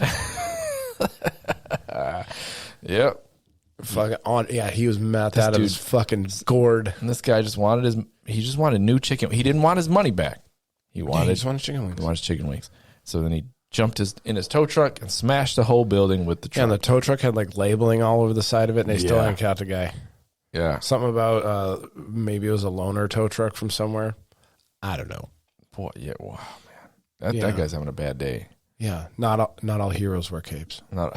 Yep. Fucking on. Yeah, he was methed out of his fucking gourd. And this guy just wanted new chicken. He didn't want his money back. He just wanted chicken wings. He wanted chicken wings. So then he jumped in his tow truck and smashed the whole building with the truck. Yeah, and the tow truck had like labeling all over the side of it, and they still hadn't caught the guy. Yeah. Something about maybe it was a loaner tow truck from somewhere. I don't know. Boy, yeah. Wow, man. That guy's having a bad day. Yeah, not all heroes wear capes. Not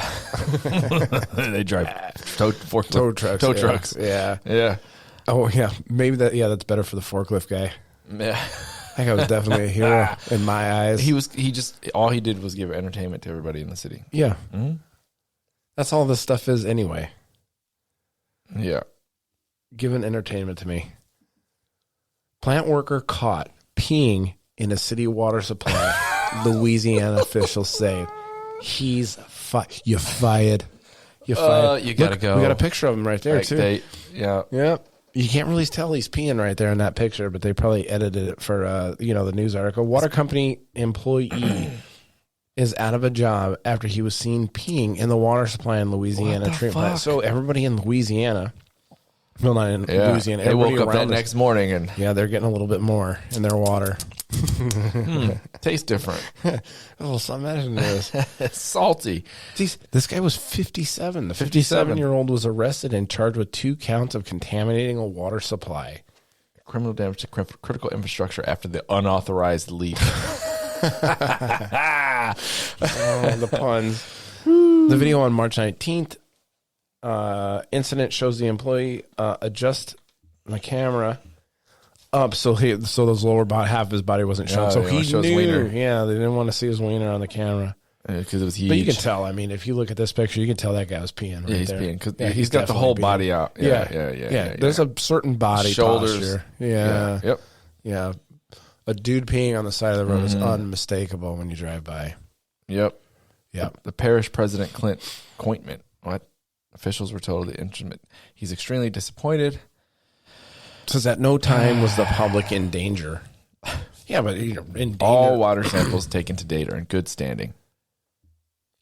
they drive tow trucks. Yeah. Yeah. Oh yeah, maybe that's better for the forklift guy. Yeah. That guy was definitely a hero in my eyes. All he did was give entertainment to everybody in the city. Yeah. Mm-hmm. That's all this stuff is anyway. Yeah. Giving entertainment to me. Plant worker caught peeing in a city water supply. Louisiana officials say he's you fired. You fired. You gotta go. We got a picture of him right there too. Yeah. You can't really tell he's peeing right there in that picture, but they probably edited it for the news article. Water company employee is out of a job after he was seen peeing in the water supply in Louisiana treatment plant. So everybody in Louisiana, well, not in Louisiana, they woke up that next morning and they're getting a little bit more in their water. Tastes different. Oh, so imagine this. It's salty. This guy was 57. The 57-year-old was arrested and charged with 2 counts of contaminating a water supply. Criminal damage to critical infrastructure after the unauthorized leak. The puns. The video on March 19th incident shows the employee adjust the camera up so those lower half of his body wasn't shown. So he knew. His wiener. Yeah, they didn't want to see his wiener on the camera because it was huge. But you can tell. I mean, if you look at this picture, you can tell that guy was peeing. Right he's there. peeing because he's got the whole body out. Yeah. There's a certain body shoulders. Posture. Yeah. Yep. Yeah. A dude peeing on the side of the road is unmistakable when you drive by. Yep. Yep. The parish president Cointment. What? Officials were told of the instrument. He's extremely disappointed. Says at no time was the public in danger. Yeah, but in danger. All water samples taken to date are in good standing.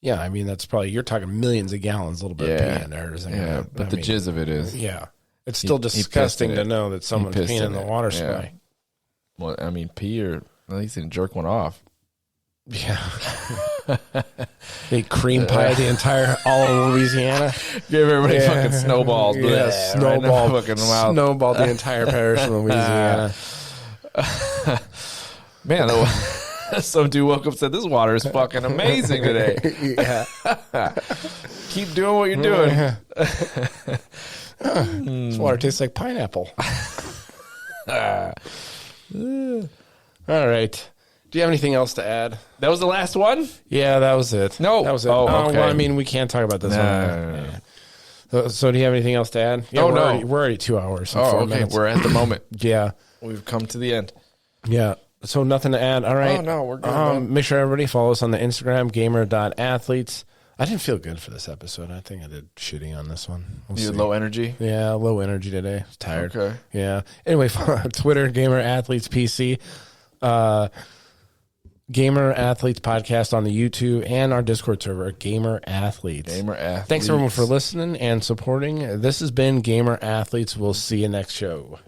Yeah, I mean that's probably you're talking millions of gallons, a little bit of pee in there. Yeah, but the jizz of it is. Yeah, it's still disgusting to know that someone's peeing in the water supply. Well, I mean, pee or at least he didn't jerk one off. Yeah. They cream pie the entire all of Louisiana. Give everybody fucking snowballs. Yeah, snowball the entire parish of Louisiana. Man, some dude woke up and said, "This water is fucking amazing today." Yeah. Keep doing what you're doing. This water tastes like pineapple. All right. Do you have anything else to add? That was the last one? Yeah, that was it. No. That was it. Oh, okay. Well, I mean, we can't talk about this one. No. So do you have anything else to add? Yeah, we're already 2 hours and 4 minutes. We're at the moment. Yeah. We've come to the end. Yeah. So nothing to add. All right. Oh, no, we're good. Make sure everybody follow us on the Instagram, gamer.athletes. I didn't feel good for this episode. I think I did shitty on this one. You had low energy? Yeah, low energy today. I was tired. Okay. Yeah. Anyway, Twitter, Gamer Athletes PC. Gamer Athletes Podcast on the YouTube and our Discord server, Gamer Athletes. Gamer Athletes. Thanks everyone for listening and supporting. This has been Gamer Athletes. We'll see you next show.